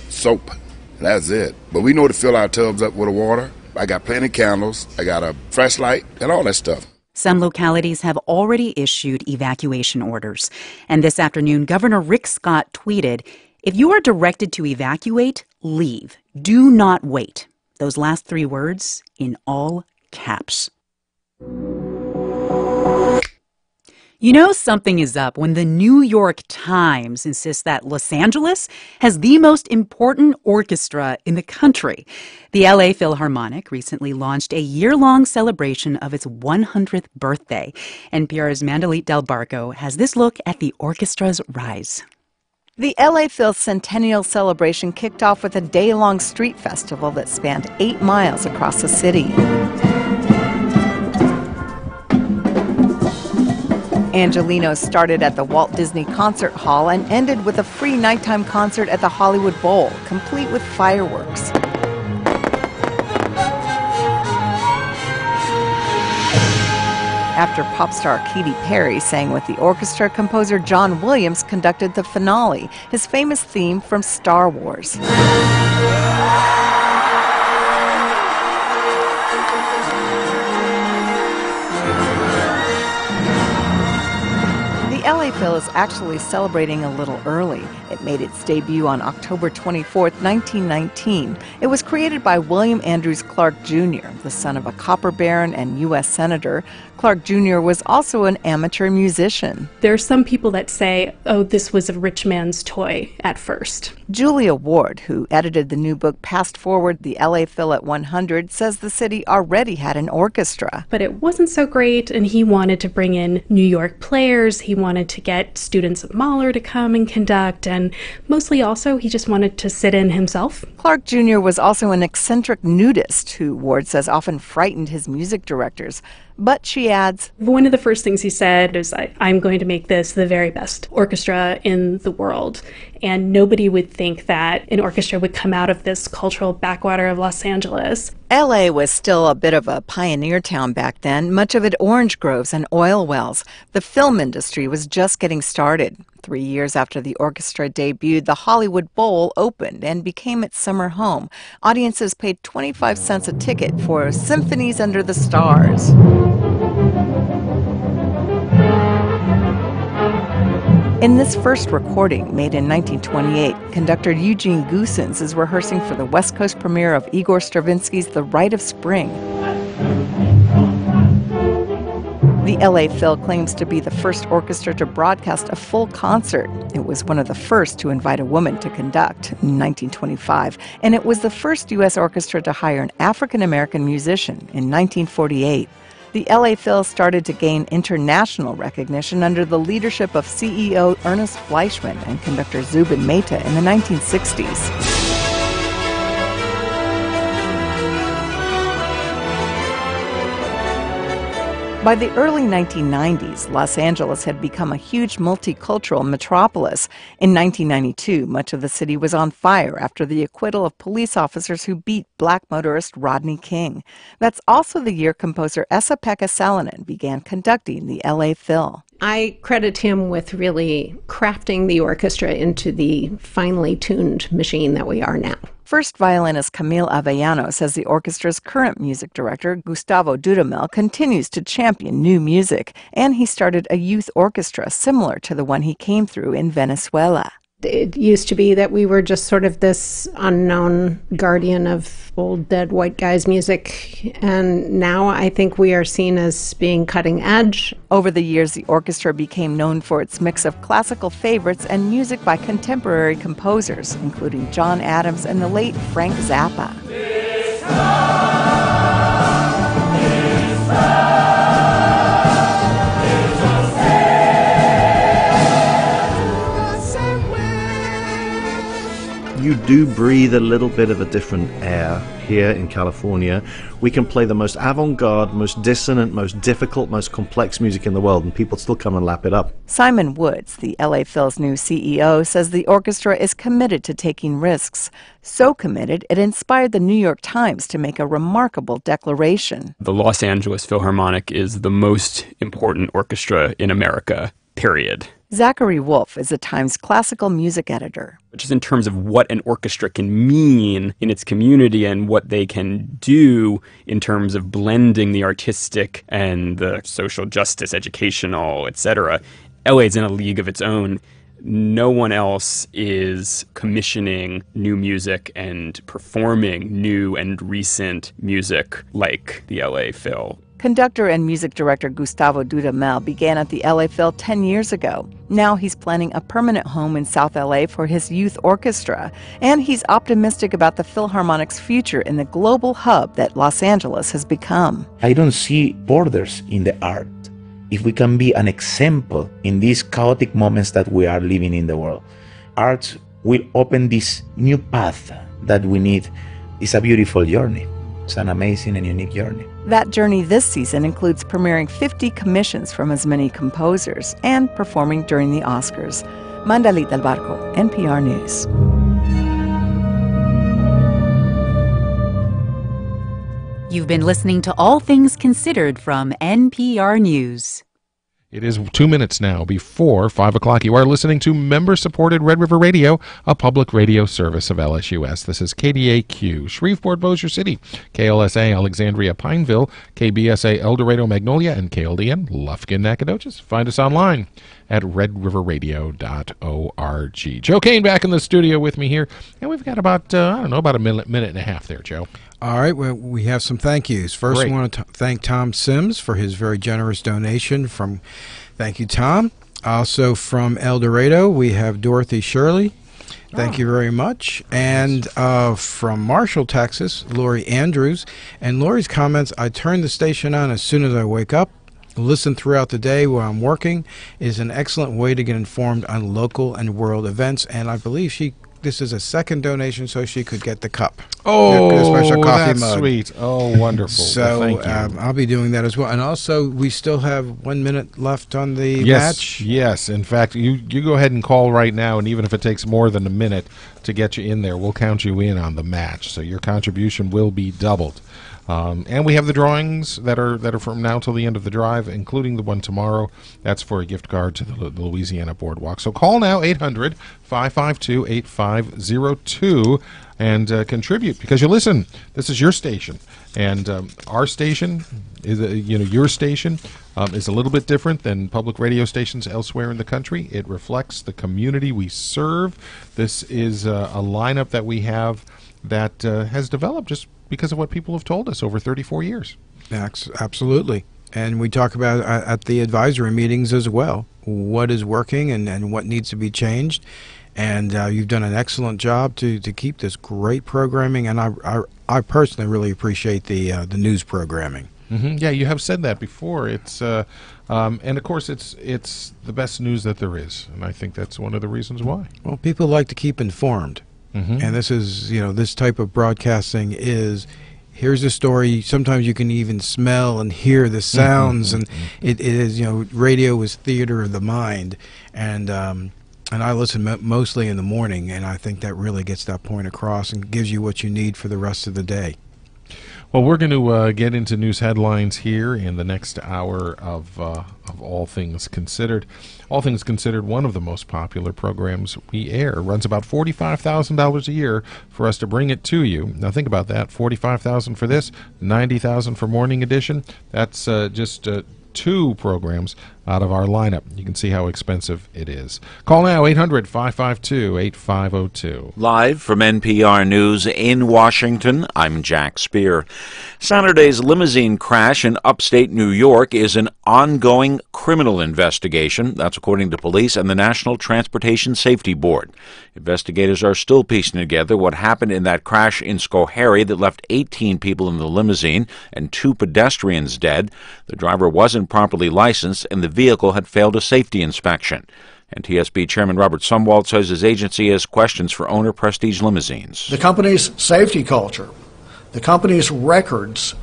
soap. That's it. But we know to fill our tubs up with water. I got plenty of candles. I got a flashlight and all that stuff. Some localities have already issued evacuation orders. And this afternoon, Governor Rick Scott tweeted, "If you are directed to evacuate, leave. Do not wait." Those last 3 words in all caps. You know something is up when the New York Times insists that Los Angeles has the most important orchestra in the country. The LA Philharmonic recently launched a year-long celebration of its 100th birthday. NPR's Mandalit Del Barco has this look at the orchestra's rise. The LA Phil Centennial Celebration kicked off with a day-long street festival that spanned 8 miles across the city. Angelinos started at the Walt Disney Concert Hall and ended with a free nighttime concert at the Hollywood Bowl, complete with fireworks. After pop star Katy Perry sang with the orchestra, composer John Williams conducted the finale, his famous theme from Star Wars. The LA Phil is actually celebrating a little early. It made its debut on October 24, 1919. It was created by William Andrews Clark Jr., the son of a copper baron and U.S. Senator. Clark Jr. was also an amateur musician. There are some people that say, oh, this was a rich man's toy at first. Julia Ward, who edited the new book Past Forward, the LA Phil at 100, says the city already had an orchestra. But it wasn't so great, and he wanted to bring in New York players. He wanted to get students at Mahler to come and conduct, and mostly also he just wanted to sit in himself. Clark Jr. was also an eccentric nudist who, Ward says, often frightened his music directors. But she adds, one of the first things he said is, I'm going to make this the very best orchestra in the world. And nobody would think that an orchestra would come out of this cultural backwater of Los Angeles. LA was still a bit of a pioneer town back then, much of it orange groves and oil wells. The film industry was just getting started. 3 years after the orchestra debuted, the Hollywood Bowl opened and became its summer home. Audiences paid 25 cents a ticket for Symphonies Under the Stars. In this first recording, made in 1928, conductor Eugene Goosens is rehearsing for the West Coast premiere of Igor Stravinsky's The Rite of Spring. The LA Phil claims to be the first orchestra to broadcast a full concert. It was one of the first to invite a woman to conduct in 1925, and it was the first U.S. orchestra to hire an African-American musician in 1948. The LA Phil started to gain international recognition under the leadership of CEO Ernest Fleischman and conductor Zubin Mehta in the 1960s. By the early 1990s, Los Angeles had become a huge multicultural metropolis. In 1992, much of the city was on fire after the acquittal of police officers who beat black motorist Rodney King. That's also the year composer Esa-Pekka Salonen began conducting the LA Phil. I credit him with really crafting the orchestra into the finely tuned machine that we are now. First violinist Camille Avellano says the orchestra's current music director, Gustavo Dudamel, continues to champion new music, and he started a youth orchestra similar to the one he came through in Venezuela. It used to be that we were just sort of this unknown guardian of old dead white guys' music, and now I think we are seen as being cutting edge. Over the years, the orchestra became known for its mix of classical favorites and music by contemporary composers, including John Adams and the late Frank Zappa. You do breathe a little bit of a different air here in California. We can play the most avant-garde, most dissonant, most difficult, most complex music in the world, and people still come and lap it up. Simon Woods, the LA Phil's new CEO, says the orchestra is committed to taking risks. So committed, it inspired the New York Times to make a remarkable declaration. The Los Angeles Philharmonic is the most important orchestra in America, period. Zachary Wolf is the Times classical music editor. Just in terms of what an orchestra can mean in its community and what they can do in terms of blending the artistic and the social justice, educational, etc., LA is in a league of its own. No one else is commissioning new music and performing new and recent music like the LA Phil. Conductor and music director Gustavo Dudamel began at the LA Phil 10 years ago. Now he's planning a permanent home in South LA for his youth orchestra, and he's optimistic about the Philharmonic's future in the global hub that Los Angeles has become. I don't see borders in the art. If we can be an example in these chaotic moments that we are living in the world, art will open this new path that we need. It's a beautiful journey. It's an amazing and unique journey. That journey this season includes premiering 50 commissions from as many composers and performing during the Oscars. Mandalita Albarco, NPR News. You've been listening to All Things Considered from NPR News. It is 2 minutes now before 5 o'clock. You are listening to member-supported Red River Radio, a public radio service of LSUS. This is KDAQ, Shreveport, Bossier City, KLSA, Alexandria, Pineville, KBSA, El Dorado, Magnolia, and KLDN, Lufkin, Nacogdoches. Find us online at redriverradio.org. Joe Kane back in the studio with me here, and we've got about, about a minute and a half there, Joe. All right, well, we have some thank yous. First, Great. I want to thank Tom Sims for his very generous donation. Thank you, Tom. Also from El Dorado, we have Dorothy Shirley. Thank you very much. And from Marshall, Texas, Lori Andrews. And Lori's comments, I turn the station on as soon as I wake up. Listen throughout the day while I'm working is an excellent way to get informed on local and world events. And I believe this is a second donation so she could get the cup. Oh, the special coffee that's mug. Sweet. Oh, wonderful. So well, thank you. I'll be doing that as well. And also, we still have 1 minute left on the match. Yes. In fact, you go ahead and call right now, and even if it takes more than a minute to get you in there, we'll count you in on the match. So your contribution will be doubled. And we have the drawings that are from now till the end of the drive, including the one tomorrow. That's for a gift card to the Louisiana Boardwalk. So call now, 800-552-8502, and contribute, because you listen. This is your station, and our station is your station is a little bit different than public radio stations elsewhere in the country. It reflects the community we serve. This is a lineup that we have that has developed just because of what people have told us over 34 years. Absolutely. And we talk about at the advisory meetings as well, what is working and what needs to be changed. And you've done an excellent job to keep this great programming. And I personally really appreciate the news programming. Mm-hmm. Yeah, you have said that before. It's and of course it's the best news that there is, and I think that's one of the reasons why. Well, people like to keep informed. Mm-hmm. And this is, this type of broadcasting is here's a story. Sometimes you can even smell and hear the sounds, and it is, you know, radio is theater of the mind, and I listen mostly in the morning, and I think that really gets that point across and gives you what you need for the rest of the day. Well, we're going to get into news headlines here in the next hour of All Things Considered. All Things Considered, one of the most popular programs we air, runs about $45,000 a year for us to bring it to you. Now think about that: $45,000 for this, $90,000 for Morning Edition. That's just 2 programs out of our lineup. You can see how expensive it is. Call now, 800-552-8502. Live from NPR News in Washington, I'm Jack Speer. Saturday's limousine crash in upstate New York is an ongoing criminal investigation. That's according to police and the National Transportation Safety Board. Investigators are still piecing together what happened in that crash in Schoharie that left 18 people in the limousine and 2 pedestrians dead. The driver wasn't properly licensed, and the vehicle had failed a safety inspection. And TSB Chairman Robert Sumwalt says his agency has questions for owner Prestige Limousines. The company's safety culture, the company's records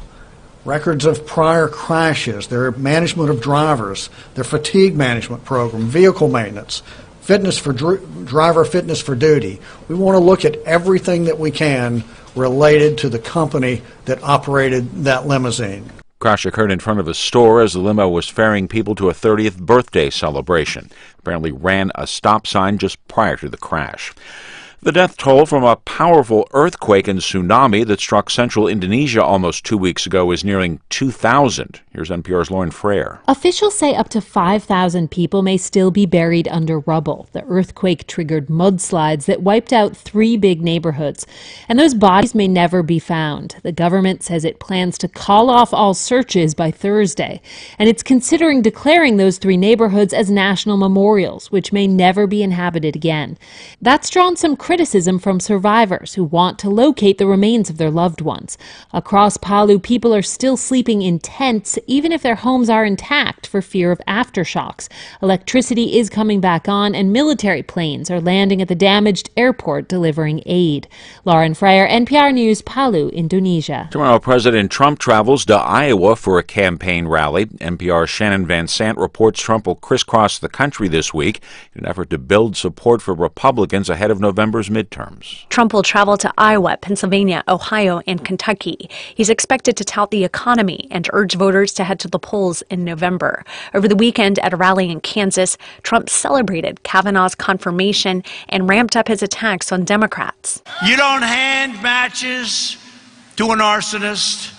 of prior crashes, their management of drivers, their fatigue management program, vehicle maintenance, fitness for driver fitness for duty. We want to look at everything that we can related to the company that operated that limousine. Crash occurred in front of a store as the limo was ferrying people to a 30th birthday celebration. Apparently ran a stop sign just prior to the crash. The death toll from a powerful earthquake and tsunami that struck central Indonesia almost 2 weeks ago is nearing 2,000. Here's NPR's Lauren Frayer. Officials say up to 5,000 people may still be buried under rubble. The earthquake triggered mudslides that wiped out 3 big neighborhoods, and those bodies may never be found. The government says it plans to call off all searches by Thursday, and it's considering declaring those 3 neighborhoods as national memorials, which may never be inhabited again. That's drawn some criticism from survivors who want to locate the remains of their loved ones. Across Palu, people are still sleeping in tents, even if their homes are intact, for fear of aftershocks. Electricity is coming back on, and military planes are landing at the damaged airport delivering aid. Lauren Frayer, NPR News, Palu, Indonesia. Tomorrow, President Trump travels to Iowa for a campaign rally. NPR's Shannon Van Sant reports Trump will crisscross the country this week in an effort to build support for Republicans ahead of November's midterms. Trump will travel to Iowa, Pennsylvania, Ohio, and Kentucky. He's expected to tout the economy and urge voters to head to the polls in November. Over the weekend at a rally in Kansas, Trump celebrated Kavanaugh's confirmation and ramped up his attacks on Democrats. You don't hand matches to an arsonist,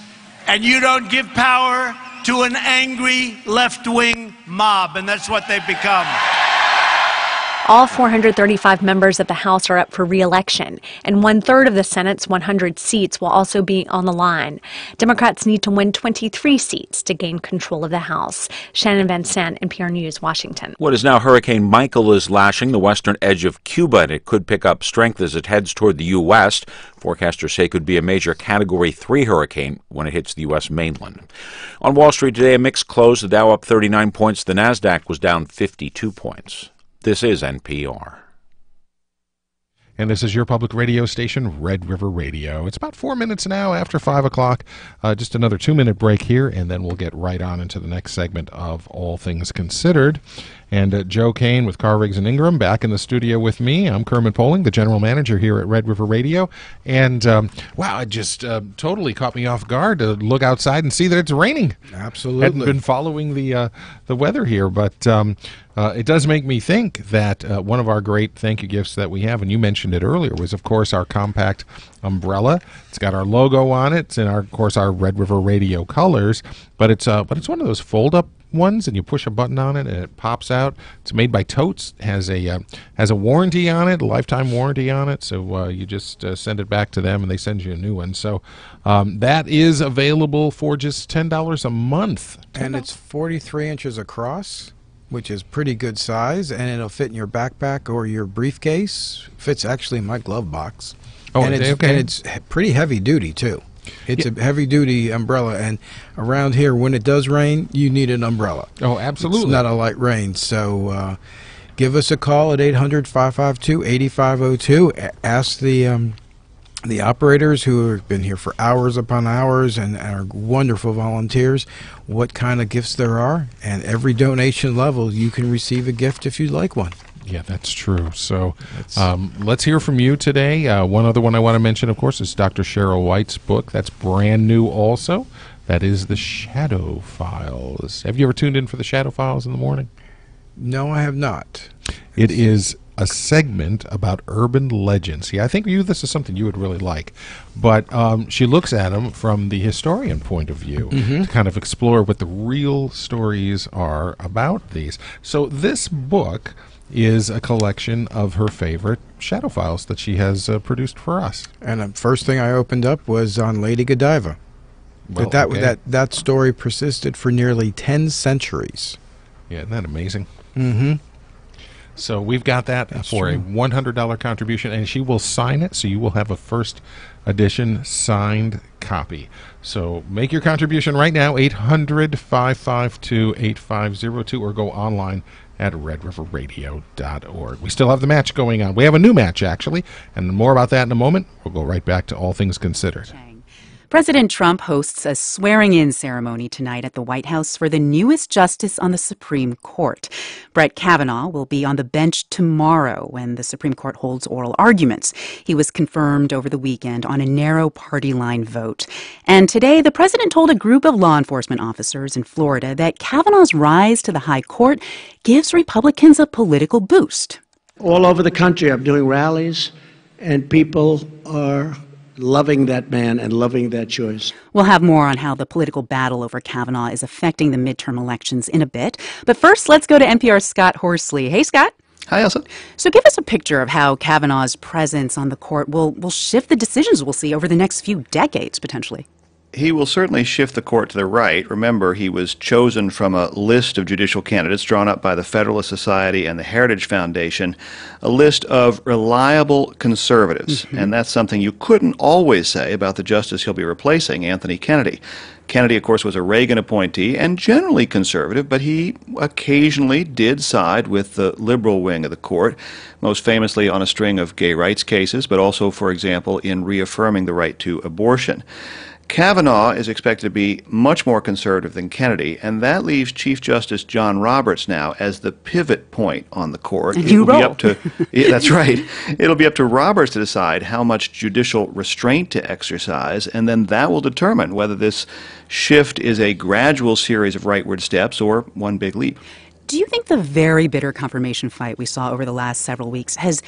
and you don't give power to an angry left-wing mob, and that's what they've become. All 435 members of the House are up for re-election, and 1/3 of the Senate's 100 seats will also be on the line. Democrats need to win 23 seats to gain control of the House. Shannon Van Sant, NPR News, Washington. What is now Hurricane Michael is lashing the western edge of Cuba, and it could pick up strength as it heads toward the U.S. Forecasters say it could be a major Category 3 hurricane when it hits the U.S. mainland. On Wall Street today, a mixed close. The Dow up 39 points. The Nasdaq was down 52 points. This is NPR. And this is your public radio station, Red River Radio. It's about 4 minutes now after 5 o'clock. Just another 2-minute break here, and then we'll get right on into the next segment of All Things Considered. And Joe Kane with Carr, Riggs & Ingram back in the studio with me. I'm Kermit Poling, the general manager here at Red River Radio. And, wow, it just totally caught me off guard to look outside and see that it's raining. Absolutely. Hadn't been following the weather here, but it does make me think that one of our great thank you gifts that we have, and you mentioned it earlier, was, of course, our compact umbrella. It's got our logo on it. It's in, of course, our Red River Radio colors, but it's one of those fold-up ones, and you push a button on it and it pops out. It's made by Totes. Has a warranty on it, a lifetime warranty on it. So you just send it back to them and they send you a new one. So that is available for just $10 a month. And it's 43 inches across, which is pretty good size, and it'll fit in your backpack or your briefcase. Fits actually in my glove box. Oh, and okay. And it's pretty heavy duty too. It's a heavy-duty umbrella, and around here, when it does rain, you need an umbrella. Oh, absolutely. It's not a light rain, so give us a call at 800-552-8502. Ask the the operators who have been here for hours upon hours and are wonderful volunteers, what kind of gifts there are. And every donation level, you can receive a gift if you'd like one. Yeah, that's true. So let's hear from you today. One other one I want to mention, of course, is Dr. Cheryl White's book. That's brand new also. That is The Shadow Files. Have you ever tuned in for The Shadow Files in the morning? No, I have not. It is a segment about urban legends. See, I think this is something you would really like. But she looks at them from the historian point of view to kind of explore what the real stories are about these. So this book is a collection of her favorite Shadow Files that she has produced for us. And the first thing I opened up was on Lady Godiva. Well, that story persisted for nearly 10 centuries. Yeah, isn't that amazing? Mm-hmm. So we've got that for a $100 contribution, and she will sign it, so you will have a first edition signed copy. So make your contribution right now, 800-552-8502, or go online at redriverradio.org. We still have the match going on. We have a new match, actually, and more about that in a moment. We'll go right back to All Things Considered. President Trump hosts a swearing-in ceremony tonight at the White House for the newest justice on the Supreme Court. Brett Kavanaugh will be on the bench tomorrow when the Supreme Court holds oral arguments. He was confirmed over the weekend on a narrow party line vote. And today, the president told a group of law enforcement officers in Florida that Kavanaugh's rise to the high court gives Republicans a political boost. All over the country, I'm doing rallies, and people are loving that man and loving that choice. We'll have more on how the political battle over Kavanaugh is affecting the midterm elections in a bit. But first, let's go to NPR's Scott Horsley. Hey, Scott. Hi, Elsa. So give us a picture of how Kavanaugh's presence on the court will shift the decisions we'll see over the next few decades, potentially. He will certainly shift the court to the right. Remember, he was chosen from a list of judicial candidates drawn up by the Federalist Society and the Heritage Foundation, a list of reliable conservatives. And that's something you couldn't always say about the justice he'll be replacing, Anthony Kennedy. Kennedy, of course, was a Reagan appointee and generally conservative, but he occasionally did side with the liberal wing of the court, most famously on a string of gay rights cases, but also, for example, in reaffirming the right to abortion. Kavanaugh is expected to be much more conservative than Kennedy, and that leaves Chief Justice John Roberts now as the pivot point on the court. It'll be up to, that's right. It'll be up to Roberts to decide how much judicial restraint to exercise, and then that will determine whether this shift is a gradual series of rightward steps or one big leap. Do you think the very bitter confirmation fight we saw over the last several weeks has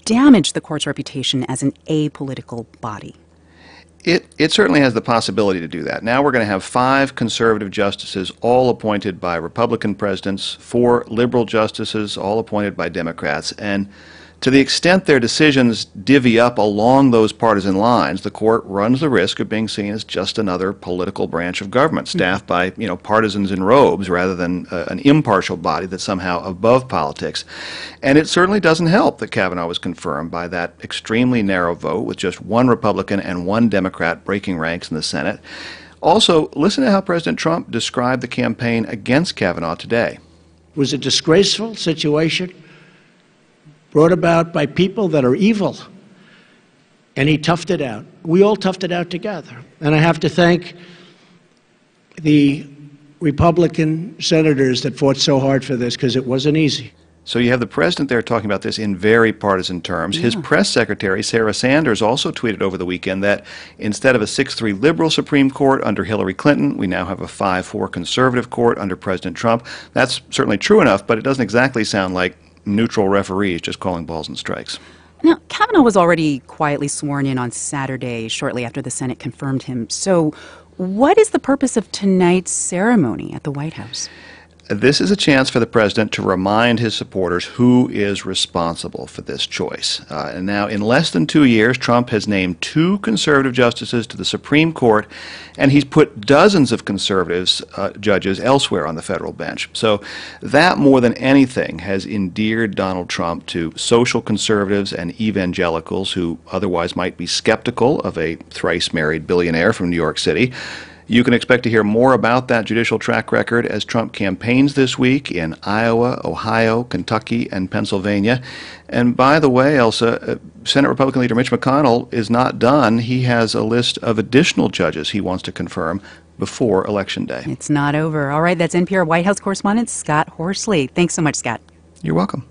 damaged the court's reputation as an apolitical body? It certainly has the possibility to do that. Now we're going to have 5 conservative justices, all appointed by Republican presidents, 4 liberal justices, all appointed by Democrats. And to the extent their decisions divvy up along those partisan lines, the court runs the risk of being seen as just another political branch of government, staffed by, partisans in robes rather than an impartial body that's somehow above politics. And it certainly doesn't help that Kavanaugh was confirmed by that extremely narrow vote with just 1 Republican and 1 Democrat breaking ranks in the Senate. Also, listen to how President Trump described the campaign against Kavanaugh today. It was a disgraceful situation brought about by people that are evil. And he toughed it out. We all toughed it out together. And I have to thank the Republican senators that fought so hard for this, because it wasn't easy. So you have the president there talking about this in very partisan terms. His press secretary, Sarah Sanders, also tweeted over the weekend that instead of a 6-3 liberal Supreme Court under Hillary Clinton, we now have a 5-4 conservative court under President Trump. That's certainly true enough, but it doesn't exactly sound like neutral referees just calling balls and strikes. Now, Kavanaugh was already quietly sworn in on Saturday, shortly after the Senate confirmed him. So what is the purpose of tonight's ceremony at the White House? This is a chance for the president to remind his supporters who is responsible for this choice. And now, in less than 2 years, Trump has named 2 conservative justices to the Supreme Court, and he's put dozens of conservative judges elsewhere on the federal bench. So that, more than anything, has endeared Donald Trump to social conservatives and evangelicals who otherwise might be skeptical of a thrice-married billionaire from New York City. You can expect to hear more about that judicial track record as Trump campaigns this week in Iowa, Ohio, Kentucky, and Pennsylvania. And by the way, Elsa, Senate Republican leader Mitch McConnell is not done. He has a list of additional judges he wants to confirm before Election Day. It's not over. All right, that's NPR White House correspondent Scott Horsley. Thanks so much, Scott. You're welcome.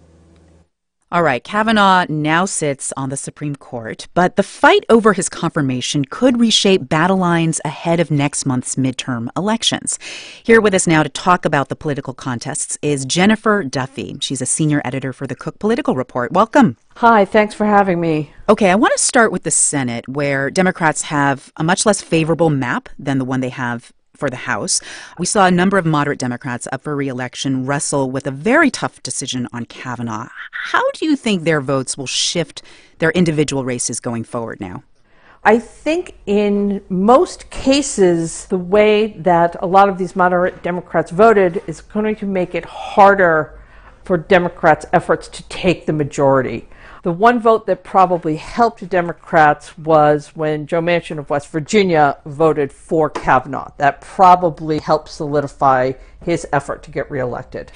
All right, Kavanaugh now sits on the Supreme Court, but the fight over his confirmation could reshape battle lines ahead of next month's midterm elections. Here with us now to talk about the political contests is Jennifer Duffy. She's a senior editor for the Cook Political Report. Welcome. Hi, thanks for having me. Okay, I want to start with the Senate, where Democrats have a much less favorable map than the one they have for the House. We saw a number of moderate Democrats up for re-election wrestle with a very tough decision on Kavanaugh. How do you think their votes will shift their individual races going forward now? I think in most cases, the way that a lot of these moderate Democrats voted is going to make it harder for Democrats' efforts to take the majority. The one vote that probably helped Democrats was when Joe Manchin of West Virginia voted for Kavanaugh. That probably helped solidify his effort to get reelected.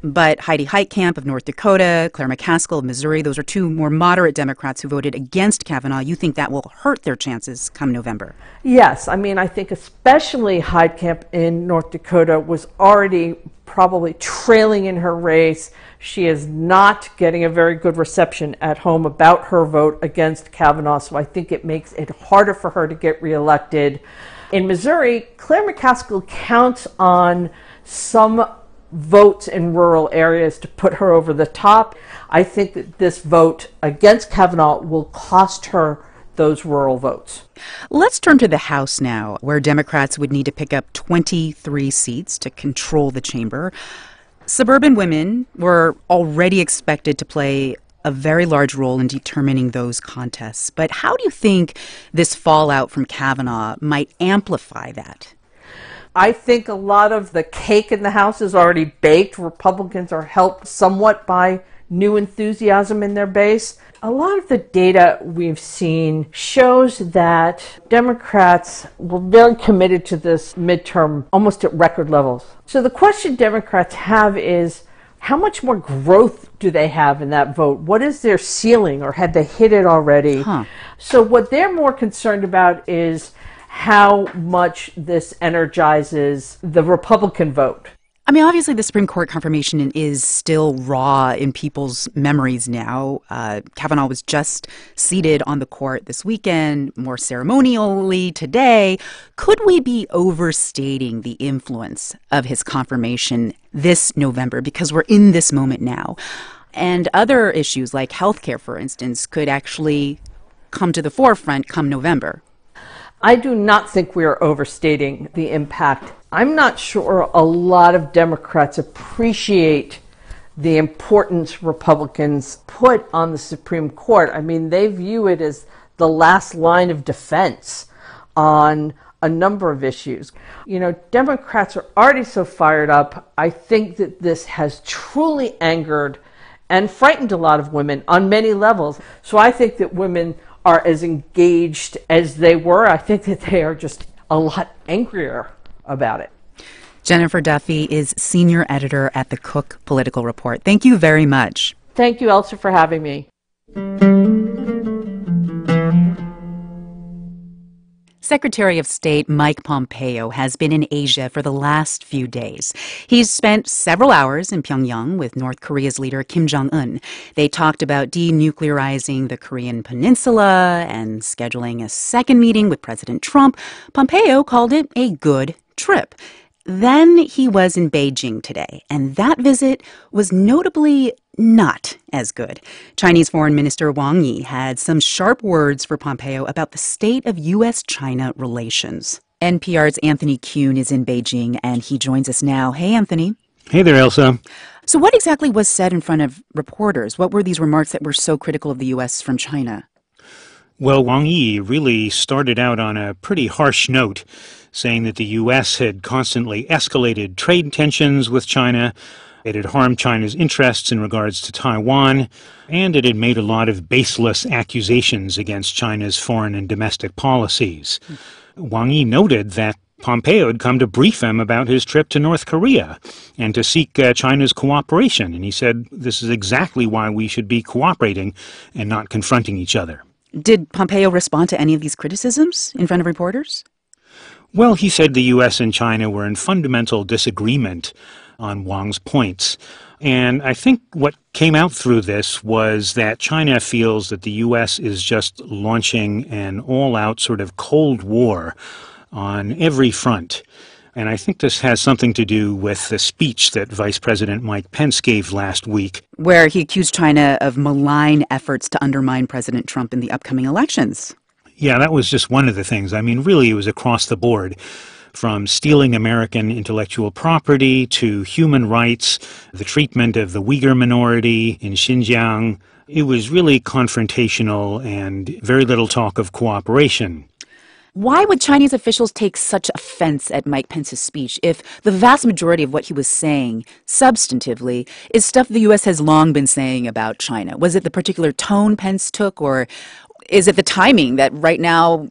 But Heidi Heitkamp of North Dakota, Claire McCaskill of Missouri, those are two more moderate Democrats who voted against Kavanaugh. You think that will hurt their chances come November? Yes. I mean, I think especially Heitkamp in North Dakota was already probably trailing in her race. She is not getting a very good reception at home about her vote against Kavanaugh, so I think it makes it harder for her to get reelected. In Missouri, Claire McCaskill counts on some votes in rural areas to put her over the top. I think that this vote against Kavanaugh will cost her those rural votes. Let's turn to the House now, where Democrats would need to pick up 23 seats to control the chamber. Suburban women were already expected to play a very large role in determining those contests. But how do you think this fallout from Kavanaugh might amplify that? I think a lot of the cake in the House is already baked. Republicans are helped somewhat by new enthusiasm in their base. A lot of the data we've seen shows that Democrats were very committed to this midterm, almost at record levels. So the question Democrats have is, how much more growth do they have in that vote? What is their ceiling, or had they hit it already? So what they're more concerned about is how much this energizes the Republican vote. I mean, obviously, the Supreme Court confirmation is still raw in people's memories now. Kavanaugh was just seated on the court this weekend, more ceremonially today. Could we be overstating the influence of his confirmation this November? Because we're in this moment now. And other issues like healthcare, for instance, could actually come to the forefront come November. I do not think we are overstating the impact. I'm not sure a lot of Democrats appreciate the importance Republicans put on the Supreme Court. I mean, they view it as the last line of defense on a number of issues. You know, Democrats are already so fired up. I think that this has truly angered and frightened a lot of women on many levels. So I think that women are as engaged as they were. I think that they are just a lot angrier about it. Jennifer Duffy is senior editor at the Cook Political Report. Thank you very much. Thank you, Elsa, for having me. Secretary of State Mike Pompeo has been in Asia for the last few days. He's spent several hours in Pyongyang with North Korea's leader Kim Jong-un. They talked about denuclearizing the Korean peninsula and scheduling a second meeting with President Trump. Pompeo called it a good trip. Then he was in Beijing today, and that visit was notably not as good. Chinese Foreign Minister Wang Yi had some sharp words for Pompeo about the state of U.S.-China relations. NPR's Anthony Kuhn is in Beijing, and he joins us now. Hey, Anthony. Hey there, Elsa. So what exactly was said in front of reporters? What were these remarks that were so critical of the U.S. from China? Well, Wang Yi really started out on a pretty harsh note, saying that the U.S. had constantly escalated trade tensions with China, it had harmed China's interests in regards to Taiwan, and it had made a lot of baseless accusations against China's foreign and domestic policies. Wang Yi noted that Pompeo had come to brief him about his trip to North Korea and to seek China's cooperation. And he said this is exactly why we should be cooperating and not confronting each other. Did Pompeo respond to any of these criticisms in front of reporters? Well, he said the U.S. and China were in fundamental disagreement on Wang's points. And I think what came out through this was that China feels that the U.S. is just launching an all-out sort of Cold War on every front. And I think this has something to do with the speech that Vice President Mike Pence gave last week, where he accused China of malign efforts to undermine President Trump in the upcoming elections. Yeah, that was just one of the things. I mean, really, it was across the board, from stealing American intellectual property to human rights, the treatment of the Uyghur minority in Xinjiang. It was really confrontational and very little talk of cooperation. Why would Chinese officials take such offense at Mike Pence's speech if the vast majority of what he was saying, substantively, is stuff the U.S. has long been saying about China? Was it the particular tone Pence took, or is it the timing that right now,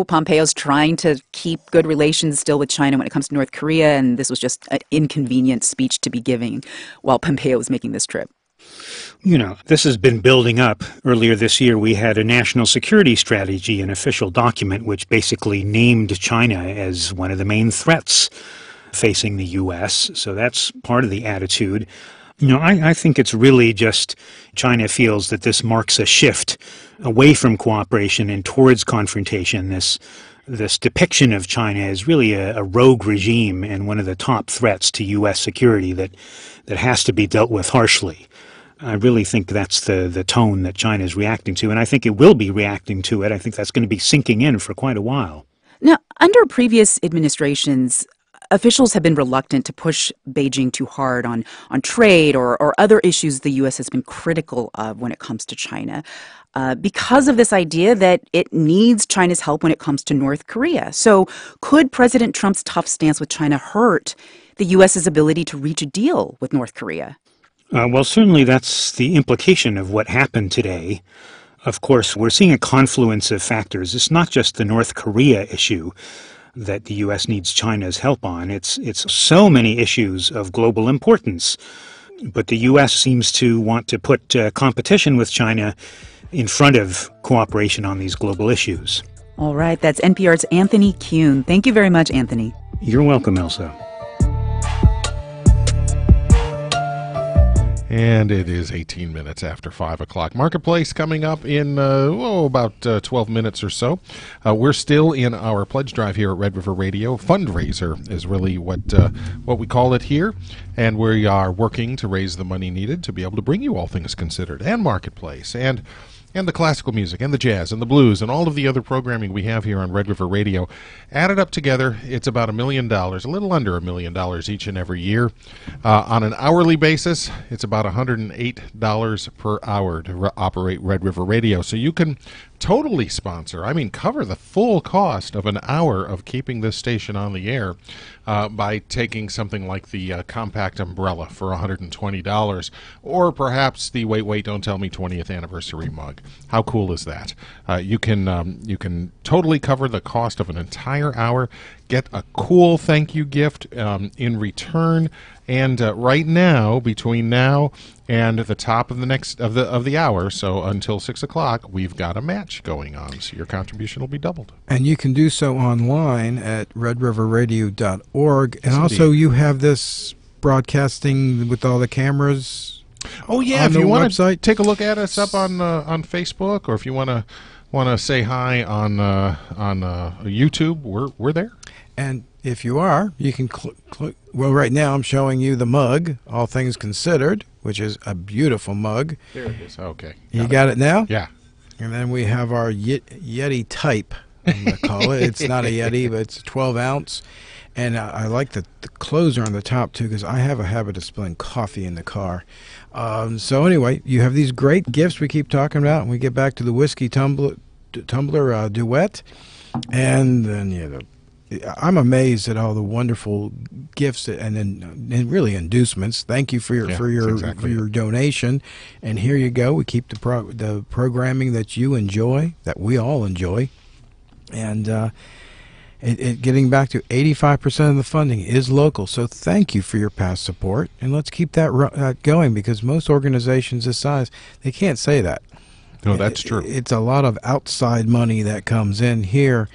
Pompeo's trying to keep good relations still with China when it comes to North Korea, and this was just an inconvenient speech to be giving while Pompeo was making this trip? This has been building up. Earlier this year, we had a national security strategy, an official document, which basically named China as one of the main threats facing the U.S. So that's part of the attitude. I think it's really just China feels that this marks a shift away from cooperation and towards confrontation. This depiction of China as really a rogue regime and one of the top threats to U.S. security that has to be dealt with harshly. I really think that's the tone that China is reacting to, and I think it will be reacting to it. I think that's going to be sinking in for quite a while. Now, under previous administrations, officials have been reluctant to push Beijing too hard on trade or other issues the U.S. has been critical of when it comes to China, because of this idea that it needs China's help when it comes to North Korea. So could President Trump's tough stance with China hurt the U.S.'s ability to reach a deal with North Korea? Well, certainly that's the implication of what happened today. Of course, we're seeing a confluence of factors. It's not just the North Korea issue that the U.S. needs China's help on. It's so many issues of global importance. But the U.S. seems to want to put competition with China in front of cooperation on these global issues. All right, that's NPR's Anthony Kuhn. Thank you very much, Anthony. You're welcome, Elsa. And it is 18 minutes after 5 o'clock. Marketplace coming up in about 12 minutes or so. We're still in our pledge drive here at Red River Radio. Fundraiser is really what we call it here. And we are working to raise the money needed to be able to bring you All Things Considered and Marketplace and the classical music and the jazz and the blues and all of the other programming we have here on Red River Radio. Added up together, it's about $1 million, a little under $1 million each and every year. On an hourly basis, it's about $108 per hour to operate Red River Radio. So you can totally sponsor, cover the full cost of an hour of keeping this station on the air by taking something like the compact umbrella for $120, or perhaps the Wait, Don't Tell Me 20th anniversary mug. How cool is that? You can totally cover the cost of an entire hour, get a cool thank you gift in return, and right now, between now and the top of the hour, so until 6 o'clock, we've got a match going on, so your contribution will be doubled. And you can do so online at redriverradio.org. And Yes, also indeed. you have this broadcasting with all the cameras. Oh yeah, on if the you want website. to take a look at us up on Facebook, or if you want to say hi on YouTube, we're there. And if you are, you can click. Well, right now I'm showing you the mug, All Things Considered, which is a beautiful mug. There it is. Okay. You got it now? Yeah. And then we have our Yeti type, I'm going to call it. It's not a Yeti, but it's a 12 ounce. And I like the closer on the top, too, because I have a habit of spilling coffee in the car. So anyway, you have these great gifts we keep talking about, and we get back to the whiskey tumbler duet. And then, I'm amazed at all the wonderful gifts and really inducements. Thank you for your donation. And here you go. We keep the programming that you enjoy, that we all enjoy, and Getting back to 85% of the funding is local. So thank you for your past support, and let's keep that going, because most organizations this size, they can't say that. No, that's true. It's a lot of outside money that comes in here,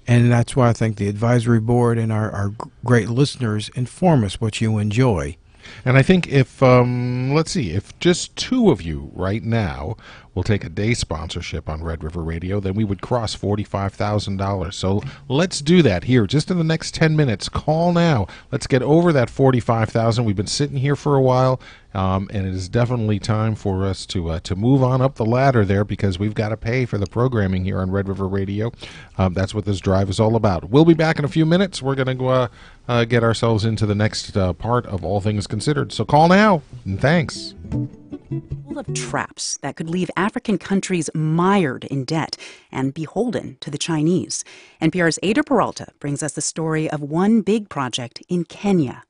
and that's why I think the advisory board and our great listeners inform us what you enjoy. And I think if, let's see, if just two of you right now will take a day sponsorship on Red River Radio, then we would cross $45,000. So let's do that here, just in the next 10 minutes. Call now. Let's get over that $45,000. We've been sitting here for a while, and it is definitely time for us to move on up the ladder there, because we've got to pay for the programming here on Red River Radio. That's what this drive is all about. We'll be back in a few minutes. We're going to go get ourselves into the next part of All Things Considered. So call now, and thanks. Full of traps that could leave African countries mired in debt and beholden to the Chinese. NPR's Ada Peralta brings us the story of one big project in Kenya.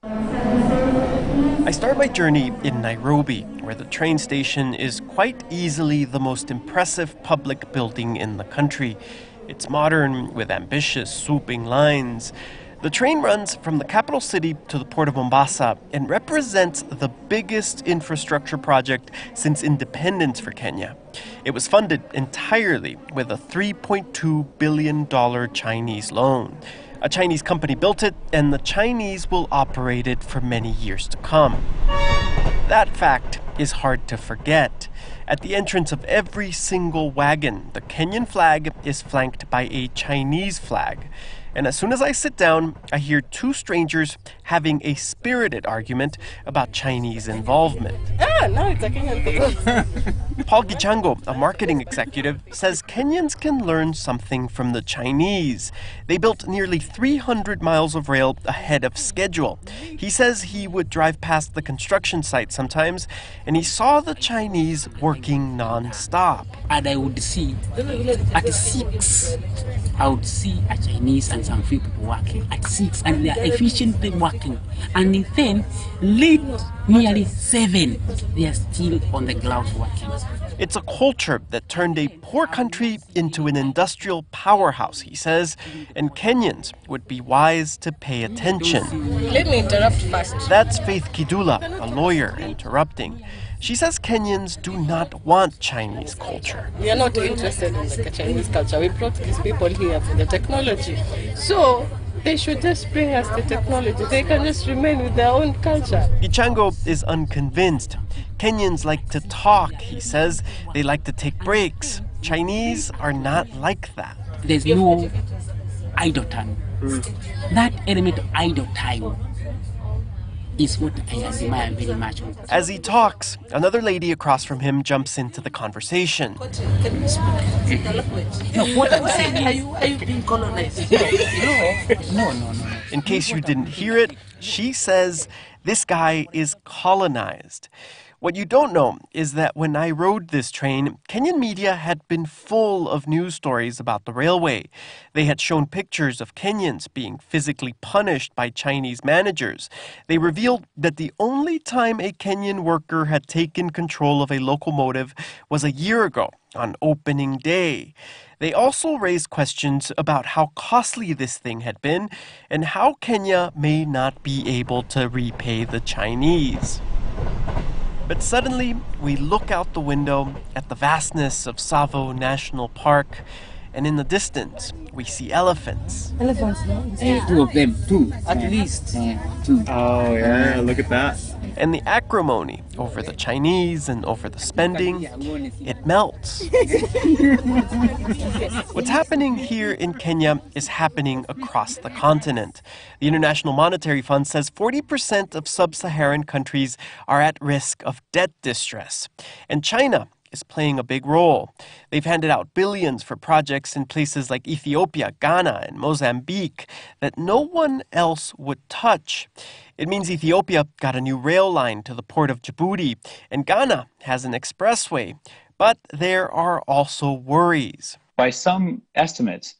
I start my journey in Nairobi, where the train station is quite easily the most impressive public building in the country. It's modern with ambitious, swooping lines. The train runs from the capital city to the port of Mombasa and represents the biggest infrastructure project since independence for Kenya. It was funded entirely with a $3.2 billion Chinese loan. A Chinese company built it, and the Chinese will operate it for many years to come. That fact is hard to forget. At the entrance of every single wagon, the Kenyan flag is flanked by a Chinese flag. And as soon as I sit down, I hear two strangers having a spirited argument about Chinese involvement. No, it's a Kenyan thing. Paul Gichango, a marketing executive, says Kenyans can learn something from the Chinese. They built nearly 300 miles of rail ahead of schedule. He says he would drive past the construction site sometimes, and he saw the Chinese working non-stop. And I would see at 6, I would see a Chinese and some people working at 6, and they are efficiently working. And then late, nearly 7, they are still on the ground working. It's a culture that turned a poor country into an industrial powerhouse, he says, and Kenyans would be wise to pay attention. Let me interrupt first. That's Faith Kidula, a lawyer, interrupting. She says Kenyans do not want Chinese culture. We are not interested in the Chinese culture. We brought these people here for the technology. So they should just bring us the technology. They can just remain with their own culture. Gichango is unconvinced. Kenyans like to talk, he says. They like to take breaks. Chinese are not like that. There's no idle time. That element of idle time is what I admire very much. As he talks, another lady across from him jumps into the conversation. Can you speak the language? No, what I'm saying is... Are you being colonized? No. In case you didn't hear it, she says this guy is colonized. What you don't know is that when I rode this train, Kenyan media had been full of news stories about the railway. They had shown pictures of Kenyans being physically punished by Chinese managers. They revealed that the only time a Kenyan worker had taken control of a locomotive was a year ago, on opening day. They also raised questions about how costly this thing had been and how Kenya may not be able to repay the Chinese. But suddenly, we look out the window at the vastness of Tsavo National Park, and in the distance, we see elephants. Elephants, no? 2 of them, 2, at least 2. Oh, yeah, look at that. And the acrimony over the Chinese and over the spending, it melts. What's happening here in Kenya is happening across the continent. The International Monetary Fund says 40% of sub-Saharan countries are at risk of debt distress. And China is playing a big role. They've handed out billions for projects in places like Ethiopia, Ghana, and Mozambique that no one else would touch. It means Ethiopia got a new rail line to the port of Djibouti, and Ghana has an expressway. But there are also worries. By some estimates,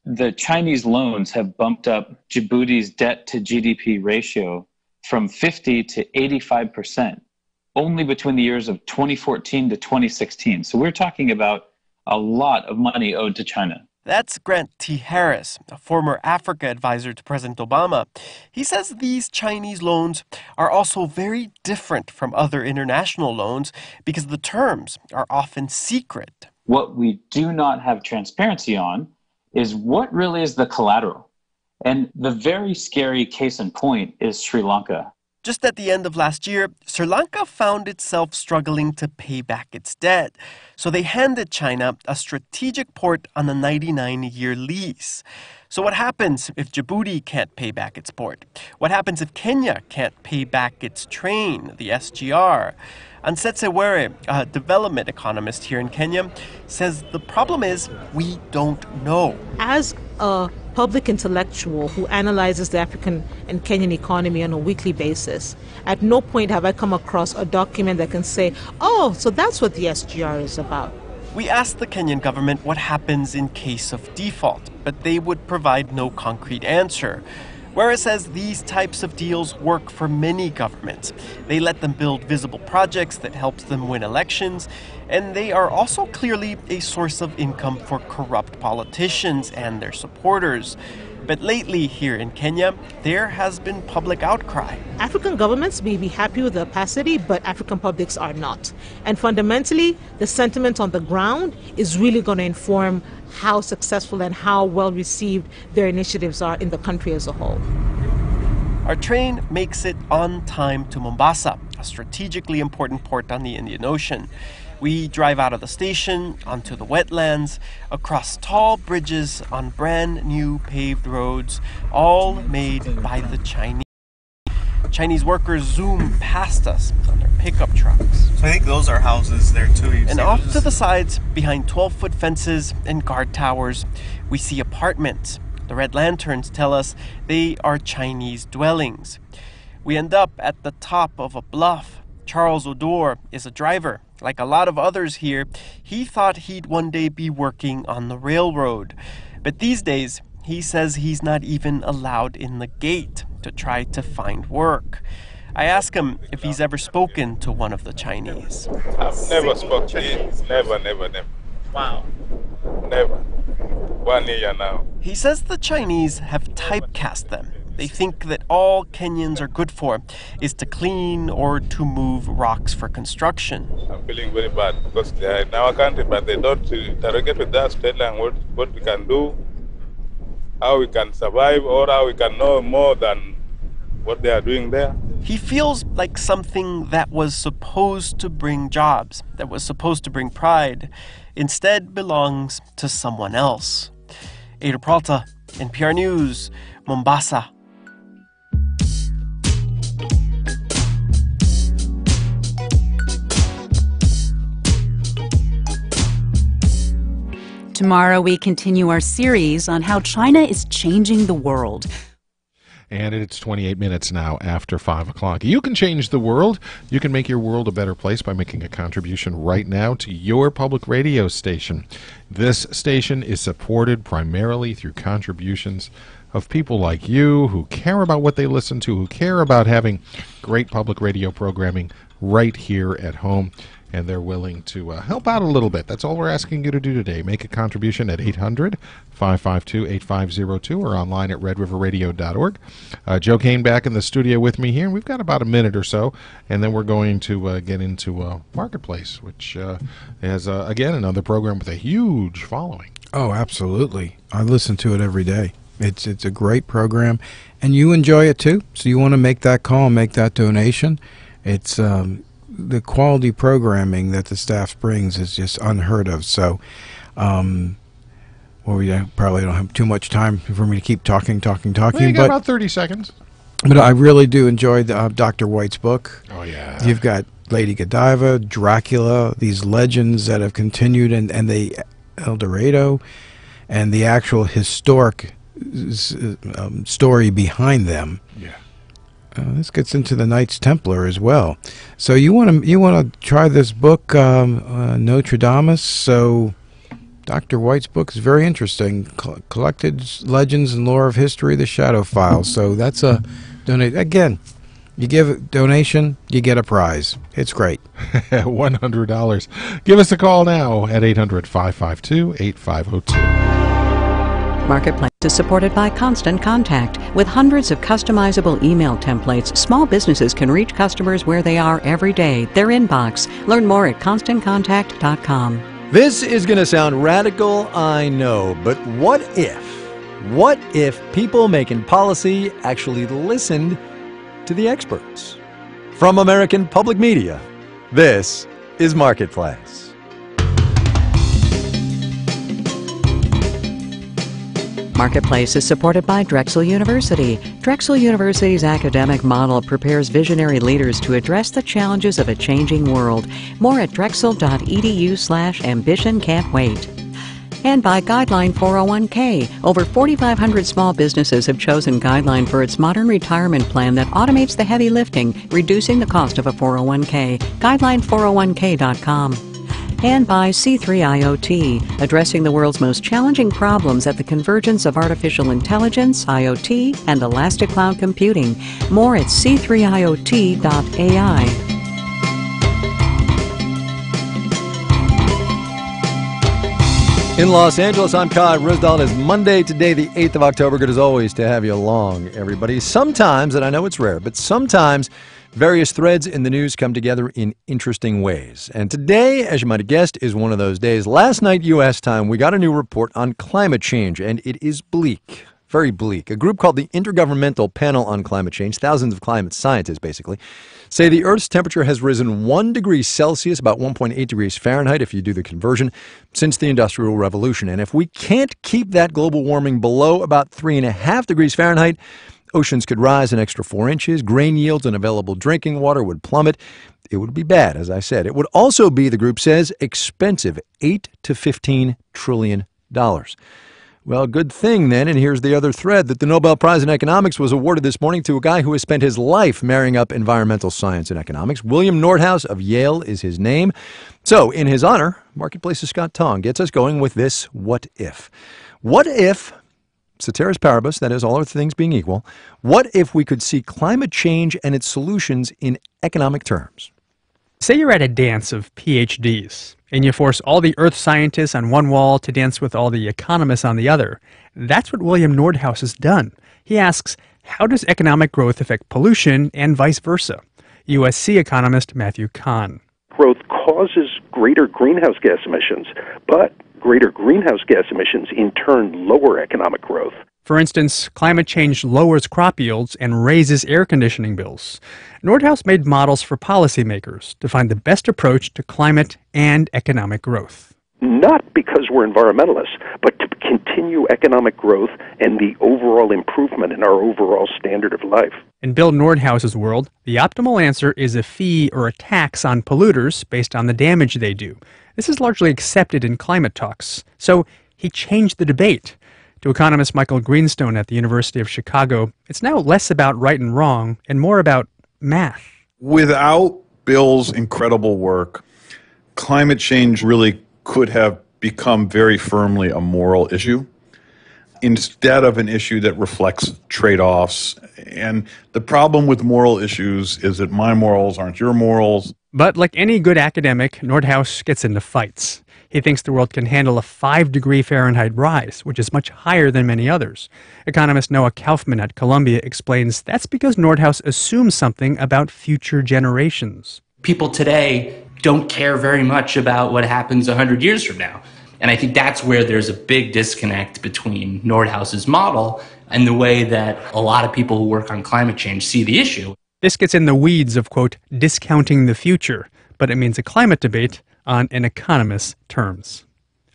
the Chinese loans have bumped up Djibouti's debt to GDP ratio from 50 to 85%. Only between the years of 2014 to 2016. So we're talking about a lot of money owed to China. That's Grant T. Harris, a former Africa advisor to President Obama. He says these Chinese loans are also very different from other international loans because the terms are often secret. What we do not have transparency on is what really is the collateral. And the very scary case in point is Sri Lanka. Just at the end of last year, Sri Lanka found itself struggling to pay back its debt. So they handed China a strategic port on a 99-year lease. So what happens if Djibouti can't pay back its port? What happens if Kenya can't pay back its train, the SGR? Ansetse Were, a development economist here in Kenya, says the problem is we don't know. As a public intellectual who analyzes the African and Kenyan economy on a weekly basis, at no point have I come across a document that can say, oh, so that's what the SGR is about. We asked the Kenyan government what happens in case of default, but they would provide no concrete answer. Whereas says these types of deals work for many governments. They let them build visible projects that helps them win elections, and they are also clearly a source of income for corrupt politicians and their supporters. But lately here in Kenya, there has been public outcry. African governments may be happy with the opacity, but African publics are not. And fundamentally, the sentiment on the ground is really going to inform how successful and how well received their initiatives are in the country as a whole. Our train makes it on time to Mombasa, a strategically important port on the Indian Ocean. We drive out of the station, onto the wetlands, across tall bridges on brand new paved roads, all made by the Chinese. Chinese workers zoom past us on their pickup trucks. So I think those are houses there too. And off to the sides, behind 12-foot fences and guard towers, we see apartments. The red lanterns tell us they are Chinese dwellings. We end up at the top of a bluff. Charles Odor is a driver. Like a lot of others here, he thought he'd one day be working on the railroad. But these days, he says he's not even allowed in the gate to try to find work. I ask him if he's ever spoken to one of the Chinese. I've never spoken to him. Never. Wow. Never. 1 year now. He says the Chinese have typecast them. They think that all Kenyans are good for is to clean or to move rocks for construction. I'm feeling very bad because they are in our country, but they don't interrogate with us, tell them what we can do, how we can survive, or how we can know more than what they are doing there. He feels like something that was supposed to bring jobs, that was supposed to bring pride, instead belongs to someone else. Ada Peralta, NPR News, Mombasa. Tomorrow we continue our series on how China is changing the world. And it's 28 minutes now after 5 o'clock. You can change the world. You can make your world a better place by making a contribution right now to your public radio station. This station is supported primarily through contributions of people like you who care about what they listen to, who care about having great public radio programming right here at home. And they're willing to help out a little bit. That's all we're asking you to do today. Make a contribution at 800-552-8502 or online at redriverradio.org. Joe Kane back in the studio with me here. And we've got about a minute or so, and then we're going to get into Marketplace, which has, again, another program with a huge following. Oh, absolutely. I listen to it every day. It's a great program, and you enjoy it too. So you want to make that call, make that donation. It's the quality programming that the staff brings is just unheard of. So, we probably don't have too much time for me to keep talking. Well, you got about 30 seconds. But I really do enjoy Dr. White's book. Oh, yeah. You've got Lady Godiva, Dracula, these legends that have continued, and the El Dorado, and the actual historic story behind them. Yeah. This gets into the Knights Templar as well. So you want to try this book, Notre Dame. So Dr. White's book is very interesting. Collected Legends and Lore of History, the Shadow Files. So that's a donate. Again, you give a donation, you get a prize. It's great. $100. Give us a call now at 800-552-8502. Marketplace is supported by Constant Contact. With hundreds of customizable email templates, small businesses can reach customers where they are every day, their inbox. Learn more at ConstantContact.com. This is going to sound radical, I know, but what if? What if people making policy actually listened to the experts? From American Public Media, this is Marketplace. Marketplace is supported by Drexel University. Drexel University's academic model prepares visionary leaders to address the challenges of a changing world. More at drexel.edu/ambition can't wait. And by Guideline 401k. Over 4,500 small businesses have chosen Guideline for its modern retirement plan that automates the heavy lifting, reducing the cost of a 401k. Guideline401k.com. And by C3IoT, addressing the world's most challenging problems at the convergence of artificial intelligence, IoT, and elastic cloud computing. More at c3iot.ai. In Los Angeles, I'm Kai Ryssdal. It is Monday today, the 8th of October. Good as always to have you along, everybody. Sometimes, and I know it's rare, but sometimes various threads in the news come together in interesting ways. And today, as you might have guessed, is one of those days. Last night, U.S. time, we got a new report on climate change, and it is bleak. Very bleak. A group called the Intergovernmental Panel on Climate Change, thousands of climate scientists basically, say the Earth's temperature has risen 1 degree Celsius, about 1.8 degrees Fahrenheit if you do the conversion, since the Industrial Revolution. And if we can't keep that global warming below about 3.5 degrees Fahrenheit, oceans could rise an extra 4 inches, grain yields and available drinking water would plummet. It would be bad, as I said. It would also be, the group says, expensive, $8 to $15 trillion. Well, good thing then, and here's the other thread, that the Nobel Prize in Economics was awarded this morning to a guy who has spent his life marrying up environmental science and economics. William Nordhaus of Yale is his name. So, in his honor, Marketplace's Scott Tong gets us going with this what if. What if, ceteris paribus, that is, all other things being equal, what if we could see climate change and its solutions in economic terms? Say you're at a dance of PhDs, and you force all the earth scientists on one wall to dance with all the economists on the other. That's what William Nordhaus has done. He asks, how does economic growth affect pollution and vice versa? USC economist Matthew Kahn. Growth causes greater greenhouse gas emissions, but greater greenhouse gas emissions in turn lower economic growth. For instance, climate change lowers crop yields and raises air conditioning bills. Nordhaus made models for policymakers to find the best approach to climate and economic growth. Not because we're environmentalists, but to continue economic growth and the overall improvement in our overall standard of life. In Bill Nordhaus's world, the optimal answer is a fee or a tax on polluters based on the damage they do. This is largely accepted in climate talks. So he changed the debate. To economist Michael Greenstone at the University of Chicago, it's now less about right and wrong and more about math. Without Bill's incredible work, climate change really could have become very firmly a moral issue instead of an issue that reflects trade-offs. And the problem with moral issues is that my morals aren't your morals. But like any good academic, Nordhaus gets into fights. He thinks the world can handle a 5-degree Fahrenheit rise, which is much higher than many others. Economist Noah Kaufman at Columbia explains that's because Nordhaus assumes something about future generations. People today don't care very much about what happens 100 years from now. And I think that's where there's a big disconnect between Nordhaus's model and the way that a lot of people who work on climate change see the issue. This gets in the weeds of, quote, discounting the future, but it means a climate debate on an economist's terms.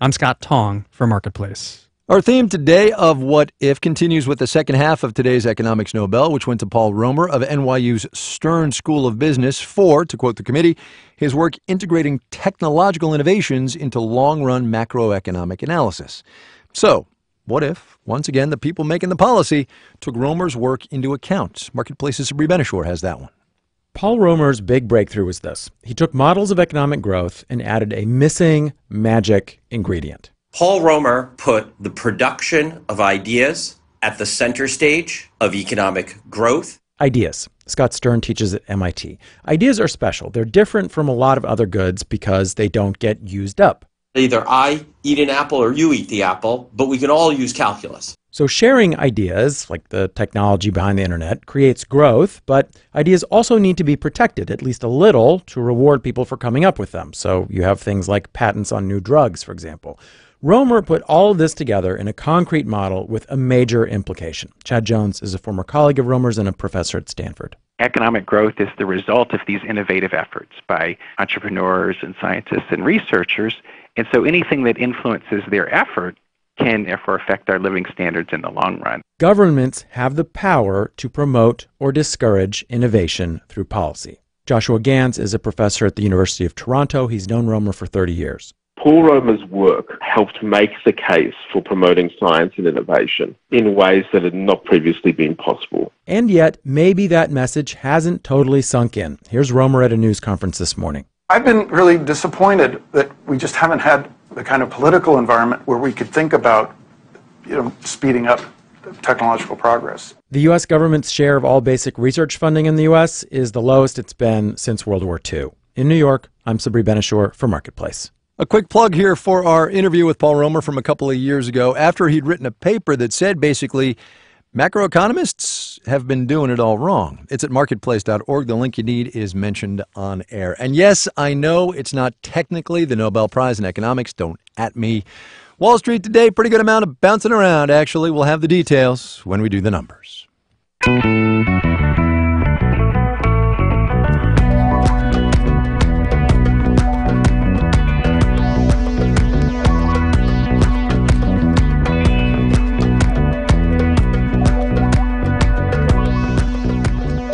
I'm Scott Tong for Marketplace. Our theme today of What If continues with the second half of today's Economics Nobel, which went to Paul Romer of NYU's Stern School of Business for, to quote the committee, his work integrating technological innovations into long-run macroeconomic analysis. So, what if, once again, the people making the policy took Romer's work into account? Marketplace's Sabri Benishore has that one. Paul Romer's big breakthrough was this. He took models of economic growth and added a missing magic ingredient. Paul Romer put the production of ideas at the center stage of economic growth. Ideas. Scott Stern teaches at MIT. Ideas are special. They're different from a lot of other goods because they don't get used up. Either I eat an apple or you eat the apple, but we can all use calculus. So sharing ideas, like the technology behind the internet, creates growth, but ideas also need to be protected, at least a little, to reward people for coming up with them. So you have things like patents on new drugs, for example. Romer put all of this together in a concrete model with a major implication. Chad Jones is a former colleague of Romer's and a professor at Stanford. Economic growth is the result of these innovative efforts by entrepreneurs and scientists and researchers. And so anything that influences their effort can therefore affect our living standards in the long run. Governments have the power to promote or discourage innovation through policy. Joshua Gans is a professor at the University of Toronto. He's known Romer for 30 years. Paul Romer's work helped make the case for promoting science and innovation in ways that had not previously been possible. And yet, maybe that message hasn't totally sunk in. Here's Romer at a news conference this morning. I've been really disappointed that we just haven't had the kind of political environment where we could think about, speeding up technological progress. The U.S. government's share of all basic research funding in the U.S. is the lowest it's been since World War II. In New York, I'm Sabri Benishore for Marketplace. A quick plug here for our interview with Paul Romer from a couple of years ago after he'd written a paper that said basically macroeconomists have been doing it all wrong. It's at marketplace.org. The link you need is mentioned on air. And yes, I know it's not technically the Nobel Prize in economics. Don't at me. Wall Street today, pretty good amount of bouncing around, actually. We'll have the details when we do the numbers.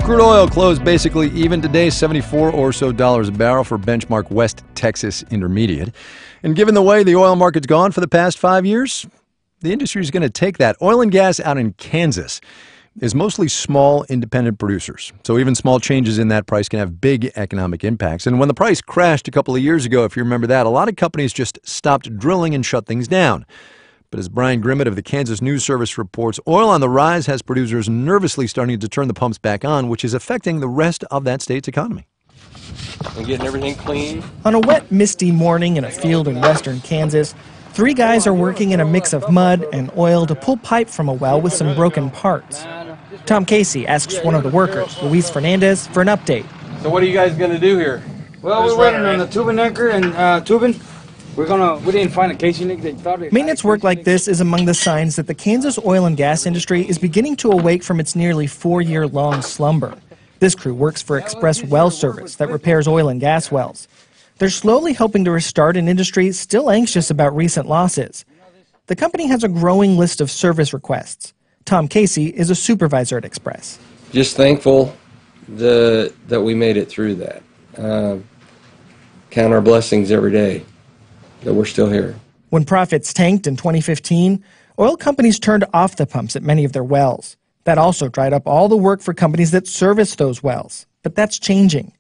Crude oil closed basically even today, $74 or so a barrel for benchmark West Texas Intermediate. And given the way the oil market's gone for the past 5 years, the industry is going to take that. Oil and gas out in Kansas is mostly small independent producers. So even small changes in that price can have big economic impacts. And when the price crashed a couple of years ago, if you remember that, a lot of companies just stopped drilling and shut things down. But as Brian Grimmett of the Kansas News Service reports, oil on the rise has producers nervously starting to turn the pumps back on, which is affecting the rest of that state's economy. And getting everything clean. On a wet, misty morning in a field in western Kansas, 3 guys are working in a mix of mud and oil to pull pipe from a well with some broken parts. Tom Casey asks one of the workers, Luis Fernandez, for an update. So what are you guys going to do here? Well, we're running on the tubing anchor and tubing. We didn't find a casing leak. They thought it. Maintenance work like this is among the signs that the Kansas oil and gas industry is beginning to awake from its nearly 4-year-long slumber. This crew works for Express Well Service that repairs oil and gas wells. They're slowly helping to restart an industry still anxious about recent losses. The company has a growing list of service requests. Tom Casey is a supervisor at Express. Just thankful that we made it through that. Count our blessings every day that we're still here. When profits tanked in 2015, oil companies turned off the pumps at many of their wells. That also dried up all the work for companies that service those wells. But that's changing.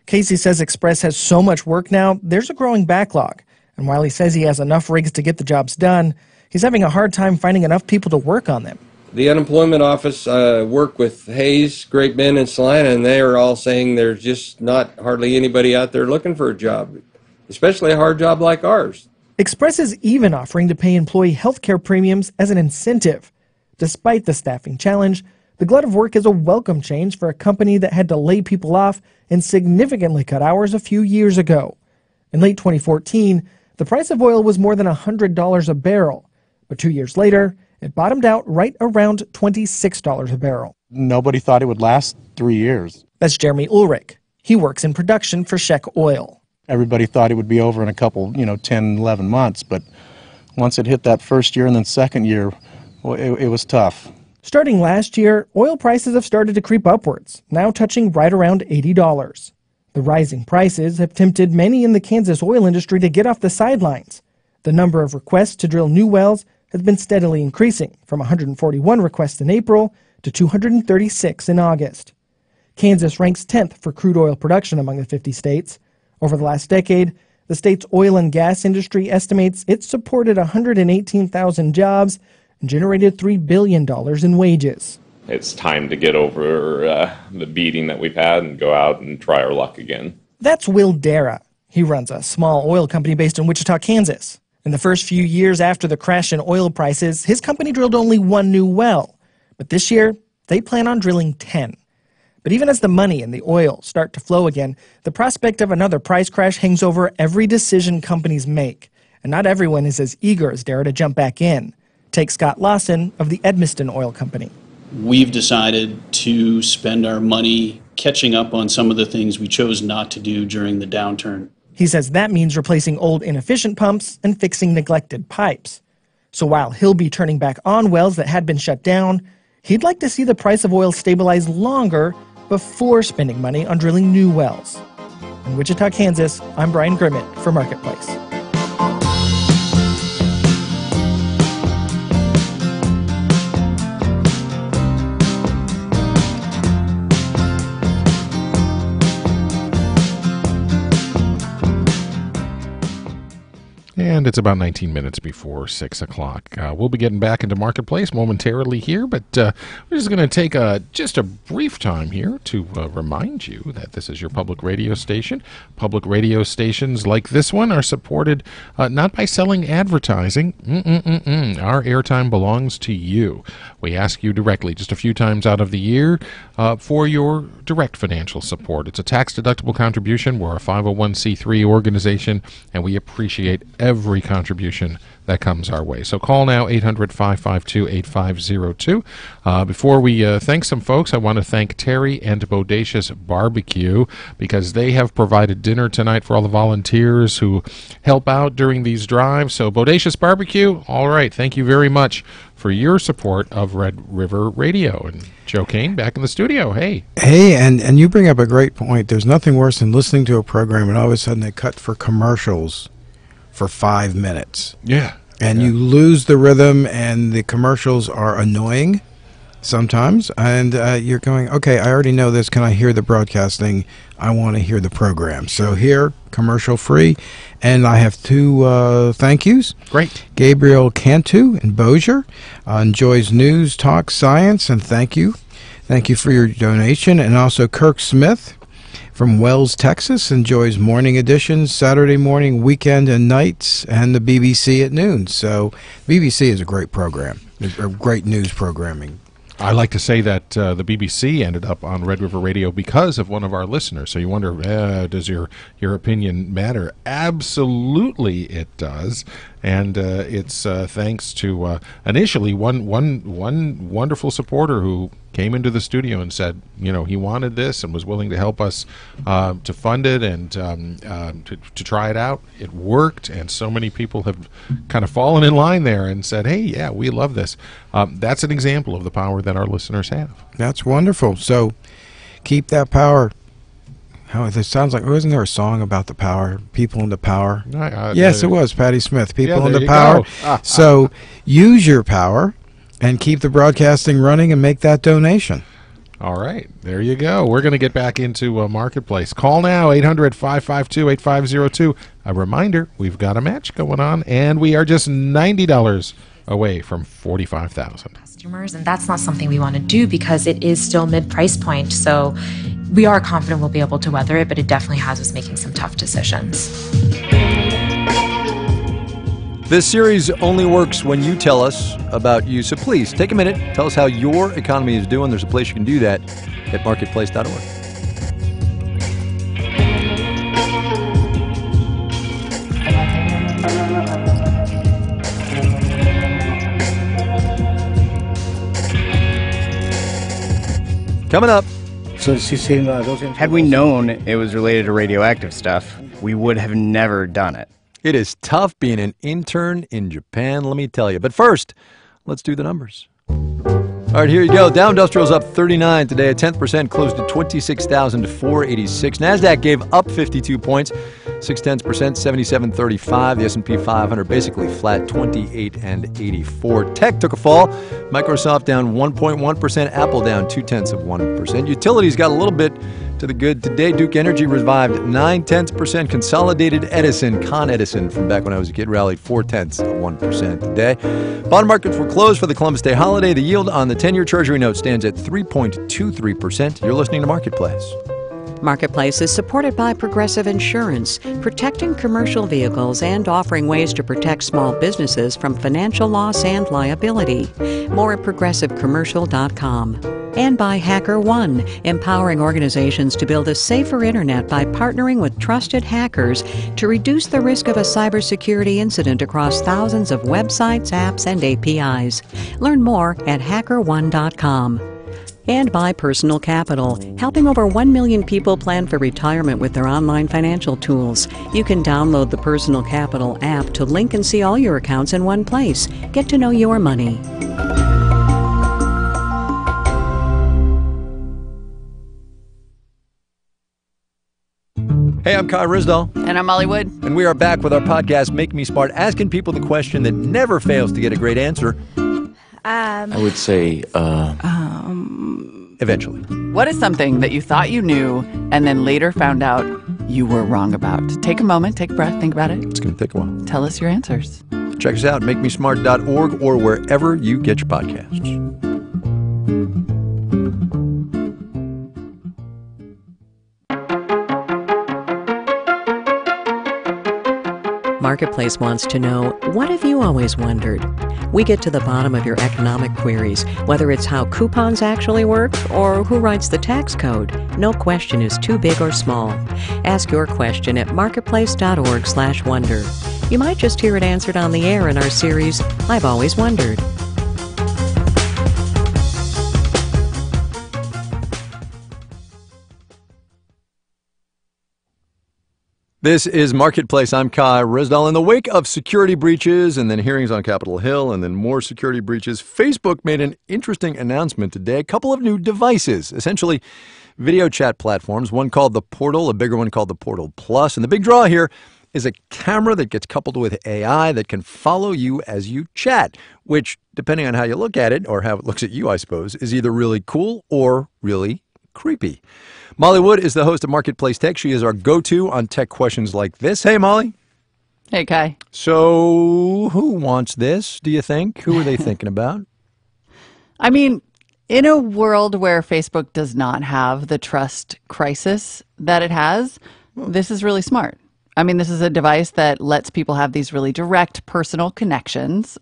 Casey says Express has so much work now, there's a growing backlog. And while he says he has enough rigs to get the jobs done, he's having a hard time finding enough people to work on them. The unemployment office worked with Hayes, Great Bend, and Salina, and they are all saying there's just not hardly anybody out there looking for a job, especially a hard job like ours. Express is even offering to pay employee health care premiums as an incentive. Despite the staffing challenge, the glut of work is a welcome change for a company that had to lay people off and significantly cut hours a few years ago. In late 2014, the price of oil was more than $100 a barrel, but 2 years later, it bottomed out right around $26 a barrel. Nobody thought it would last 3 years. That's Jeremy Ulrich. He works in production for Sheck Oil. Everybody thought it would be over in a couple, 10, 11 months, but once it hit that first year and then second year, well, it was tough. Starting last year, oil prices have started to creep upwards, now touching right around $80. The rising prices have tempted many in the Kansas oil industry to get off the sidelines. The number of requests to drill new wells has been steadily increasing, from 141 requests in April to 236 in August. Kansas ranks 10th for crude oil production among the 50 states. Over the last decade, the state's oil and gas industry estimates it supported 118,000 jobs and generated $3 billion in wages. It's time to get over the beating that we've had and go out and try our luck again. That's Will Dara. He runs a small oil company based in Wichita, Kansas. In the first few years after the crash in oil prices, his company drilled only one new well. But this year, they plan on drilling 10. But even as the money and the oil start to flow again, the prospect of another price crash hangs over every decision companies make. And not everyone is as eager as Dara to jump back in. Take Scott Lawson of the Edmiston Oil Company. We've decided to spend our money catching up on some of the things we chose not to do during the downturn. He says that means replacing old inefficient pumps and fixing neglected pipes. So while he'll be turning back on wells that had been shut down, he'd like to see the price of oil stabilize longer before spending money on drilling new wells. In Wichita, Kansas, I'm Brian Grimmett for Marketplace. And it's about 19 minutes before 6 o'clock. We'll be getting back into Marketplace momentarily here, but we're just going to take just a brief time here to remind you that this is your public radio station. Public radio stations like this one are supported not by selling advertising. Our airtime belongs to you. We ask you directly just a few times out of the year for your direct financial support. It's a tax-deductible contribution. We're a 501c3 organization, and we appreciate every contribution that comes our way. So call now, 800-552-8502. Before we thank some folks, I want to thank Terry and Bodacious Barbecue because they have provided dinner tonight for all the volunteers who help out during these drives. So Bodacious Barbecue, all right, thank you very much for your support of Red River Radio. And Joe Kane back in the studio. Hey. Hey, and you bring up a great point. There's nothing worse than listening to a program and all of a sudden they cut for commercials for 5 minutes. Yeah. And you lose the rhythm, and the commercials are annoying sometimes. And you're going, okay, I already know this. Can I hear the broadcasting? I want to hear the program. So here, commercial free. And I have two thank yous. Great. Gabriel Cantu in Bossier enjoys news, talk, science, and thank you. Thank you for your donation. And also Kirk Smith from Wells, Texas, enjoys morning editions, Saturday morning, weekend, and nights, and the BBC at noon. So BBC is a great program, a great news programming. I like to say that the BBC ended up on Red River Radio because of one of our listeners. So you wonder, does your opinion matter? Absolutely it does. And it's thanks to initially one wonderful supporter who came into the studio and said, you know, he wanted this and was willing to help us to fund it and to try it out. It worked, and so many people have kind of fallen in line there and said, hey, yeah, we love this. That's an example of the power that our listeners have. That's wonderful. So keep that power. How it sounds like, wasn't there a song about the power, people into power? Yes, it was Patti Smith, people into power. So use your power and keep the broadcasting running and make that donation. All right, there you go. We're going to get back into Marketplace. Call now, 800-552-8502. A reminder, we've got a match going on, and we are just $90 away from $45,000. Customers, and that's not something we want to do because it is still mid-price point. So we are confident we'll be able to weather it, but it definitely has us making some tough decisions. This series only works when you tell us about you. So please take a minute, tell us how your economy is doing. There's a place you can do that at marketplace.org. Coming up. Had we known it was related to radioactive stuff, we would have never done it. It is tough being an intern in Japan, let me tell you. But first, let's do the numbers. All right, here you go. Dow Industrial's up 39 today, a 10%, closed at 26,486. NASDAQ gave up 52 points, 0.6%, 77.35. The S&P 500 basically flat, 28.84. Tech took a fall. Microsoft down 1.1%, Apple down 0.2%. Utilities got a little bit to the good today. Duke Energy revived 0.9%. Consolidated Edison, Con Edison from back when I was a kid, rallied 0.4% today. Bond markets were closed for the Columbus Day holiday. The yield on the 10-year Treasury note stands at 3.23%. You're listening to Marketplace. Marketplace is supported by Progressive Insurance, protecting commercial vehicles and offering ways to protect small businesses from financial loss and liability. More at progressivecommercial.com. And by HackerOne, empowering organizations to build a safer internet by partnering with trusted hackers to reduce the risk of a cybersecurity incident across thousands of websites, apps, and APIs. Learn more at HackerOne.com. And by Personal Capital, helping over 1 million people plan for retirement with their online financial tools. You can download the Personal Capital app to link and see all your accounts in one place. Get to know your money. Hey, I'm Kai Ryssdal. And I'm Molly Wood. And we are back with our podcast, Make Me Smart, asking people the question that never fails to get a great answer. I would say, eventually. What is something that you thought you knew and then later found out you were wrong about? Take a moment, take a breath, think about it. It's going to take a while. Tell us your answers. Check us out, makemesmart.org or wherever you get your podcasts. Marketplace wants to know, what have you always wondered? We get to the bottom of your economic queries, whether it's how coupons actually work or who writes the tax code. No question is too big or small. Ask your question at marketplace.org/wonder. You might just hear it answered on the air in our series, I've Always Wondered. This is Marketplace. I'm Kai Ryssdal. In the wake of security breaches and then hearings on Capitol Hill and then more security breaches, Facebook made an interesting announcement today. A couple of new devices, essentially video chat platforms, one called the Portal, a bigger one called the Portal Plus. And the big draw here is a camera that gets coupled with AI that can follow you as you chat, which, depending on how you look at it, or how it looks at you, I suppose, is either really cool or really creepy. Molly Wood is the host of Marketplace Tech. She is our go-to on tech questions like this. Hey, Molly. Hey, Kai. So who wants this, do you think? Who are they thinking about? I mean, in a world where Facebook does not have the trust crisis that it has, this is really smart. I mean, this is a device that lets people have these really direct personal connections,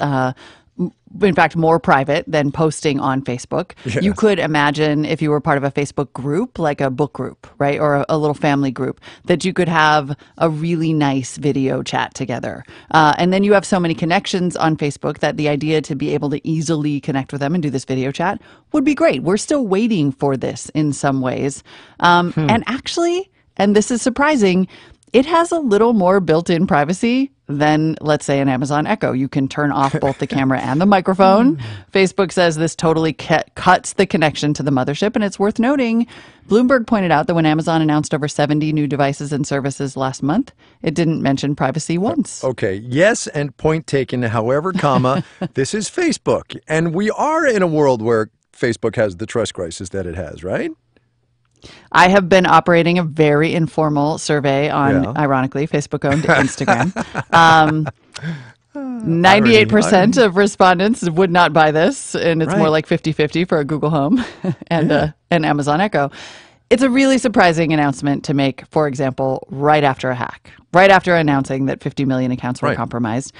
in fact, more private than posting on Facebook. Yes. You could imagine if you were part of a Facebook group, like a book group, right? Or a little family group, that you could have a really nice video chat together. And then you have so many connections on Facebook that the idea to be able to easily connect with them and do this video chat would be great. We're still waiting for this in some ways. And actually, and this is surprising, it has a little more built-in privacy than, let's say, an Amazon Echo. You can turn off both the camera and the microphone. Facebook says this totally cuts the connection to the mothership, and it's worth noting, Bloomberg pointed out that when Amazon announced over 70 new devices and services last month, it didn't mention privacy once. Okay, yes, and point taken. However, comma, this is Facebook, and we are in a world where Facebook has the trust crisis that it has, right? I have been operating a very informal survey on, ironically, Facebook-owned Instagram. 98% of respondents would not buy this, and it's more like 50-50 for a Google Home and an Amazon Echo. It's a really surprising announcement to make, for example, right after a hack, right after announcing that 50 million accounts were compromised.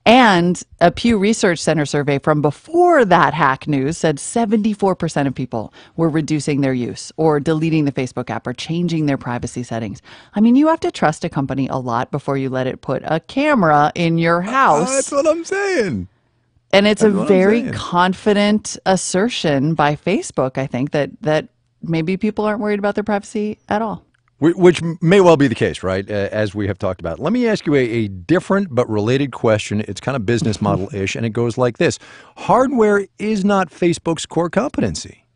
And a Pew Research Center survey from before that hack news said 74% of people were reducing their use or deleting the Facebook app or changing their privacy settings. I mean, you have to trust a company a lot before you let it put a camera in your house. That's what I'm saying. And it's a very confident assertion by Facebook, I think, that maybe people aren't worried about their privacy at all. Which may well be the case, right, as we have talked about. Let me ask you a different but related question. It's kind of business model-ish, and it goes like this. Hardware is not Facebook's core competency.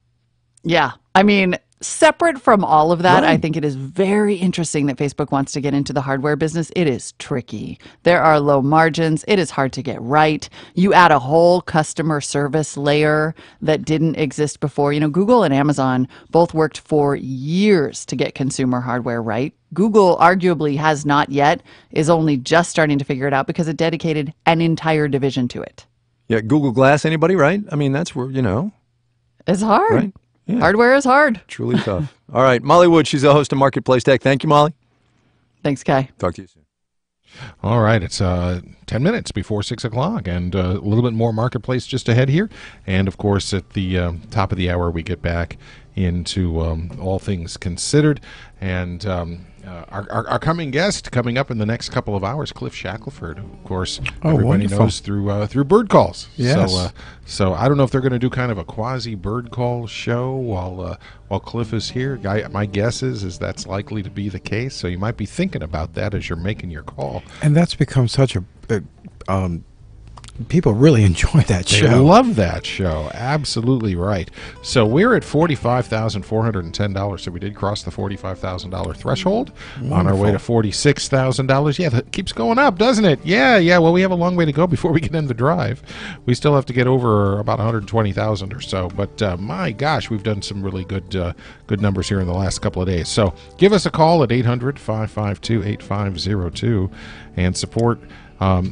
Yeah. I mean, separate from all of that, I think it is very interesting that Facebook wants to get into the hardware business. It is tricky. There are low margins. It is hard to get right. You add a whole customer service layer that didn't exist before. You know, Google and Amazon both worked for years to get consumer hardware right. Google arguably has not yet, is only just starting to figure it out because it dedicated an entire division to it. Yeah, Google Glass, anybody, right? I mean, that's where, you know. It's hard. Right? Yeah. Hardware is hard. Truly tough. All right. Molly Wood, she's the host of Marketplace Tech. Thank you, Molly. Thanks, Kai. Talk to you soon. All right, it's 10 minutes before 6 o'clock, and a little bit more Marketplace just ahead here. And, of course, at the top of the hour, we get back into All Things Considered. And our coming guest coming up in the next couple of hours, Cliff Shackelford, of course, everybody wonderful. knows through Bird Calls. Yes. So I don't know if they're going to do kind of a quasi Bird Call show while Cliff is here. My guess is that's likely to be the case. So you might be thinking about that as you're making your call. And that's become such a people really enjoy that show. They love that show. Absolutely right. So we're at $45,410. So we did cross the $45,000 threshold. Wonderful. On our way to $46,000. Yeah, that keeps going up, doesn't it? Yeah. Well, we have a long way to go before we get in the drive. We still have to get over about 120,000 or so. But my gosh, we've done some really good numbers here in the last couple of days. So give us a call at 800-552-8502 and support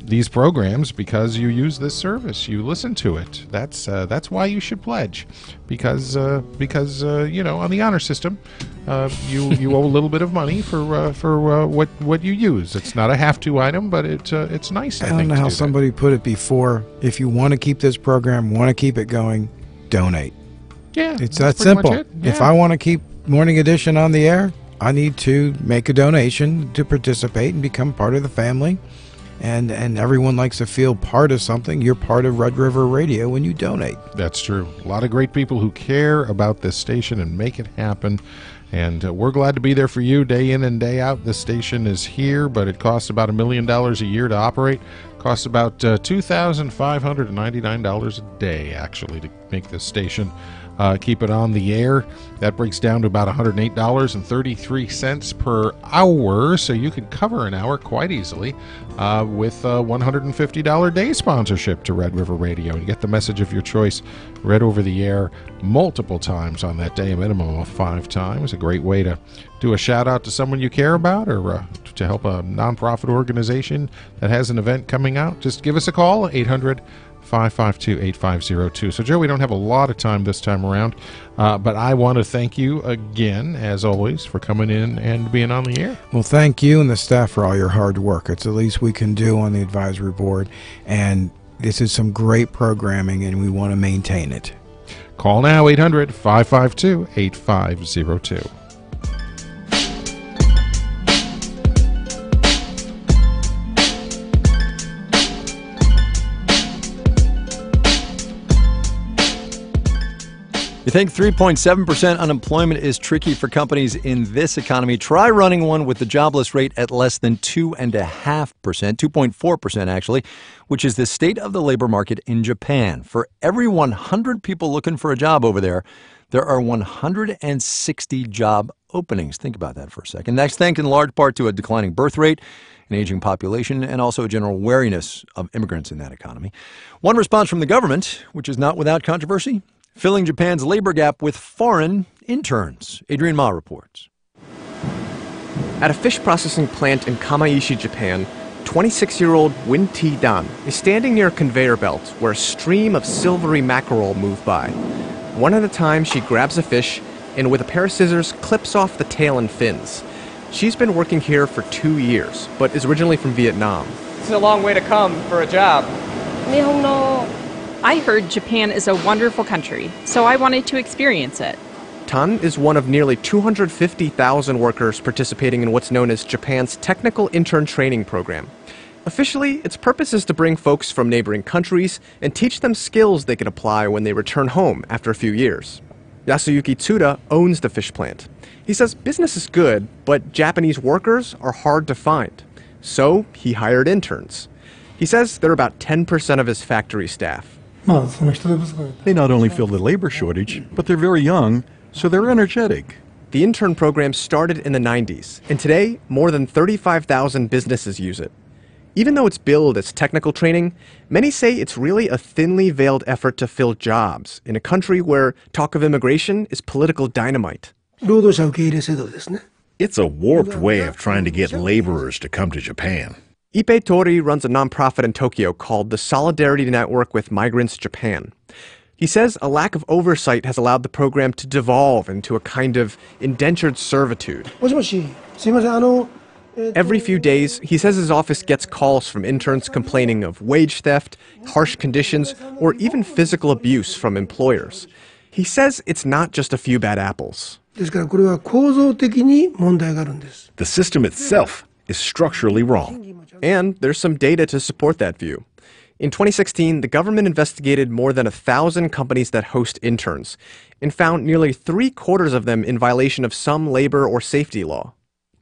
these programs because you use this service, you listen to it. That's why you should pledge, because on the honor system, you owe a little bit of money for what you use. It's not a have-to item, but it's nice. I don't know how somebody put it before. If you want to keep this program, want to keep it going, donate. Yeah, it's that simple. Yeah. If I want to keep Morning Edition on the air, I need to make a donation to participate and become part of the family. And everyone likes to feel part of something. You're part of Red River Radio when you donate. That's true. A lot of great people who care about this station and make it happen. And we're glad to be there for you day in and day out. This station is here, but it costs about $1 million a year to operate. Costs about $2,599 a day, actually, to make this station keep it on the air. That breaks down to about $108.33 per hour, so you can cover an hour quite easily with a $150 day sponsorship to Red River Radio. You get the message of your choice read over the air multiple times on that day, a minimum of 5 times. A great way to do a shout out to someone you care about, or to help a nonprofit organization that has an event coming out. Just give us a call, 800-552-8502. So, Joe, we don't have a lot of time this time around, but I want to thank you again, as always, for coming in and being on the air. Well, thank you and the staff for all your hard work. It's the least we can do on the advisory board, and this is some great programming, and we want to maintain it. Call now, 800-552-8502. You think 3.7% unemployment is tricky for companies in this economy? Try running one with the jobless rate at less than 2.5%, 2.4% actually, which is the state of the labor market in Japan. For every 100 people looking for a job over there, there are 160 job openings. Think about that for a second. That's thanks in large part to a declining birth rate, an aging population, and also a general wariness of immigrants in that economy. One response from the government, which is not without controversy, filling Japan's labor gap with foreign interns. Adrian Ma reports. At a fish processing plant in Kamaishi, Japan, 26-year-old Win T. Dan is standing near a conveyor belt where a stream of silvery mackerel move by. One at a time, she grabs a fish and with a pair of scissors clips off the tail and fins. She's been working here for 2 years, but is originally from Vietnam. It's a long way to come for a job. I heard Japan is a wonderful country, so I wanted to experience it. Tan is one of nearly 250,000 workers participating in what's known as Japan's Technical Intern Training Program. Officially, its purpose is to bring folks from neighboring countries and teach them skills they can apply when they return home after a few years. Yasuyuki Tsuda owns the fish plant. He says business is good, but Japanese workers are hard to find. So he hired interns. He says they're about 10% of his factory staff. They not only fill the labor shortage, but they're very young, so they're energetic. The intern program started in the 90s, and today, more than 35,000 businesses use it. Even though it's billed as technical training, many say it's really a thinly veiled effort to fill jobs in a country where talk of immigration is political dynamite. It's a warped way of trying to get laborers to come to Japan. Ippei Tori runs a nonprofit in Tokyo called the Solidarity Network with Migrants Japan. He says a lack of oversight has allowed the program to devolve into a kind of indentured servitude. Every few days, he says his office gets calls from interns complaining of wage theft, harsh conditions, or even physical abuse from employers. He says it's not just a few bad apples. The system itself is structurally wrong. And there's some data to support that view. In 2016, the government investigated more than 1,000 companies that host interns and found nearly 3/4 of them in violation of some labor or safety law.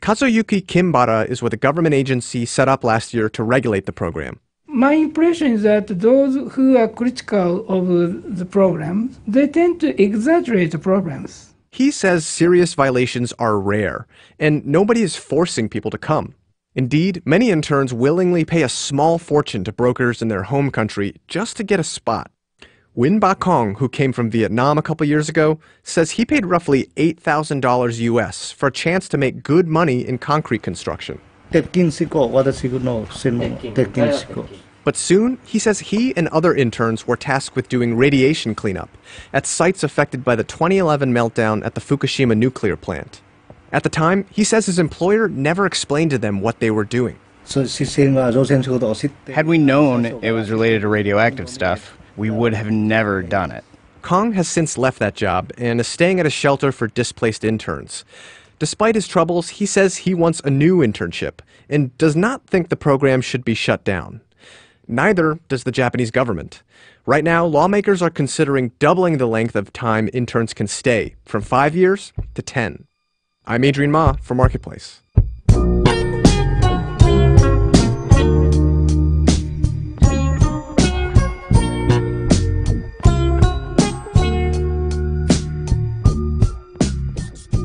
Kazuyuki Kimbara is with a government agency set up last year to regulate the program. My impression is that those who are critical of the program, they tend to exaggerate the problems. He says serious violations are rare, and nobody is forcing people to come. Indeed, many interns willingly pay a small fortune to brokers in their home country just to get a spot. Win Ba Kong, who came from Vietnam a couple years ago, says he paid roughly $8,000 US for a chance to make good money in concrete construction. But soon, he says he and other interns were tasked with doing radiation cleanup at sites affected by the 2011 meltdown at the Fukushima nuclear plant. At the time, he says his employer never explained to them what they were doing. Had we known it was related to radioactive stuff, we would have never done it. Kong has since left that job and is staying at a shelter for displaced interns. Despite his troubles, he says he wants a new internship and does not think the program should be shut down. Neither does the Japanese government. Right now, lawmakers are considering doubling the length of time interns can stay, from 5 years to 10. I'm Adrian Ma for Marketplace.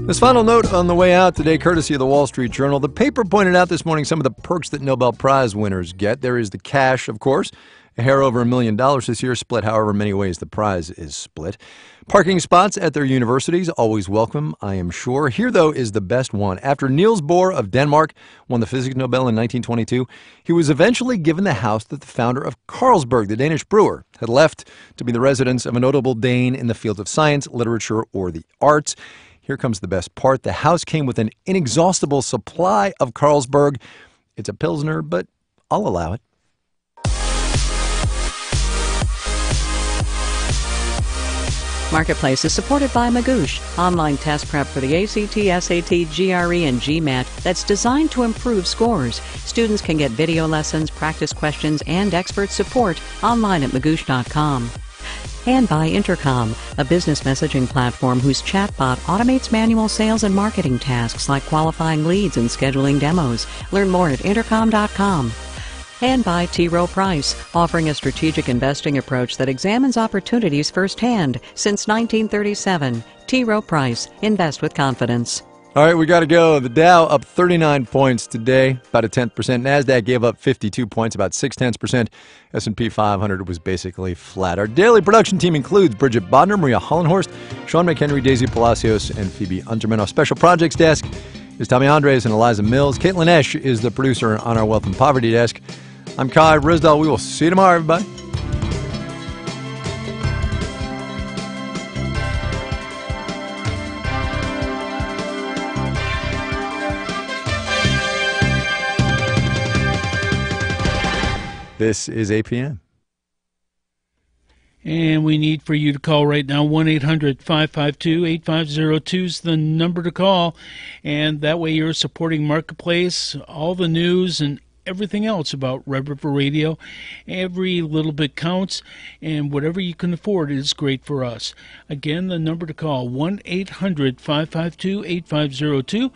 This final note on the way out today, courtesy of the Wall Street Journal. The paper pointed out this morning some of the perks that Nobel Prize winners get. There is the cash, of course, a hair over $1 million this year, split however many ways the prize is split. Parking spots at their universities, always welcome, I am sure. Here, though, is the best one. After Niels Bohr of Denmark won the Physics Nobel in 1922, he was eventually given the house that the founder of Carlsberg, the Danish brewer, had left to be the residence of a notable Dane in the field of science, literature, or the arts. Here comes the best part. The house came with an inexhaustible supply of Carlsberg. It's a Pilsner, but I'll allow it. Marketplace is supported by Magoosh, online test prep for the ACT, SAT, GRE, and GMAT that's designed to improve scores. Students can get video lessons, practice questions, and expert support online at Magoosh.com. And by Intercom, a business messaging platform whose chatbot automates manual sales and marketing tasks like qualifying leads and scheduling demos. Learn more at Intercom.com. And by T. Rowe Price, offering a strategic investing approach that examines opportunities firsthand since 1937. T. Rowe Price, invest with confidence. All right, we got to go. The Dow up 39 points today, about a 10%. NASDAQ gave up 52 points, about 0.6%. S&P 500 was basically flat. Our daily production team includes Bridget Bodner, Maria Hollenhorst, Sean McHenry, Daisy Palacios, and Phoebe Unterman. Our special projects desk is Tommy Andres and Eliza Mills. Caitlin Esch is the producer on our Wealth and Poverty desk. I'm Kai Risdall. We will see you tomorrow, everybody. This is APM. And we need for you to call right now. 1-800-552-8502 is the number to call. And that way you're supporting Marketplace, all the news and everything else about Red River Radio. Every little bit counts, and whatever you can afford is great for us. Again, the number to call, 1-800-552-8502,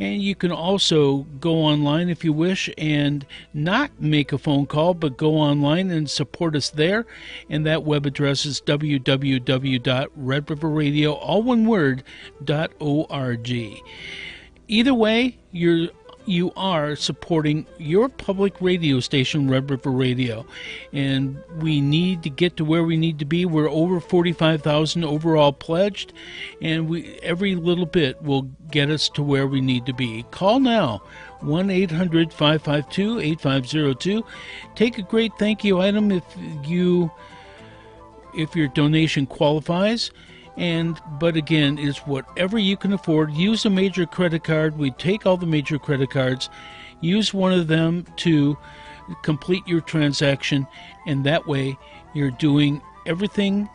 and you can also go online if you wish and not make a phone call, but go online and support us there, and that web address is www.redriverradio, all one word, .org. Either way, you are supporting your public radio station, Red River Radio, and we need to get to where we need to be. We're over 45,000 overall pledged, and every little bit will get us to where we need to be. Call now, 1-800-552-8502. Take a great thank you item if if your donation qualifies. But again, it's whatever you can afford. Use a major credit card. We take all the major credit cards. Use one of them to complete your transaction, and that way you're doing everything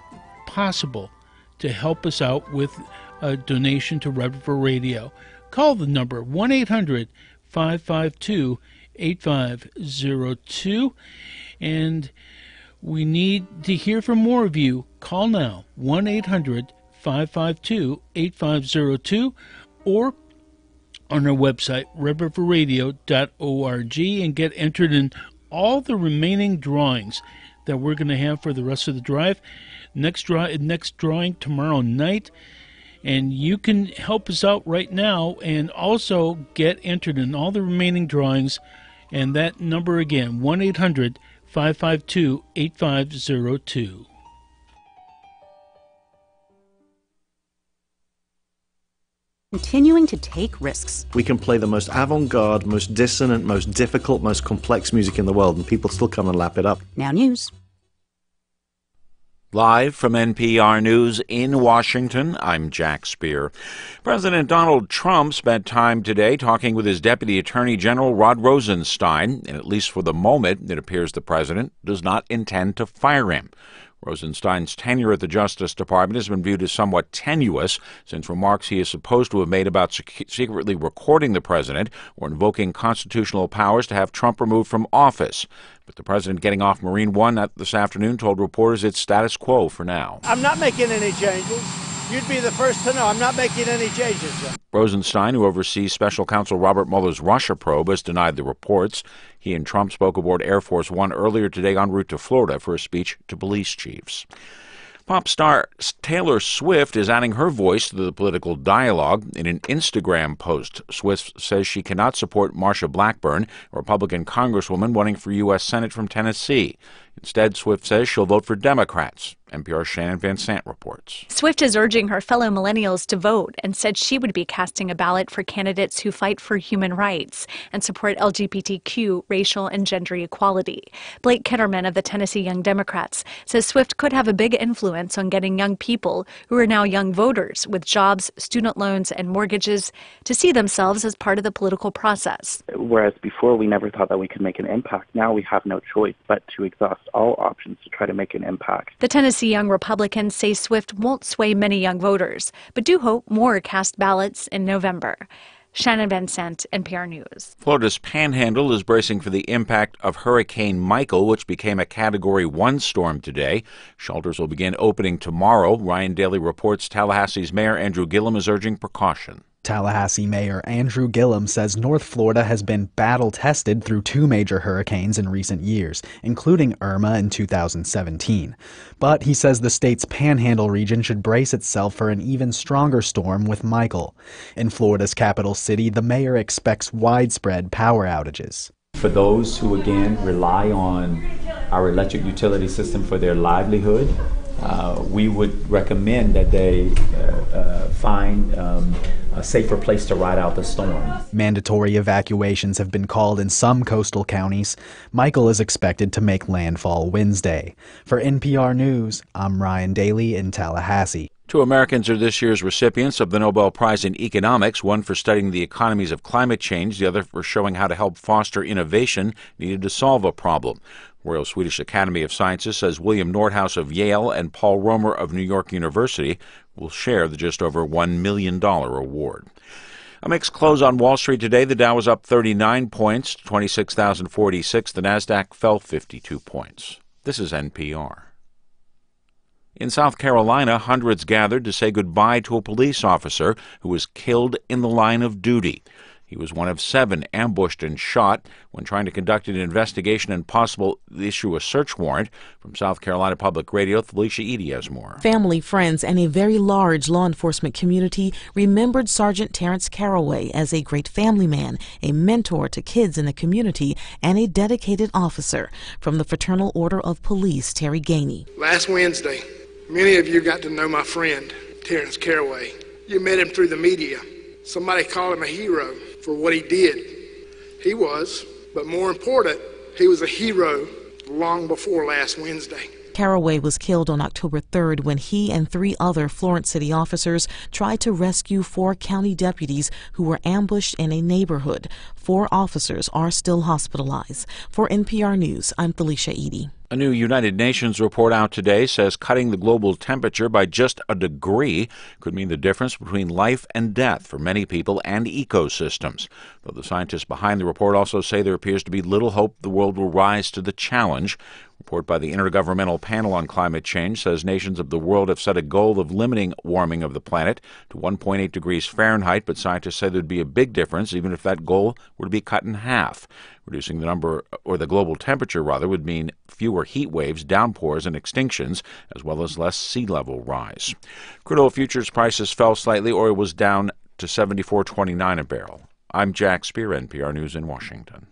possible to help us out with a donation to Red River Radio. Call the number 1-800-552-8502, and we need to hear from more of you. Call now, 1-800-552-8502, or on our website, redriverradio.org, and get entered in all the remaining drawings that we're going to have for the rest of the drive. Next drawing tomorrow night. And you can help us out right now and also get entered in all the remaining drawings. And that number again, 1-800-552-8502. Continuing to take risks. We can play the most avant-garde, most dissonant, most difficult, most complex music in the world, and people still come and lap it up. Now news. Live from NPR News in Washington, I'm Jack Speer. President Donald Trump spent time today talking with his Deputy Attorney General Rod Rosenstein, and at least for the moment, it appears the president does not intend to fire him. Rosenstein's tenure at the Justice Department has been viewed as somewhat tenuous since remarks he is supposed to have made about secretly recording the president or invoking constitutional powers to have Trump removed from office. But the president getting off Marine One this afternoon told reporters it's status quo for now. I'm not making any changes. You'd be the first to know. I'm not making any changes. Rosenstein, who oversees Special Counsel Robert Mueller's Russia probe, has denied the reports. He and Trump spoke aboard Air Force One earlier today en route to Florida for a speech to police chiefs. Pop star Taylor Swift is adding her voice to the political dialogue. In an Instagram post, Swift says she cannot support Marsha Blackburn, a Republican congresswoman running for U.S. Senate from Tennessee. Instead, Swift says she'll vote for Democrats. NPR's Shannon Van Sant reports. Swift is urging her fellow millennials to vote and said she would be casting a ballot for candidates who fight for human rights and support LGBTQ, racial, and gender equality. Blake Kitterman of the Tennessee Young Democrats says Swift could have a big influence on getting young people, who are now young voters with jobs, student loans, and mortgages, to see themselves as part of the political process. Whereas before we never thought that we could make an impact, now we have no choice but to exhaust all options to try to make an impact. The Tennessee Young Republicans say Swift won't sway many young voters, but do hope more cast ballots in November. Shannon Van Sant, NPR News. Florida's Panhandle is bracing for the impact of Hurricane Michael, which became a Category 1 storm today. Shelters will begin opening tomorrow. Ryan Daly reports Tallahassee's Mayor Andrew Gillum is urging precaution. Tallahassee Mayor Andrew Gillum says North Florida has been battle-tested through 2 major hurricanes in recent years, including Irma in 2017. But he says the state's Panhandle region should brace itself for an even stronger storm with Michael. In Florida's capital city, the mayor expects widespread power outages. For those who, again, rely on our electric utility system for their livelihood, we would recommend that they find a safer place to ride out the storm. Mandatory evacuations have been called in some coastal counties. Michael is expected to make landfall Wednesday. For NPR News, I'm Ryan Daly in Tallahassee. 2 Americans are this year's recipients of the Nobel Prize in Economics, one for studying the economies of climate change, the other for showing how to help foster innovation needed to solve a problem. Royal Swedish Academy of Sciences says William Nordhaus of Yale and Paul Romer of New York University will share the just over $1 million award. A mixed close on Wall Street today. The Dow was up 39 points, 26,046. The Nasdaq fell 52 points. This is NPR. In South Carolina, hundreds gathered to say goodbye to a police officer who was killed in the line of duty. He was one of 7 ambushed and shot when trying to conduct an investigation and possible issue a search warrant. From South Carolina Public Radio, Felicia Edie has more. Family, friends, and a very large law enforcement community remembered Sergeant Terrence Carraway as a great family man, a mentor to kids in the community, and a dedicated officer. From the Fraternal Order of Police, Terry Gainey. Last Wednesday, many of you got to know my friend, Terrence Carraway. You met him through the media. Somebody called him a hero for what he did. He was, but more important, he was a hero long before last Wednesday. Caraway was killed on October 3rd when he and 3 other Florence City officers tried to rescue 4 county deputies who were ambushed in a neighborhood. 4 officers are still hospitalized. For NPR News, I'm Felicia Edie. A new United Nations report out today says cutting the global temperature by just a degree could mean the difference between life and death for many people and ecosystems. Though the scientists behind the report also say there appears to be little hope the world will rise to the challenge. A report by the Intergovernmental Panel on Climate Change says nations of the world have set a goal of limiting warming of the planet to 1.8 degrees Fahrenheit, but scientists say there'd be a big difference even if that goal were to be cut in half. Reducing the number, or the global temperature rather, would mean fewer heat waves, downpours, and extinctions, as well as less sea level rise. Crude oil futures prices fell slightly. Oil was down to $74.29 a barrel. I'm Jack Spear, NPR News in Washington.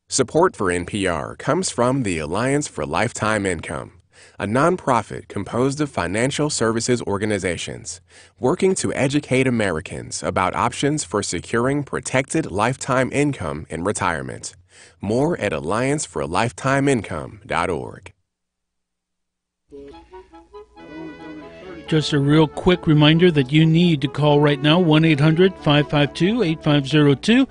Support for NPR comes from the Alliance for Lifetime Income, a nonprofit composed of financial services organizations working to educate Americans about options for securing protected lifetime income in retirement. More at allianceforlifetimeincome.org. Just a real quick reminder that you need to call right now, 1-800-552-8502,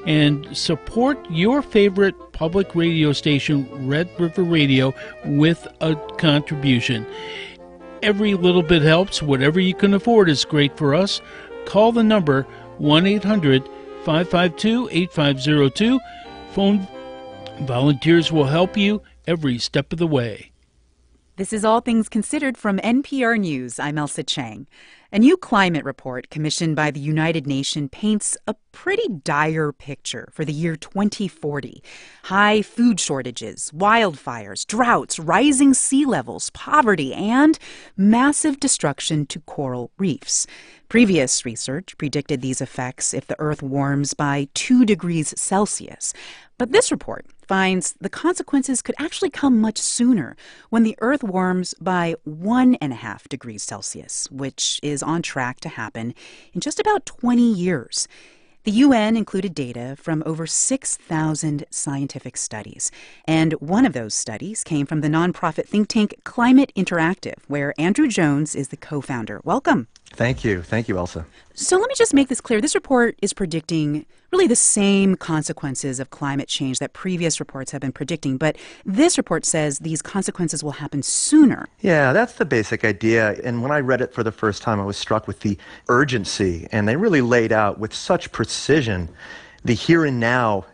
and support your favorite public radio station, Red River Radio, with a contribution. Every little bit helps. Whatever you can afford is great for us. Call the number 1-800-552-8502. Phone volunteers will help you every step of the way. This is All Things Considered from NPR News. I'm Elsa Chang. A new climate report commissioned by the United Nations paints a pretty dire picture for the year 2040. High food shortages, wildfires, droughts, rising sea levels, poverty, and massive destruction to coral reefs. Previous research predicted these effects if the Earth warms by 2 degrees Celsius. But this report finds the consequences could actually come much sooner when the Earth warms by 1.5 degrees Celsius, which is on track to happen in just about 20 years. The UN included data from over 6,000 scientific studies, and one of those studies came from the nonprofit think tank Climate Interactive, where Andrew Jones is the co-founder. Welcome. Thank you. Thank you, Elsa. So let me just make this clear. This report is predicting really the same consequences of climate change that previous reports have been predicting, but this report says these consequences will happen sooner. Yeah, that's the basic idea. And when I read it for the first time, I was struck with the urgency, and they really laid out with such precision the here and now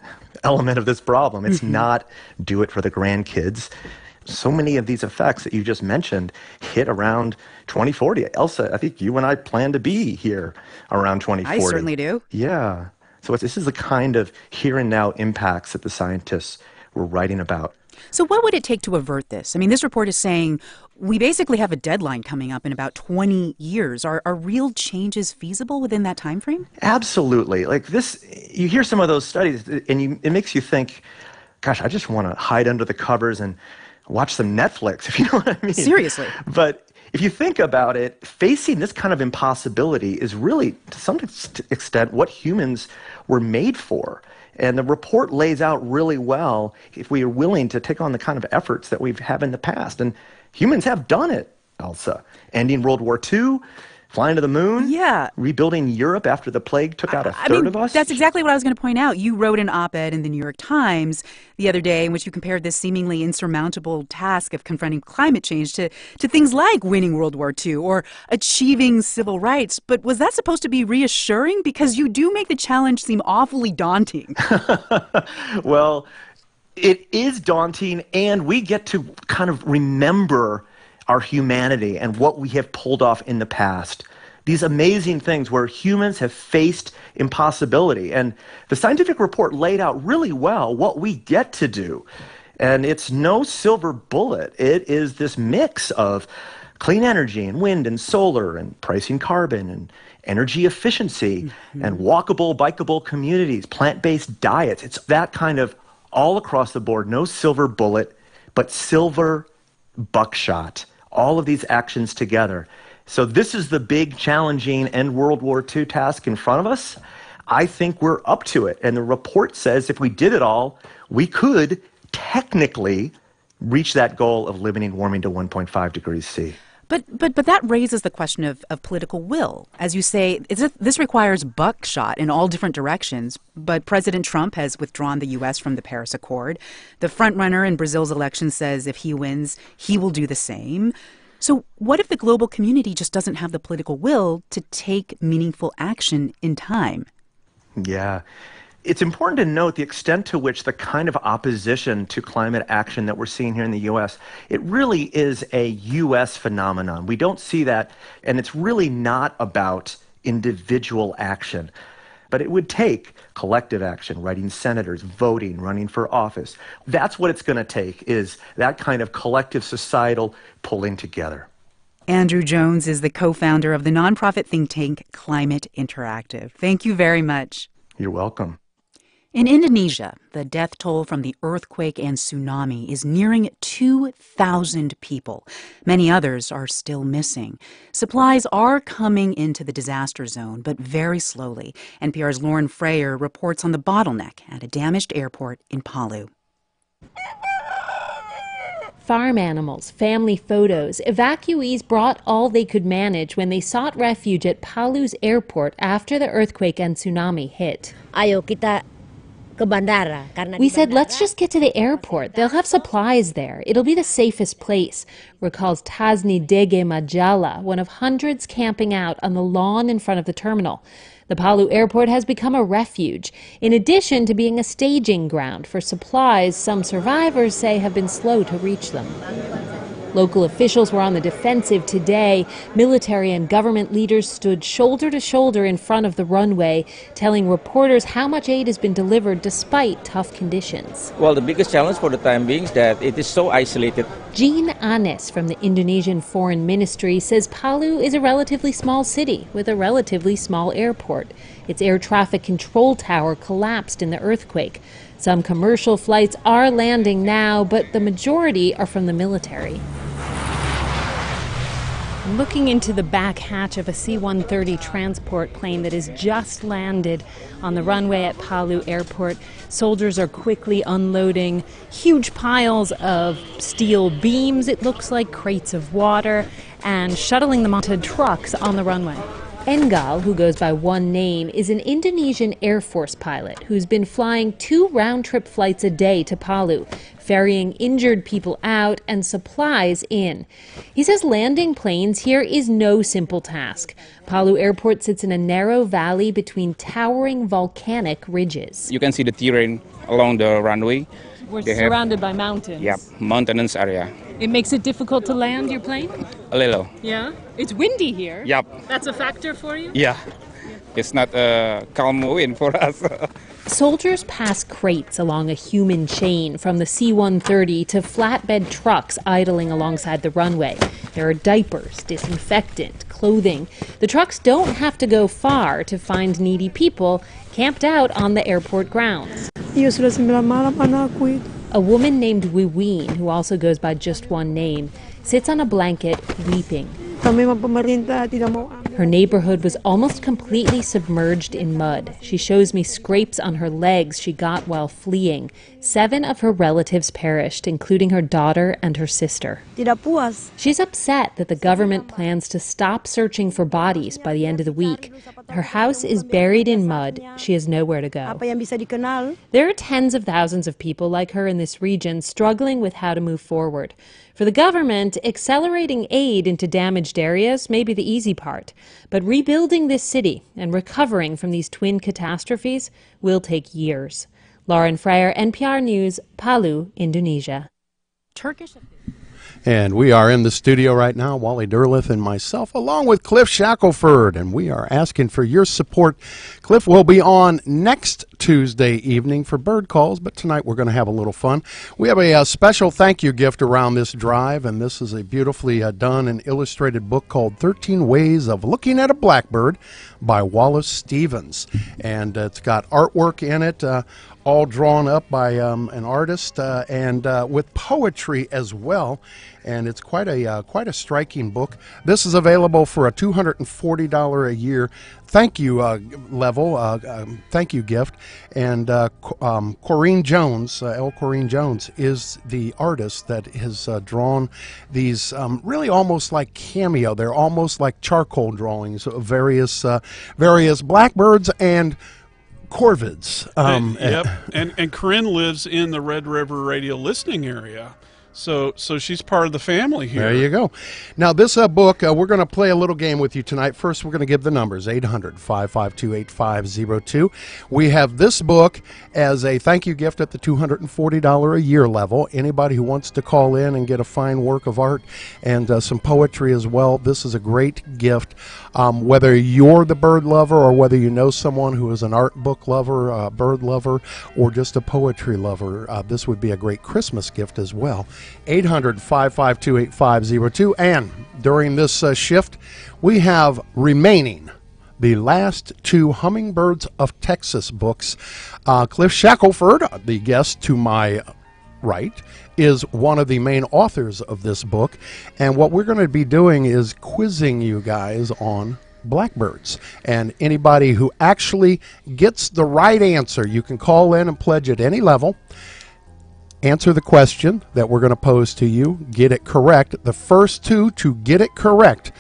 element of this problem. It's not do it for the grandkids. So many of these effects that you just mentioned hit around 2040. Elsa, I think you and I plan to be here around 2040. I certainly do. Yeah. So this is the kind of here and now impacts that the scientists were writing about. So what would it take to avert this? I mean, this report is saying we basically have a deadline coming up in about 20 years. Are real changes feasible within that time frame? Absolutely. Like this, you hear some of those studies and it makes you think, gosh, I just want to hide under the covers and watch some Netflix, if you know what I mean. Seriously. But if you think about it, facing this kind of impossibility is really, to some extent, what humans were made for. And the report lays out really well if we are willing to take on the kind of efforts that we've had in the past. And humans have done it, Elsa. Ending World War II, flying to the moon, rebuilding Europe after the plague took out a third of us. That's exactly what I was going to point out. You wrote an op-ed in the New York Times the other day in which you compared this seemingly insurmountable task of confronting climate change to things like winning World War II or achieving civil rights. But was that supposed to be reassuring? Because you do make the challenge seem awfully daunting. Well, it is daunting, and we get to kind of remember our humanity and what we have pulled off in the past. These amazing things where humans have faced impossibility. And the scientific report laid out really well what we get to do. And it's no silver bullet. It is this mix of clean energy and wind and solar and pricing carbon and energy efficiency and walkable, bikeable communities, plant-based diets. It's that kind of all across the board, no silver bullet, but silver buckshot. All of these actions together. So this is the big, challenging end World War II task in front of us. I think we're up to it. And the report says if we did it all, we could technically reach that goal of limiting warming to 1.5 degrees C. But that raises the question of political will. As you say, this requires buckshot in all different directions, but President Trump has withdrawn the U.S. from the Paris Accord. The frontrunner in Brazil's election says if he wins, he will do the same. So what if the global community just doesn't have the political will to take meaningful action in time? Yeah. It's important to note the extent to which the kind of opposition to climate action that we're seeing here in the U.S., it really is a U.S. phenomenon. We don't see that, and it's really not about individual action. But it would take collective action, writing senators, voting, running for office. That's what it's going to take, is that kind of collective societal pulling together. Andrew Jones is the co-founder of the nonprofit think tank Climate Interactive. Thank you very much. You're welcome. In Indonesia, the death toll from the earthquake and tsunami is nearing 2,000 people. Many others are still missing. Supplies are coming into the disaster zone, but very slowly. NPR's Lauren Frayer reports on the bottleneck at a damaged airport in Palu. Farm animals, family photos. Evacuees brought all they could manage when they sought refuge at Palu's airport after the earthquake and tsunami hit. We said, let's just get to the airport. They'll have supplies there. It'll be the safest place, recalls Tazni Dege Majala, one of hundreds camping out on the lawn in front of the terminal. The Palu airport has become a refuge, in addition to being a staging ground for supplies some survivors say have been slow to reach them. Local officials were on the defensive today. Military and government leaders stood shoulder to shoulder in front of the runway, telling reporters how much aid has been delivered despite tough conditions. Well, the biggest challenge for the time being is that it is so isolated. Jean Anis from the Indonesian Foreign Ministry says Palu is a relatively small city with a relatively small airport. Its air traffic control tower collapsed in the earthquake. Some commercial flights are landing now, but the majority are from the military. Looking into the back hatch of a C-130 transport plane that has just landed on the runway at Palu Airport, soldiers are quickly unloading huge piles of steel beams, it looks like crates of water, and shuttling them onto trucks on the runway. Engal, who goes by one name, is an Indonesian Air Force pilot who's been flying 2 round-trip flights a day to Palu, ferrying injured people out and supplies in. He says landing planes here is no simple task. Palu Airport sits in a narrow valley between towering volcanic ridges. You can see the terrain along the runway. We're surrounded by mountains. Yep, mountainous area. It makes it difficult to land your plane? A little. Yeah? It's windy here. Yep. That's a factor for you? Yeah. It's not a calm wind for us. Soldiers pass crates along a human chain from the C-130 to flatbed trucks idling alongside the runway. There are diapers, disinfectant, clothing. The trucks don't have to go far to find needy people camped out on the airport grounds. A woman named Wiween, who also goes by just one name, sits on a blanket weeping. Her neighborhood was almost completely submerged in mud. She shows me scrapes on her legs she got while fleeing. 7 of her relatives perished, including her daughter and her sister. She's upset that the government plans to stop searching for bodies by the end of the week. Her house is buried in mud. She has nowhere to go. There are tens of thousands of people like her in this region struggling with how to move forward. For the government, accelerating aid into damaged areas may be the easy part, but rebuilding this city and recovering from these twin catastrophes will take years. Lauren Frayer, NPR News, Palu, Indonesia. Turkish. And we are in the studio right now, Wally Derleth and myself, along with Cliff Shackelford, and we are asking for your support. Cliff will be on next Tuesday evening for Bird Calls, but tonight we're going to have a little fun. We have a special thank you gift around this drive, and this is a beautifully done and illustrated book called 13 Ways of Looking at a Blackbird by Wallace Stevens. And it's got artwork in it, all drawn up by an artist and with poetry as well. and it's quite a striking book. This is available for a $240 a year thank you level, thank you gift, and Corrine Jones, L. Corrine Jones, is the artist that has drawn these really almost like cameo. They're almost like charcoal drawings of various blackbirds and corvids. Yep, and Corinne lives in the Red River Radio listening area. So she's part of the family here. There you go. Now, this book, we're going to play a little game with you tonight. First, we're going to give the numbers, 800-552-8502. We have this book as a thank you gift at the $240 a year level. Anybody who wants to call in and get a fine work of art and some poetry as well, this is a great gift. Whether you're the bird lover or whether you know someone who is an art book lover, a bird lover, or just a poetry lover, this would be a great Christmas gift as well. 800-552-8502. And during this shift, we have remaining the last two Hummingbirds of Texas books. Cliff Shackelford, the guest to my right, is one of the main authors of this book. And what we're going to be doing is quizzing you guys on blackbirds. And anybody who actually gets the right answer, you can call in and pledge at any level. Answer the question that we're going to pose to you. Get it correct. The first two to get it correct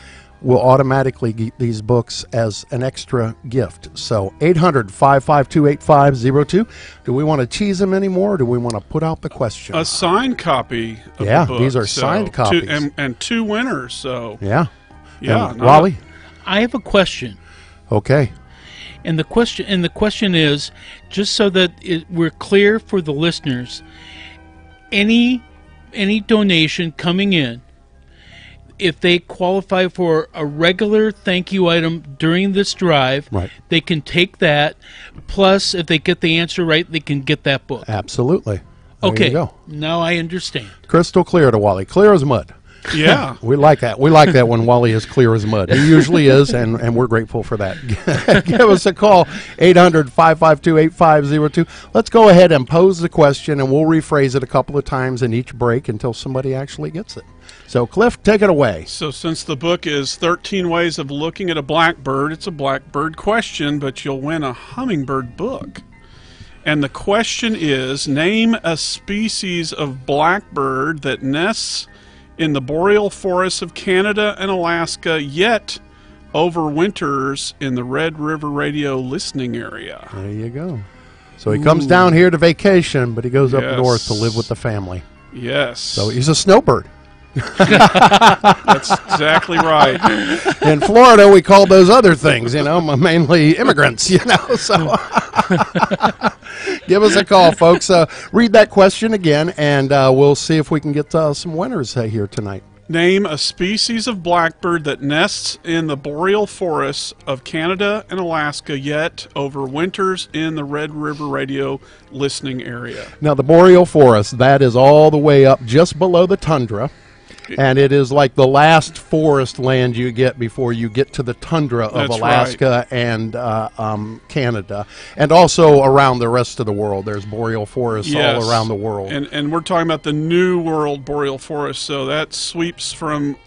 will automatically get these books as an extra gift. So 800-552-8502. Do we want to tease them anymore, or do we want to put out the question? A signed copy of the book. These are signed copies. And two winners. So yeah. Wally? I have a question. Okay. And the question is, just so that we're clear for the listeners, any donation coming in, if they qualify for a regular thank you item during this drive, right, they can take that. Plus, if they get the answer right, they can get that book. Absolutely. There okay. You go. Now I understand. Crystal clear to Wally. Clear as mud. Yeah. We like that. We like that when Wally is clear as mud. He usually is, and we're grateful for that. Give us a call, 800-552-8502. Let's go ahead and pose the question, and we'll rephrase it a couple of times in each break until somebody actually gets it. So, Cliff, take it away. So since the book is 13 Ways of Looking at a Blackbird, it's a blackbird question, but you'll win a hummingbird book. And the question is, name a species of blackbird that nests in the boreal forests of Canada and Alaska, yet overwinters in the Red River Radio listening area. There you go. So he comes down here to vacation, but he goes up north to live with the family. Yes. So he's a snowbird. That's exactly right. In Florida, we call those other things, mainly immigrants, so give us a call, folks. Read that question again, and we'll see if we can get some winners here tonight. Name a species of blackbird that nests in the boreal forests of Canada and Alaska, yet overwinters in the Red River Radio listening area. Now, the boreal forest, that is all the way up just below the tundra. And it is like the last forest land you get before you get to the tundra of Alaska and Canada. And also around the rest of the world. There's boreal forests all around the world. And we're talking about the New World boreal forest. So that sweeps from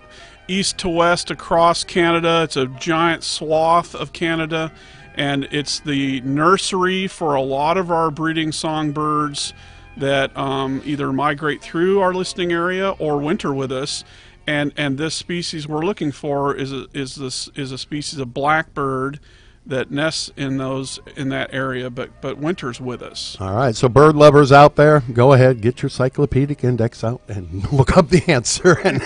east to west across Canada. It's a giant swath of Canada. And it's the nursery for a lot of our breeding songbirds that either migrate through our listening area or winter with us, and this species we're looking for is a species of blackbird that nests in that area, but winters with us. All right, so bird lovers out there, go ahead, get your Cyclopedic Index out and look up the answer and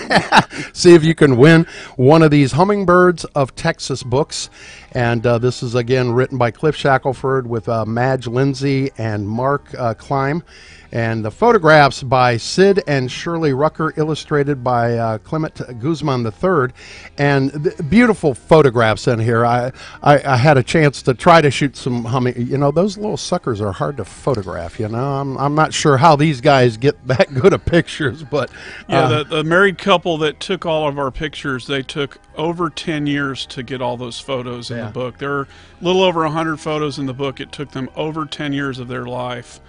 see if you can win one of these Hummingbirds of Texas books. And this is again written by Cliff Shackelford with Madge Lindsay and Mark Klein. And the photographs by Sid and Shirley Rucker, illustrated by Clement Guzman III. And beautiful photographs in here. I had a chance to try to shoot some those little suckers are hard to photograph, I'm not sure how these guys get that good of pictures, but... Yeah, the married couple that took all of our pictures, they took over 10 years to get all those photos in the book. There are a little over 100 photos in the book. It took them over 10 years of their life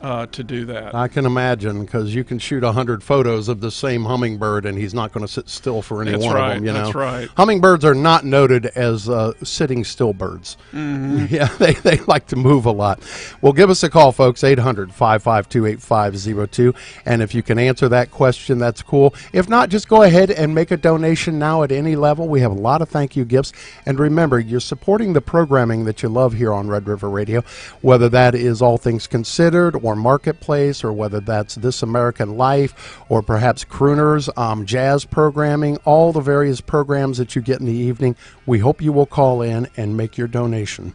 to do that. I can imagine, because you can shoot 100 photos of the same hummingbird and he's not going to sit still for any That's one right, of them. You know? that's right. Hummingbirds are not noted as sitting still birds. Mhm. Yeah, they like to move a lot. Well, give us a call, folks, 800-552-8502. And if you can answer that question, that's cool. If not, just go ahead and make a donation now at any level. We have a lot of thank you gifts. And remember, you're supporting the programming that you love here on Red River Radio, whether that is All Things Considered or Marketplace, or whether that's This American Life, or perhaps Crooners, jazz programming, all the various programs that you get in the evening. We hope you will call in and make your donation.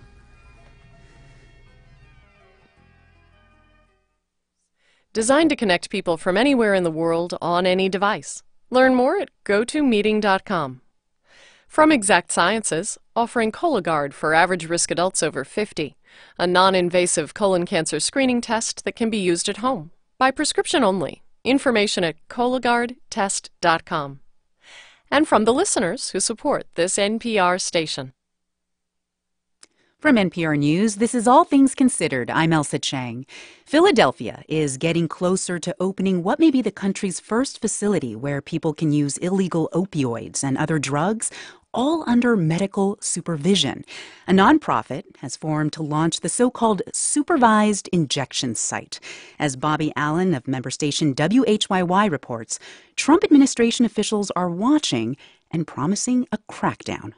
Designed to connect people from anywhere in the world on any device. Learn more at gotomeeting.com. From Exact Sciences, offering Cologuard for average-risk adults over 50, a non-invasive colon cancer screening test that can be used at home, by prescription only. Information at cologuardtest.com. And from the listeners who support this NPR station. From NPR News, this is All Things Considered. I'm Elsa Chang. Philadelphia is getting closer to opening what may be the country's first facility where people can use illegal opioids and other drugs, all under medical supervision. A nonprofit has formed to launch the so-called supervised injection site. As Bobby Allen of member station WHYY reports, Trump administration officials are watching and promising a crackdown.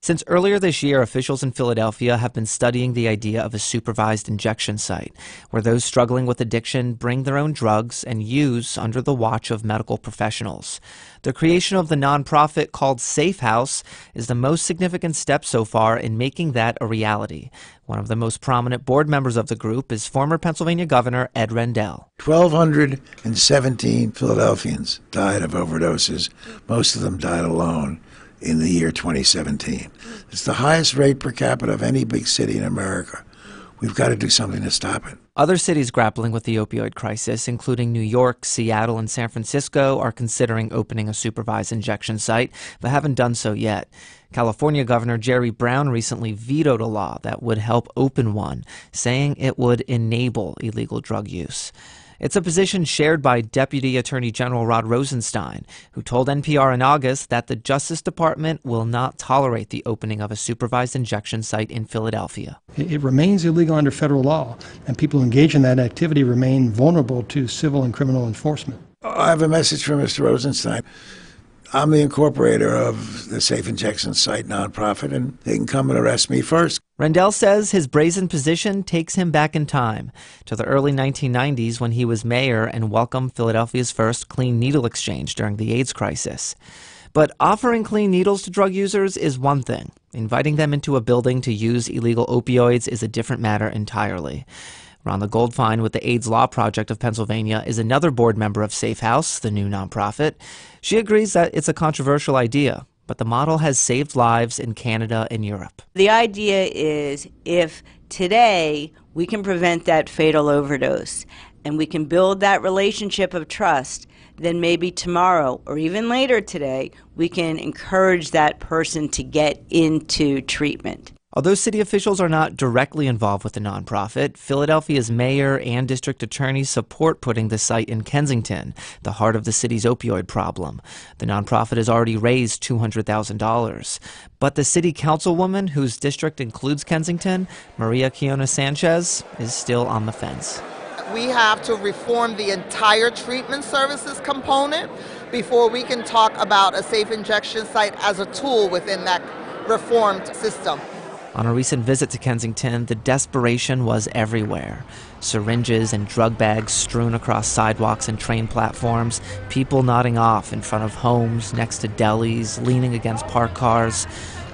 Since earlier this year, officials in Philadelphia have been studying the idea of a supervised injection site, where those struggling with addiction bring their own drugs and use under the watch of medical professionals. The creation of the nonprofit called Safe House is the most significant step so far in making that a reality. One of the most prominent board members of the group is former Pennsylvania Governor Ed Rendell. 1,217 Philadelphians died of overdoses. Most of them died alone in the year 2017. It's the highest rate per capita of any big city in America. We've got to do something to stop it. Other cities grappling with the opioid crisis, including New York, Seattle, and San Francisco, are considering opening a supervised injection site, but haven't done so yet. California Governor Jerry Brown recently vetoed a law that would help open one, saying it would enable illegal drug use. It's a position shared by Deputy Attorney General Rod Rosenstein, who told NPR in August that the Justice Department will not tolerate the opening of a supervised injection site in Philadelphia. It remains illegal under federal law, and people who engage in that activity remain vulnerable to civil and criminal enforcement. I have a message from Mr. Rosenstein. I'm the incorporator of the Safe Injection Site nonprofit, and they can come and arrest me first. Rendell says his brazen position takes him back in time to the early 1990s when he was mayor and welcomed Philadelphia's first clean needle exchange during the AIDS crisis. But offering clean needles to drug users is one thing. Inviting them into a building to use illegal opioids is a different matter entirely. Rhonda Goldfein with the AIDS Law Project of Pennsylvania is another board member of Safe House, the new nonprofit. She agrees that it's a controversial idea, but the model has saved lives in Canada and Europe. The idea is if today we can prevent that fatal overdose and we can build that relationship of trust, then maybe tomorrow or even later today we can encourage that person to get into treatment. Although city officials are not directly involved with the nonprofit, Philadelphia's mayor and district attorney support putting the site in Kensington, the heart of the city's opioid problem. The nonprofit has already raised $200,000. But the city councilwoman, whose district includes Kensington, Maria Quiona Sanchez, is still on the fence. We have to reform the entire treatment services component before we can talk about a safe injection site as a tool within that reformed system. On a recent visit to Kensington, the desperation was everywhere. Syringes and drug bags strewn across sidewalks and train platforms, people nodding off in front of homes, next to delis, leaning against parked cars.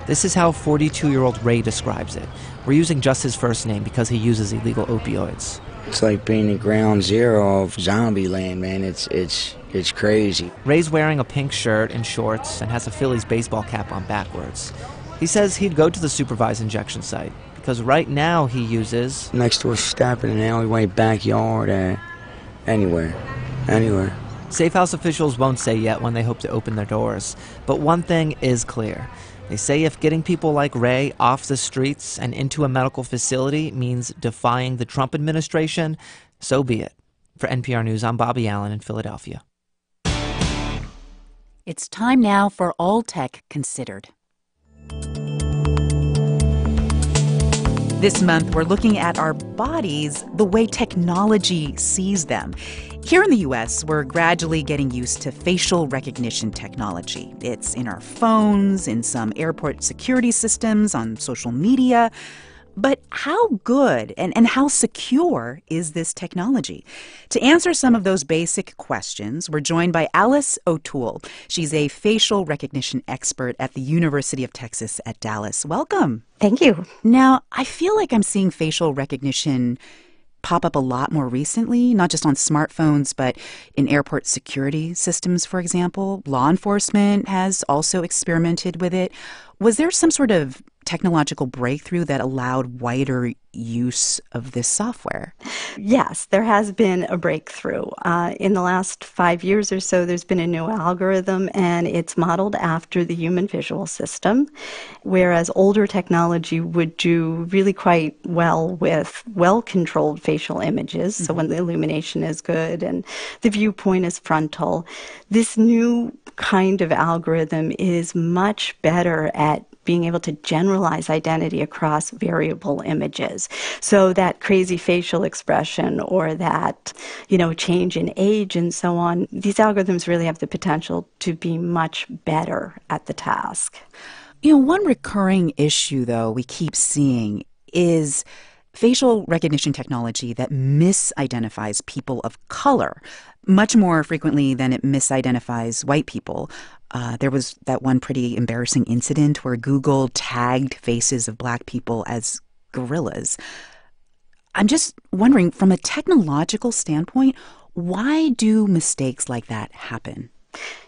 This is how 42-year-old Ray describes it. We're using just his first name because he uses illegal opioids. It's like being at ground zero of zombie land, man. It's crazy. Ray's wearing a pink shirt and shorts and has a Phillies baseball cap on backwards. He says he'd go to the supervised injection site because right now he uses next door step in an alleyway, backyard, anywhere. Safe House officials won't say yet when they hope to open their doors, but one thing is clear. They say if getting people like Ray off the streets and into a medical facility means defying the Trump administration, So be it. For NPR News, I'm Bobby Allen in Philadelphia. It's time now for All Tech Considered. This month, we're looking at our bodies the way technology sees them. Here in the U.S., we're gradually getting used to facial recognition technology. It's in our phones, in some airport security systems, on social media. But how good and how secure is this technology? To answer some of those basic questions, we're joined by Alice O'Toole. She's a facial recognition expert at the University of Texas at Dallas. Welcome. Thank you. Now, I feel like I'm seeing facial recognition pop up a lot more recently, not just on smartphones, but in airport security systems, for example. Law enforcement has also experimented with it. Was there some sort of technological breakthrough that allowed wider use of this software? Yes, there has been a breakthrough. In the last 5 years or so, there's been a new algorithm, and it's modeled after the human visual system, whereas older technology would do really quite well with well-controlled facial images, so when the illumination is good and the viewpoint is frontal. This new kind of algorithm is much better at being able to generalize identity across variable images. So that crazy facial expression or that, change in age and so on, these algorithms really have the potential to be much better at the task. One recurring issue, though, we keep seeing is facial recognition technology that misidentifies people of color much more frequently than it misidentifies white people. There was that one pretty embarrassing incident where Google tagged faces of black people as gorillas. I'm just wondering, from a technological standpoint, why do mistakes like that happen?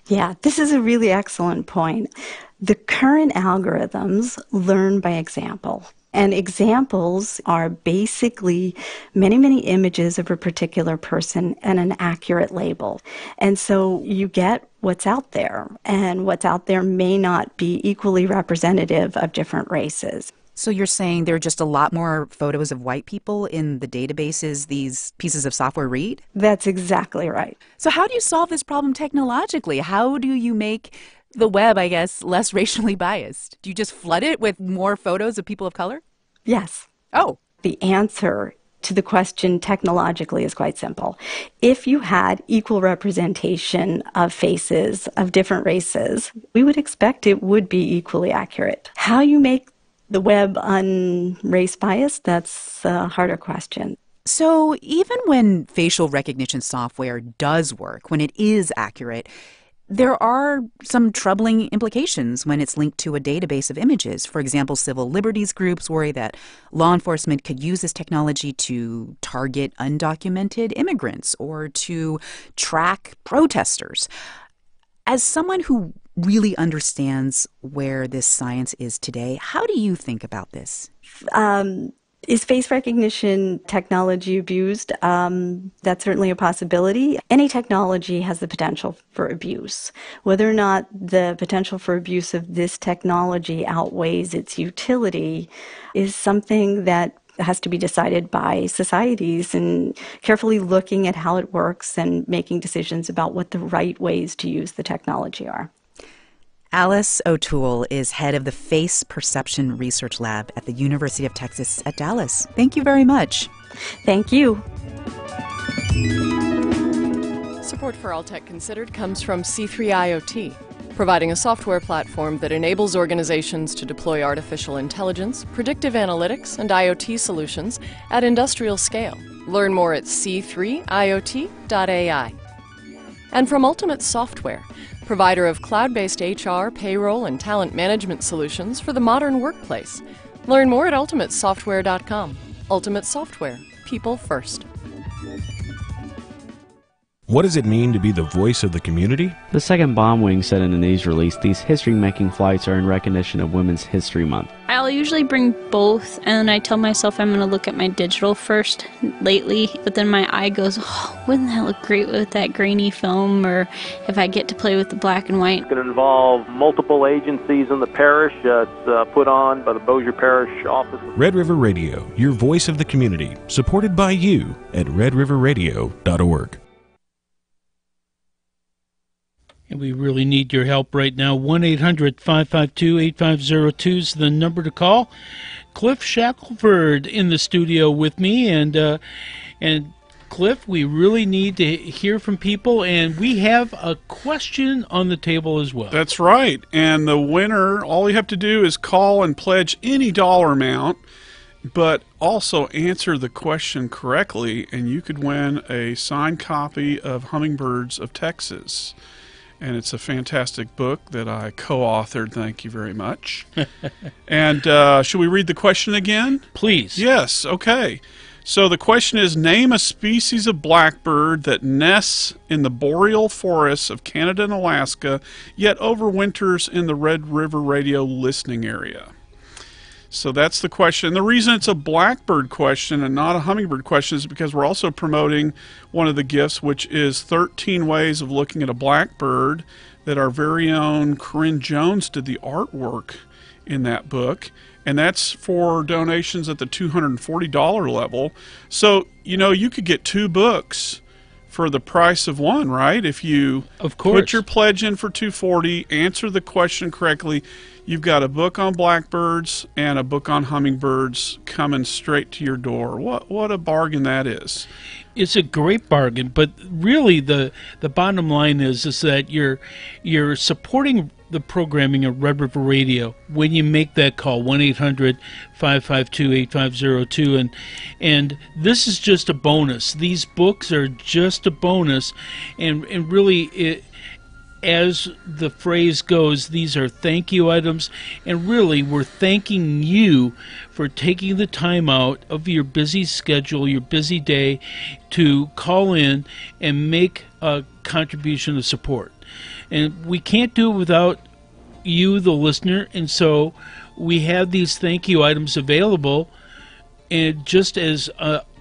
Yeah, this is a really excellent point. The current algorithms learn by example. And examples are basically many, many images of a particular person and an accurate label. And so you get what's out there, and what's out there may not be equally representative of different races. So you're saying there are just a lot more photos of white people in the databases these pieces of software read? That's exactly right. So how do you solve this problem technologically? How do you make the web, I guess, less racially biased? Do you just flood it with more photos of people of color? Yes. Oh. The answer to the question technologically is quite simple. If you had equal representation of faces of different races, we would expect it would be equally accurate. How you make the web un-race biased, that's a harder question. So even when facial recognition software does work, when it is accurate, there are some troubling implications when it's linked to a database of images. For example, civil liberties groups worry that law enforcement could use this technology to target undocumented immigrants or to track protesters. As someone who really understands where this science is today, how do you think about this? Is face recognition technology abused? That's certainly a possibility. Any technology has the potential for abuse. Whether or not the potential for abuse of this technology outweighs its utility is something that has to be decided by societies, and carefully looking at how it works and making decisions about what the right ways to use the technology are. Alice O'Toole is head of the Face Perception Research Lab at the University of Texas at Dallas. Thank you very much. Thank you. Support for All Tech Considered comes from C3 IoT, providing a software platform that enables organizations to deploy artificial intelligence, predictive analytics, and IoT solutions at industrial scale. Learn more at c3iot.ai. And from Ultimate Software, provider of cloud-based HR, payroll, and talent management solutions for the modern workplace. Learn more at ultimatesoftware.com. Ultimate Software, people first. What does it mean to be the voice of the community? The second bomb wing said in a news release, these history-making flights are in recognition of Women's History Month. I'll usually bring both, and I tell myself I'm going to look at my digital first lately, but then my eye goes, oh, wouldn't that look great with that grainy film, or if I get to play with the black and white. It's going to involve multiple agencies in the parish. It's put on by the Bossier Parish Office. Red River Radio, your voice of the community, supported by you at redriverradio.org. And we really need your help right now. 1-800-552-8502 is the number to call. Cliff Shackelford in the studio with me. And Cliff, we really need to hear from people. And we have a question on the table as well. That's right. And the winner, all you have to do is call and pledge any dollar amount, but also answer the question correctly, and you could win a signed copy of Hummingbirds of Texas. And it's a fantastic book that I co-authored. Thank you very much. And should we read the question again? Please. Yes, okay. So the question is, name a species of blackbird that nests in the boreal forests of Canada and Alaska, yet overwinters in the Red River Radio listening area. So that's the question. The reason it's a blackbird question and not a hummingbird question is because we're also promoting one of the gifts, which is 13 ways of looking at a blackbird, that our very own Corinne Jones did the artwork in that book. And that's for donations at the $240 level. So, you know, you could get 2 books for the price of one, right? If you put your pledge in for $240, answer the question correctly, you've got a book on blackbirds and a book on hummingbirds coming straight to your door. What a bargain that is. It's a great bargain, but really the bottom line is that you're supporting the programming of Red River Radio when you make that call, 1-800-552-8502, and this is just a bonus. These books are just a bonus, and really, as the phrase goes, these are thank you items, and really we're thanking you for taking the time out of your busy schedule, your busy day, to call in and make a contribution of support. And we can't do it without you, the listener, and so we have these thank you items available, and just as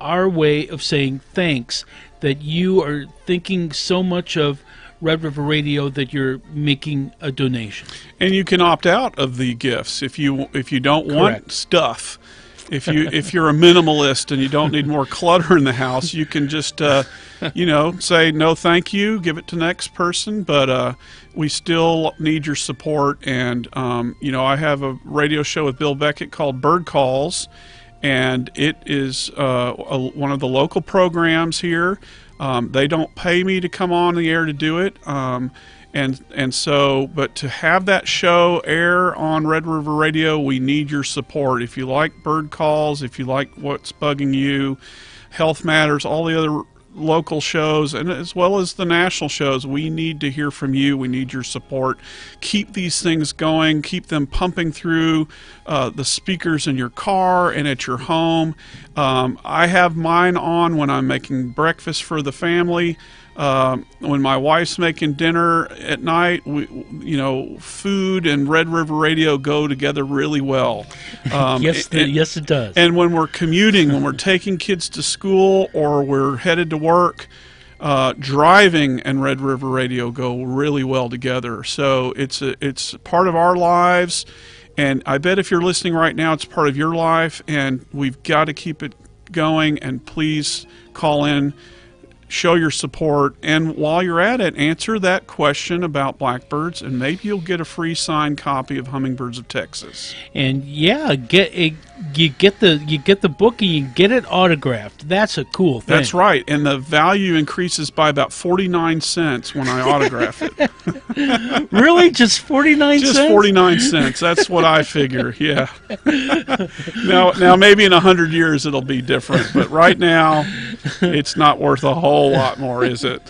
our way of saying thanks, that you are thinking so much of Red River Radio that you're making a donation. And you can opt out of the gifts if you don't want stuff. If you're a minimalist and you don't need more clutter in the house, you can just say no thank you, give it to the next person, but we still need your support. And I have a radio show with Bill Beckett called Bird Calls, and it is one of the local programs here. They don't pay me to come on the air to do it, and so, but to have that show air on Red River Radio, we need your support. If you like Bird Calls, if you like What's Bugging You, Health Matters, all the other local shows, and as well as the national shows, we need to hear from you. We need your support. Keep these things going. Keep them pumping through the speakers in your car and at your home. I have mine on when I'm making breakfast for the family. When my wife's making dinner at night, food and Red River Radio go together really well. Yes, it does. And when we're commuting, when we're taking kids to school or we're headed to work, driving and Red River Radio go really well together. So it's part of our lives, and I bet if you're listening right now, it's part of your life, and we've got to keep it going. And please call in, show your support, and while you're at it, answer that question about blackbirds, and maybe you'll get a free signed copy of Hummingbirds of Texas. And yeah, you get the book and you get it autographed. That's a cool thing. That's right, and the value increases by about 49 cents when I autograph it. Really, just 49 cents? Just 49 cents. That's what I figure. Yeah. Now maybe in 100 years it'll be different, but right now it's not worth a whole lot more, is it?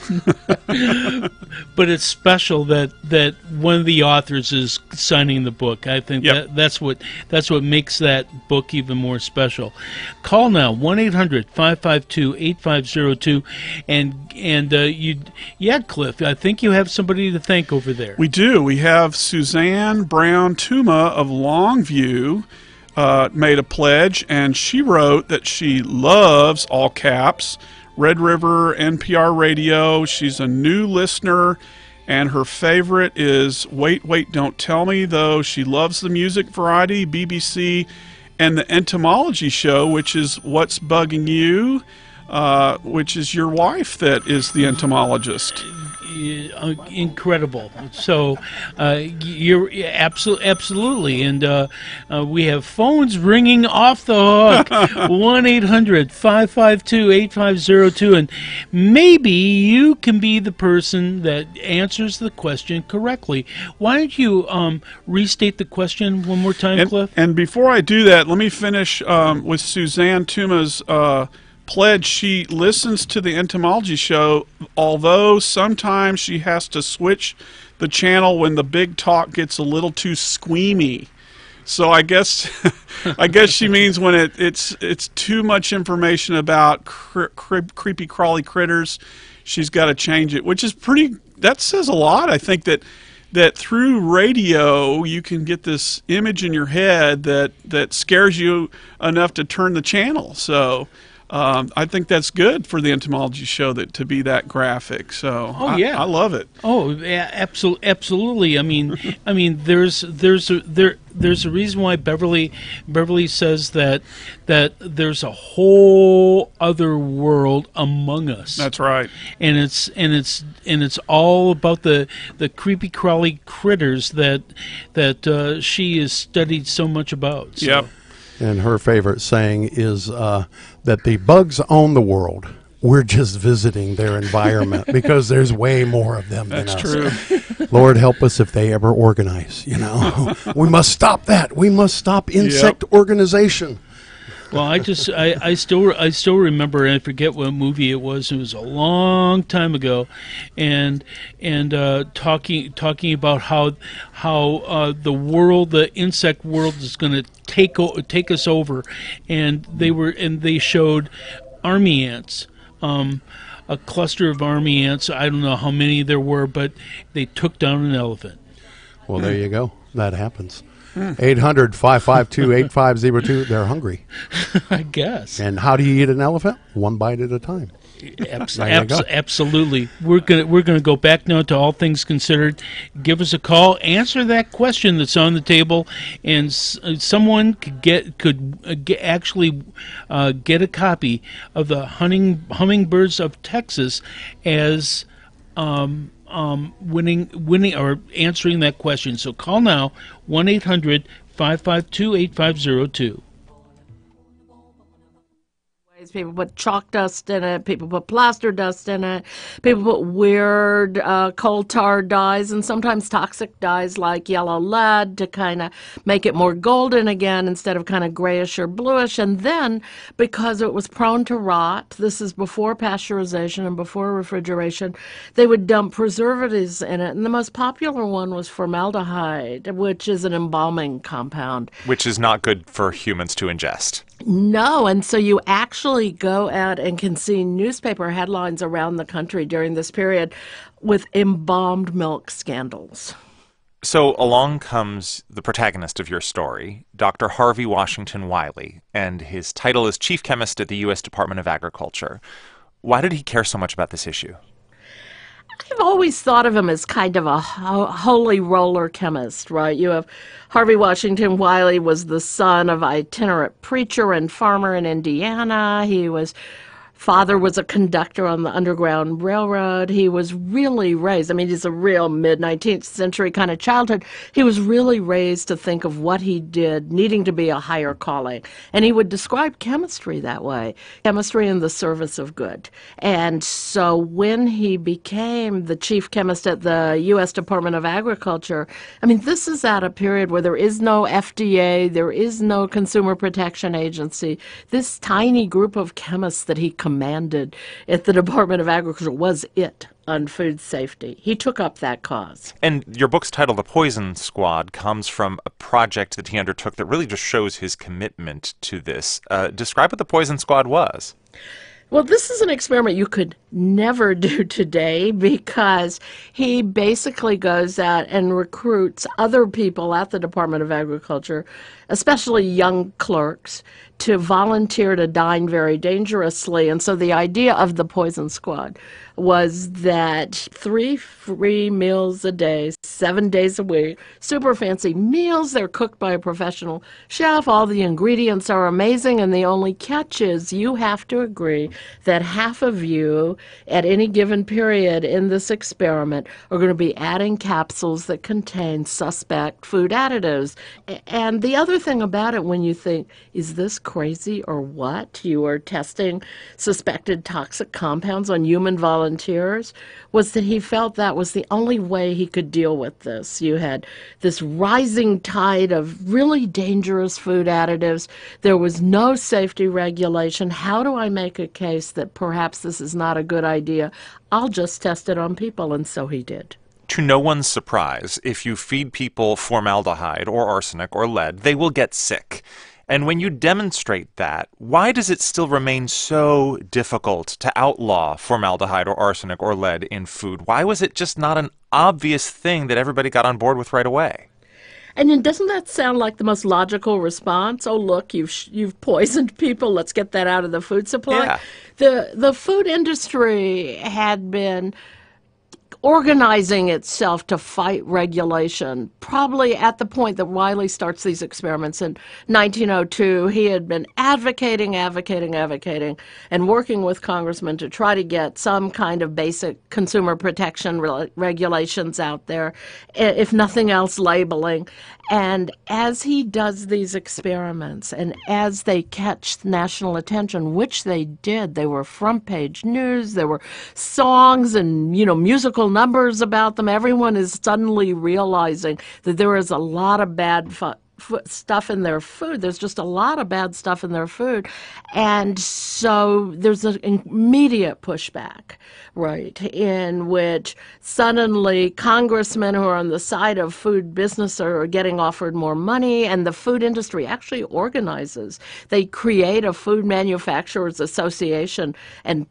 But it's special that one of the authors is signing the book. I think that's what makes that book book even more special. Call now, 1-800-552-8502. Cliff, I think you have somebody to thank over there. We do. We have Suzanne Brown Tuma of Longview made a pledge, and she wrote that she loves, all caps, Red River NPR Radio. She's a new listener, and her favorite is Wait, Wait, Don't Tell Me, though she loves the music variety, BBC, and the entomology show, which is What's Bugging You, which is your wife that is the entomologist. Incredible. So you're absolutely, and we have phones ringing off the hook. 1-800-552-8502, and maybe you can be the person that answers the question correctly. Why don't you restate the question one more time, Cliff? And before I do that, let me finish with Suzanne Tuma's pledge. She listens to the entomology show, although sometimes she has to switch the channel when the big talk gets a little too squeamy. So I guess she means when it's too much information about creepy crawly critters, she's got to change it, which is that says a lot. I think that through radio you can get this image in your head that scares you enough to turn the channel. So I think that's good for the entomology show to be that graphic. So I love it. Oh, yeah, absolutely. I mean, there's a reason why Beverly says that there's a whole other world among us. That's right. And it's all about the creepy crawly critters that she has studied so much about. So. Yep. And her favorite saying is that the bugs own the world. We're just visiting their environment because there's way more of them than us. That's true. Lord help us if they ever organize, We must stop that. We must stop insect organization. Well, I still remember, and I forget what movie it was. It was a long time ago, and talking about how the insect world is going to take us over, and they showed army ants. A cluster of army ants. I don't know how many there were, but they took down an elephant. Well, there you go. That happens. 800-552-8502. They're hungry. I guess. And how do you eat an elephant? One bite at a time. Absolutely. We're gonna go back now to All Things Considered. Give us a call. Answer that question that's on the table, and someone could actually get a copy of the Hummingbirds of Texas as winning or answering that question. So call now, 1-800-552-8502. People put chalk dust in it. People put plaster dust in it. People put weird coal tar dyes and sometimes toxic dyes like yellow lead to kind of make it more golden again instead of kind of grayish or bluish. And then, because it was prone to rot, this is before pasteurization and before refrigeration, they would dump preservatives in it. And the most popular one was formaldehyde, which is an embalming compound. Which is not good for humans to ingest. No, and so you actually go out and can see newspaper headlines around the country during this period with embalmed milk scandals. So along comes the protagonist of your story, Dr. Harvey Washington Wiley, and his title is Chief Chemist at the U.S. Department of Agriculture. Why did he care so much about this issue? I've always thought of him as kind of a holy roller chemist, right? You have Harvey Washington Wiley was the son of an itinerant preacher and farmer in Indiana. Father was a conductor on the Underground Railroad. He was really raised, he's a real mid-19th century kind of childhood. He was really raised to think of what he did needing to be a higher calling. And he would describe chemistry that way, chemistry in the service of good. And so when he became the chief chemist at the U.S. Department of Agriculture, this is at a period where there is no FDA, there is no Consumer Protection Agency. This tiny group of chemists that he commanded at the Department of Agriculture was it on food safety. He took up that cause. And your book's title, The Poison Squad, comes from a project that he undertook that really just shows his commitment to this. Describe what the Poison Squad was. Well, this is an experiment you could never do today because he basically goes out and recruits other people at the Department of Agriculture, especially young clerks, to volunteer to dine very dangerously. And so the idea of the Poison Squad was that 3 free meals a day, 7 days a week, super fancy meals. They're cooked by a professional chef. All the ingredients are amazing. And the only catch is you have to agree that half of you at any given period in this experiment are going to be adding capsules that contain suspect food additives. And the other thing about it, when you think, is this crazy or what? You are testing suspected toxic compounds on human volunteers, was that he felt that was the only way he could deal with this. You had this rising tide of really dangerous food additives. There was no safety regulation. How do I make a case that perhaps this is not a good idea? I'll just test it on people, and so he did. To no one's surprise, if you feed people formaldehyde or arsenic or lead, they will get sick. And when you demonstrate that, why does it still remain so difficult to outlaw formaldehyde or arsenic or lead in food? Why was it just not an obvious thing that everybody got on board with right away? And then doesn't that sound like the most logical response? Oh, look, you've poisoned people. Let's get that out of the food supply. Yeah. The food industry had been organizing itself to fight regulation. Probably at the point that Wiley starts these experiments in 1902, he had been advocating, and working with congressmen to try to get some kind of basic consumer protection regulations out there, if nothing else, labeling. And as he does these experiments and as they catch national attention, which they did, they were front page news, there were songs and, musical numbers about them. Everyone is suddenly realizing that there is a lot of bad stuff in their food. There's just a lot of bad stuff in their food. And so there's an immediate pushback, right, in which suddenly congressmen who are on the side of food business are getting offered more money, and the food industry actually organizes. They create a food manufacturers association and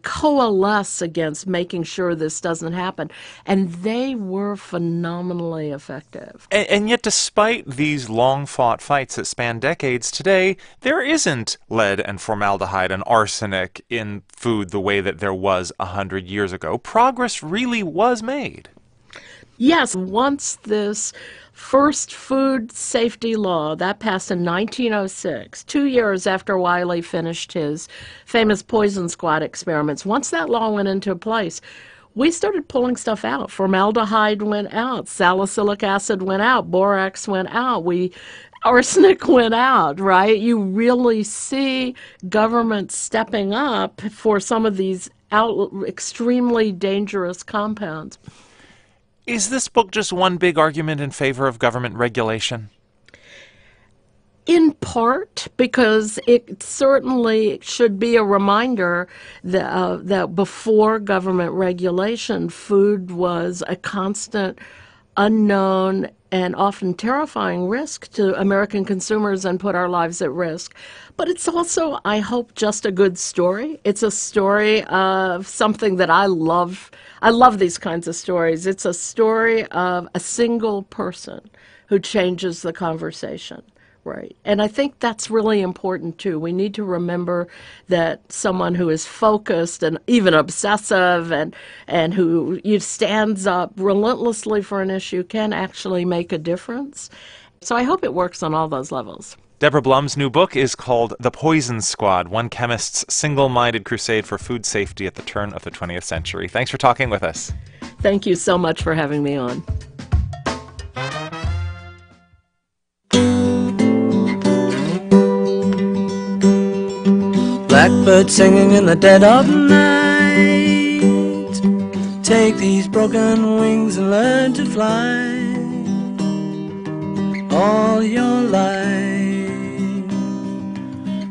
coalesce against making sure this doesn't happen. And they were phenomenally effective. And yet, despite these long-fought fights that span decades, today there isn't lead and formaldehyde and arsenic in food the way that there was 100 years ago. Progress really was made. Yes, once this first food safety law, that passed in 1906, 2 years after Wiley finished his famous Poison Squad experiments, once that law went into place, we started pulling stuff out. Formaldehyde went out, salicylic acid went out, borax went out, arsenic went out, right? You really see government stepping up for some of these extremely dangerous compounds. Is this book just one big argument in favor of government regulation? In part, because it certainly should be a reminder that before government regulation, food was a constant, unknown, and often terrifying risk to American consumers and put our lives at risk. But it's also, I hope, just a good story. It's a story of something that I love. I love these kinds of stories. It's a story of a single person who changes the conversation. Right. And I think that's really important, too. We need to remember that someone who is focused and even obsessive and who stands up relentlessly for an issue can actually make a difference. So I hope it works on all those levels. Deborah Blum's new book is called The Poison Squad, one chemist's single-minded crusade for food safety at the turn of the 20th century. Thanks for talking with us. Thank you so much for having me on. Blackbird singing in the dead of night. Take these broken wings and learn to fly. All your life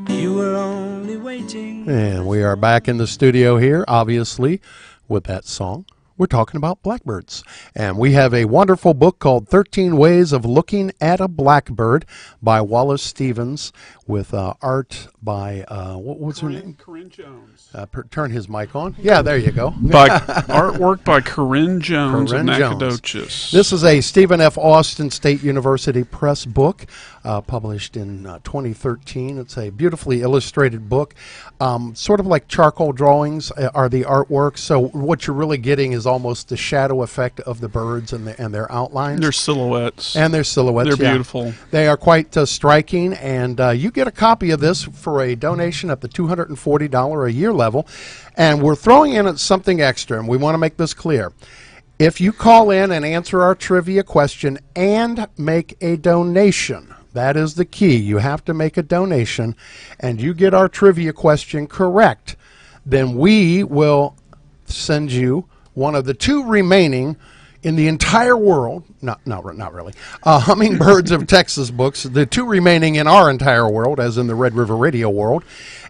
you were only waiting. And we are back in the studio here, obviously, with that song. We're talking about blackbirds. And we have a wonderful book called 13 Ways of Looking at a Blackbird by Wallace Stevens, with art by, what's her name? Corinne Jones. Turn his mic on. Yeah, there you go. Artwork by Corinne Jones of Corinne Jones. Nacogdoches. This is a Stephen F. Austin State University Press book, published in 2013. It's a beautifully illustrated book. Sort of like charcoal drawings are the artwork. So what you're really getting is almost the shadow effect of the birds and their outlines. Their silhouettes. And their silhouettes. They're yeah. beautiful. They are quite striking, and you get a copy of this for a donation at the $240 a year level. And we're throwing in something extra, and we want to make this clear. If you call in and answer our trivia question and make a donation, that is the key. You have to make a donation, and you get our trivia question correct, then we will send you one of the 2 remaining in the entire world, not really, Hummingbirds of Texas books, the 2 remaining in our entire world, as in the Red River Radio world.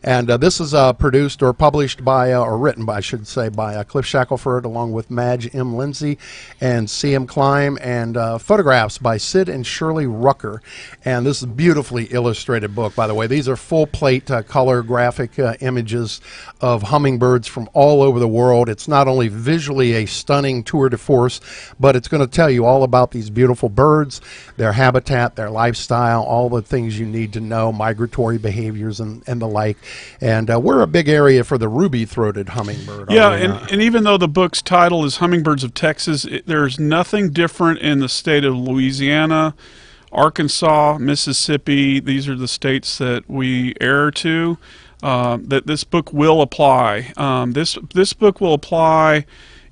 And this is produced or published by, or written by, I should say, by Cliff Shackelford, along with Madge M. Lindsay and C.M. Klein, and photographs by Sid and Shirley Rucker. And this is a beautifully illustrated book, by the way. These are full-plate color graphic images of hummingbirds from all over the world. It's not only visually a stunning tour de force, but it's going to tell you all about these beautiful birds, their habitat, their lifestyle, all the things you need to know, migratory behaviors and the like. And we're a big area for the ruby-throated hummingbird. Yeah, and even though the book's title is Hummingbirds of Texas, there's nothing different in the state of Louisiana, Arkansas, Mississippi. These are the states that we air to, that this book will apply. This book will apply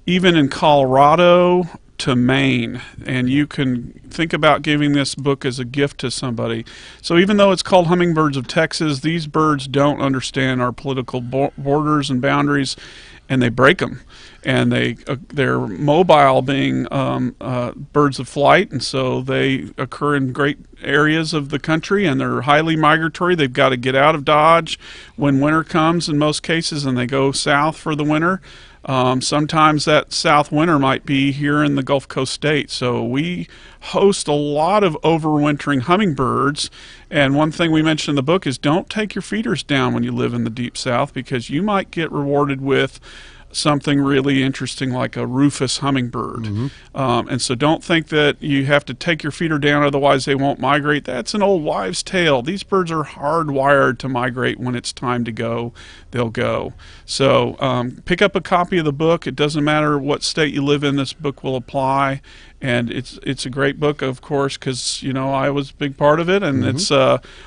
even in Colorado to Maine, and you can think about giving this book as a gift to somebody. So even though it's called Hummingbirds of Texas, these birds don't understand our political borders and boundaries, and they break them. And they're mobile, being birds of flight, and so they occur in great areas of the country, and they're highly migratory. They've got to get out of Dodge when winter comes in most cases, and they go south for the winter. Sometimes that south winter might be here in the Gulf Coast states. So we host a lot of overwintering hummingbirds. And one thing we mentioned in the book is don't take your feeders down when you live in the deep south, because you might get rewarded with something really interesting like a rufous hummingbird. Mm-hmm. And so don't think that you have to take your feeder down, otherwise they won't migrate. That's an old wives' tale. These birds are hardwired to migrate. When it's time to go, they'll go. So pick up a copy of the book. It doesn't matter what state you live in, this book will apply. And it's a great book, of course, because, you know, I was a big part of it, and mm-hmm. It's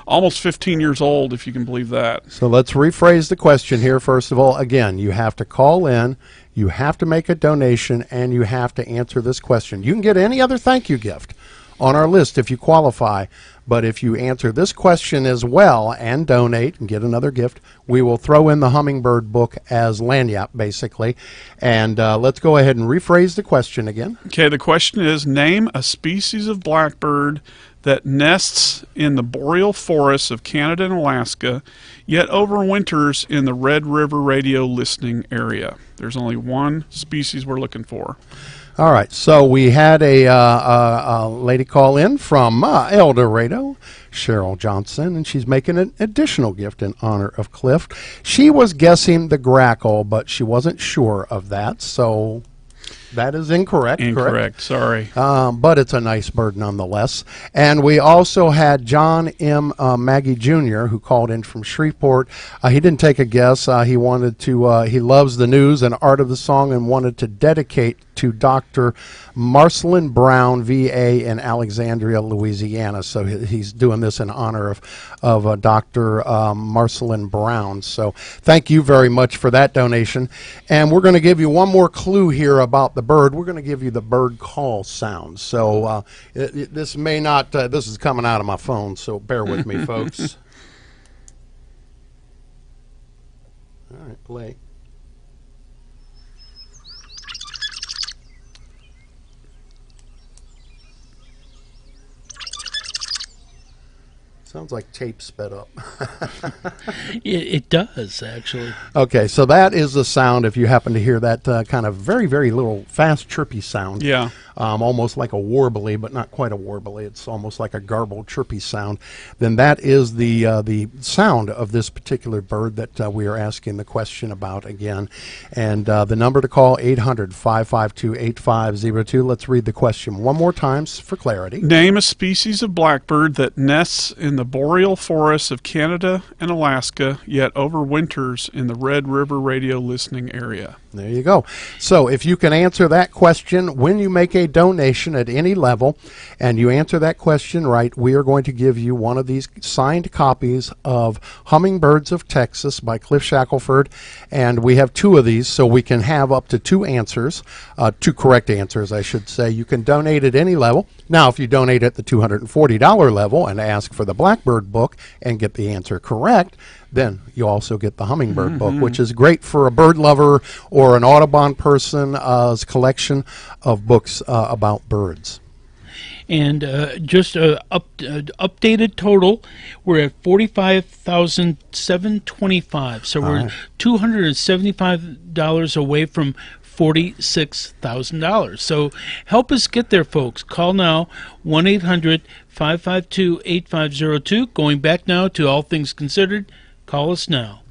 almost 15 years old, if you can believe that. So let's rephrase the question here. First of all, again, you have to call in, you have to make a donation, and you have to answer this question. You can get any other thank you gift on our list if you qualify, but if you answer this question as well and donate and get another gift, we will throw in the Hummingbird book as lagniappe, basically. And let's go ahead and rephrase the question again. Okay, the question is, name a species of blackbird that nests in the boreal forests of Canada and Alaska, yet overwinters in the Red River Radio listening area. There's only one species we're looking for. All right, so we had a lady call in from El Dorado, Cheryl Johnson, and she's making an additional gift in honor of Cliff. She was guessing the grackle, but she wasn't sure of that, so that is incorrect. Incorrect, sorry. But it's a nice bird nonetheless. And we also had John M. Maggie Jr., who called in from Shreveport. He didn't take a guess. He wanted to, he loves the news and art of the song, and wanted to dedicate to Dr. Marcelin Brown, VA, in Alexandria, Louisiana. So he's doing this in honor of Dr. Marcelin Brown. So thank you very much for that donation. And we're going to give you one more clue here about the bird. We're going to give you the bird call sound. So this may not, this is coming out of my phone, so bear with me, folks. All right, play. Sounds like tape sped up. It does, actually. Okay, so that is the sound, if you happen to hear that kind of very, very little fast, chirpy sound. Yeah. Almost like a warbly, but not quite a warbly. It's almost like a garbled, chirpy sound. Then that is the sound of this particular bird that we are asking the question about again. And the number to call, 800-552-8502. Let's read the question one more time for clarity. Name a species of blackbird that nests in the boreal forests of Canada and Alaska, yet overwinters in the Red River radio listening area. There you go. So if you can answer that question when you make a donation at any level, and you answer that question right, we are going to give you one of these signed copies of Hummingbirds of Texas by Cliff Shackelford. And we have 2 of these, so we can have up to 2 answers, 2 correct answers, I should say. You can donate at any level. Now, if you donate at the $240 level and ask for the Blackbird book and get the answer correct, then you also get the Hummingbird book, which is great for a bird lover or an Audubon person's collection of books about birds. And just updated total, we're at $45,725. So we're $275 away from $46,000. So help us get there, folks. Call now, 1-800-552-8502. Going back now to All Things Considered, call us now.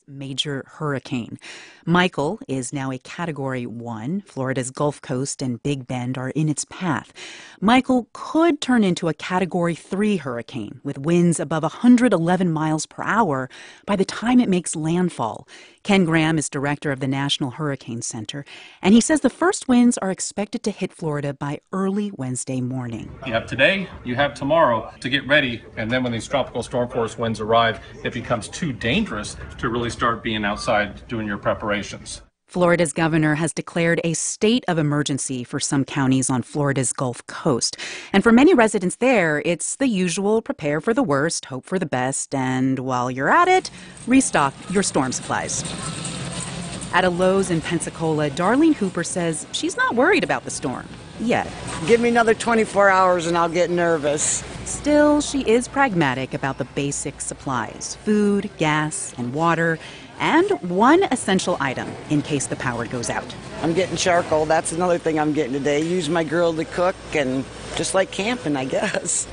Major hurricane. Michael is now a Category 1. Florida's Gulf Coast and Big Bend are in its path. Michael could turn into a Category 3 hurricane with winds above 111 miles per hour by the time it makes landfall. Ken Graham is director of the National Hurricane Center, and he says the first winds are expected to hit Florida by early Wednesday morning. You have today, you have tomorrow to get ready, and then when these tropical storm force winds arrive, it becomes too dangerous to really start being outside doing your preparations. Florida's governor has declared a state of emergency for some counties on Florida's Gulf Coast. And for many residents there, it's the usual prepare for the worst, hope for the best, and while you're at it, restock your storm supplies. At a Lowe's in Pensacola, Darlene Hooper says she's not worried about the storm yet. Give me another 24 hours and I'll get nervous. Still, she is pragmatic about the basic supplies, food, gas, and water, and one essential item in case the power goes out. I'm getting charcoal. That's another thing I'm getting today. Use my grill to cook and just like camping, I guess.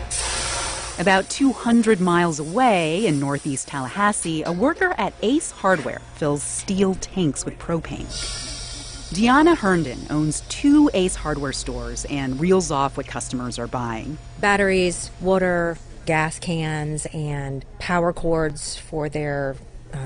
About 200 miles away in northeast Tallahassee, a worker at Ace Hardware fills steel tanks with propane. Deanna Herndon owns 2 Ace Hardware stores and reels off what customers are buying. Batteries, water, gas cans, and power cords for their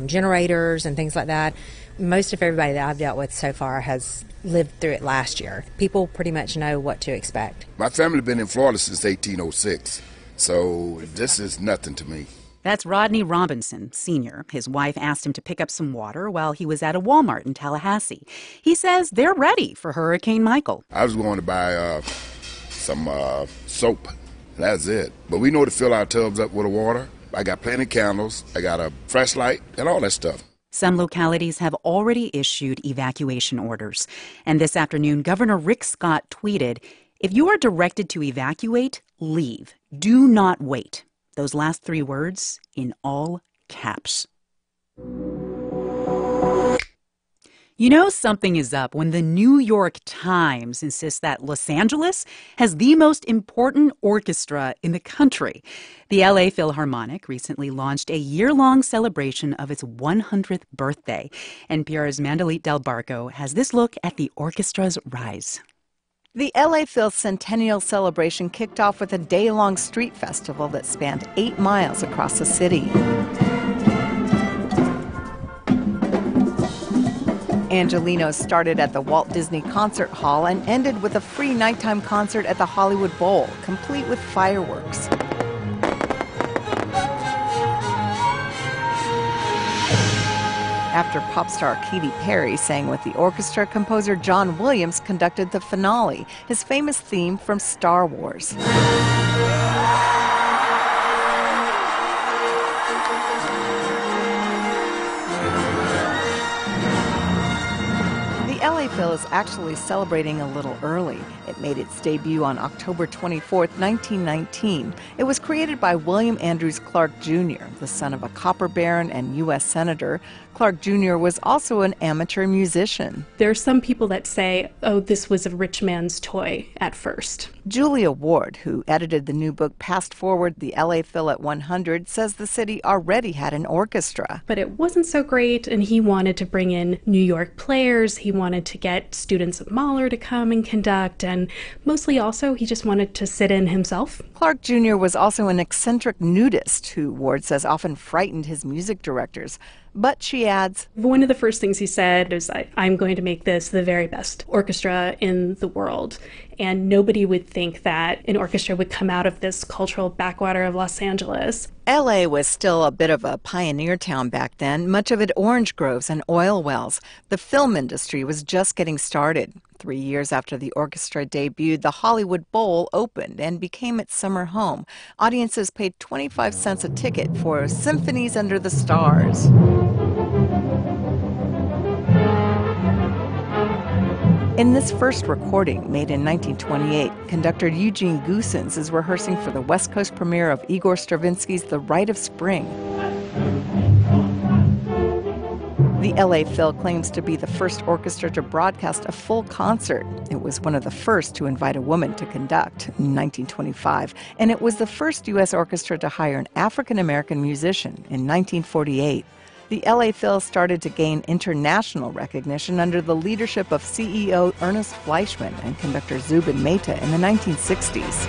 generators and things like that. Most of everybody that I've dealt with so far has lived through it last year. People pretty much know what to expect. My family been in Florida since 1806, so this is nothing to me. That's Rodney Robinson, Sr. His wife asked him to pick up some water while he was at a Walmart in Tallahassee. He says they're ready for Hurricane Michael. I was going to buy some soap. That's it. But we know to fill our tubs up with water. I got plenty of candles. I got a flashlight and all that stuff. Some localities have already issued evacuation orders. And this afternoon, Governor Rick Scott tweeted, "If you are directed to evacuate, leave. Do not wait." Those last 3 words in all caps. You know something is up when the New York Times insists that Los Angeles has the most important orchestra in the country. The LA Philharmonic recently launched a year-long celebration of its 100th birthday. NPR's Mandalit Del Barco has this look at the orchestra's rise. The LA Phil Centennial Celebration kicked off with a day-long street festival that spanned 8 miles across the city. Angelinos started at the Walt Disney Concert Hall and ended with a free nighttime concert at the Hollywood Bowl, complete with fireworks. After pop star Katy Perry sang with the orchestra, composer John Williams conducted the finale, his famous theme from Star Wars. The LA Phil is actually celebrating a little early. It made its debut on October 24, 1919. It was created by William Andrews Clark Jr., the son of a copper baron and U.S. Senator. Clark Jr. was also an amateur musician. There are some people that say, oh, this was a rich man's toy at first. Julia Ward, who edited the new book Past Forward, the LA Phil at 100, says the city already had an orchestra. But it wasn't so great, and he wanted to bring in New York players. He wanted to get students at Mahler to come and conduct, and mostly also he just wanted to sit in himself. Clark Jr. was also an eccentric nudist who, Ward says, often frightened his music directors. But she adds, one of the first things he said is, I'm going to make this the very best orchestra in the world. And nobody would think that an orchestra would come out of this cultural backwater of Los Angeles. LA was still a bit of a pioneer town back then, much of it orange groves and oil wells. The film industry was just getting started. 3 years after the orchestra debuted, the Hollywood Bowl opened and became its summer home. Audiences paid 25 cents a ticket for Symphonies Under the Stars. In this first recording, made in 1928, conductor Eugene Goosens is rehearsing for the West Coast premiere of Igor Stravinsky's The Rite of Spring. The LA Phil claims to be the first orchestra to broadcast a full concert. It was one of the first to invite a woman to conduct in 1925, and it was the first U.S. orchestra to hire an African-American musician in 1948. The LA Phil started to gain international recognition under the leadership of CEO Ernest Fleischman and conductor Zubin Mehta in the 1960s.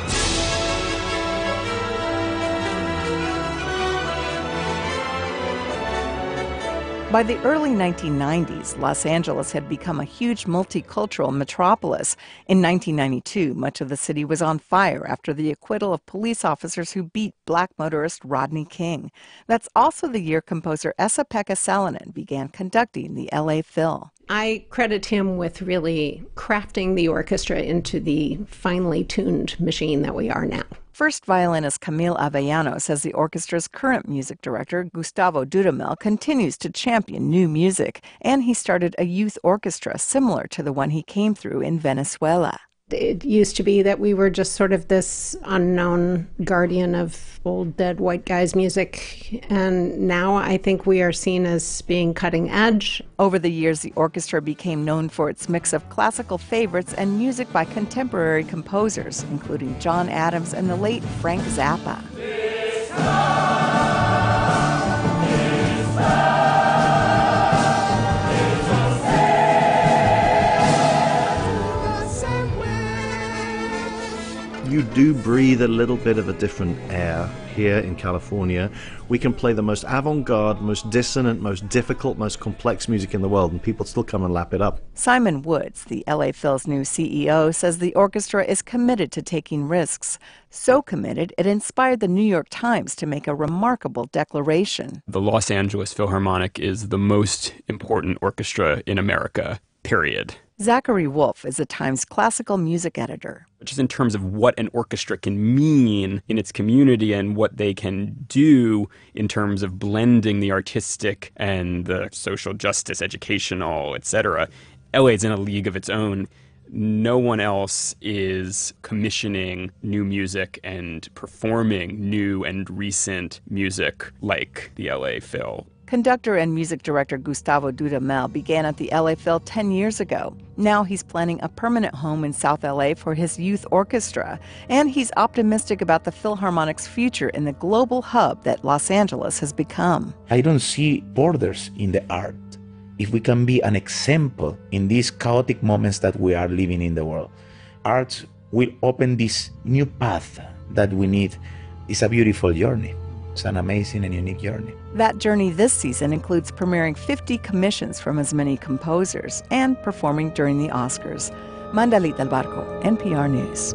By the early 1990s, Los Angeles had become a huge multicultural metropolis. In 1992, much of the city was on fire after the acquittal of police officers who beat black motorist Rodney King. That's also the year composer Esa-Pekka Salonen began conducting the LA Phil. I credit him with really crafting the orchestra into the finely tuned machine that we are now. First violinist Camille Avellano says the orchestra's current music director, Gustavo Dudamel, continues to champion new music, and he started a youth orchestra similar to the one he came through in Venezuela. It used to be that we were just sort of this unknown guardian of old dead white guys' music, and now I think we are seen as being cutting edge. Over the years, the orchestra became known for its mix of classical favorites and music by contemporary composers, including John Adams and the late Frank Zappa. You do breathe a little bit of a different air here in California. We can play the most avant-garde, most dissonant, most difficult, most complex music in the world, and people still come and lap it up. Simon Woods, the LA Phil's new CEO, says the orchestra is committed to taking risks. So committed, it inspired the New York Times to make a remarkable declaration. The Los Angeles Philharmonic is the most important orchestra in America, period. Zachary Wolf is the Times classical music editor. Just in terms of what an orchestra can mean in its community and what they can do in terms of blending the artistic and the social justice, educational, etc. LA is in a league of its own. No one else is commissioning new music and performing new and recent music like the LA Phil. Conductor and music director Gustavo Dudamel began at the LA Phil 10 years ago. Now he's planning a permanent home in South LA for his youth orchestra, and he's optimistic about the Philharmonic's future in the global hub that Los Angeles has become. I don't see borders in the art. If we can be an example in these chaotic moments that we are living in the world, art will open this new path that we need. It's a beautiful journey. It's an amazing and unique journey. That journey this season includes premiering 50 commissions from as many composers and performing during the Oscars. Mandalit Del Barco, NPR News.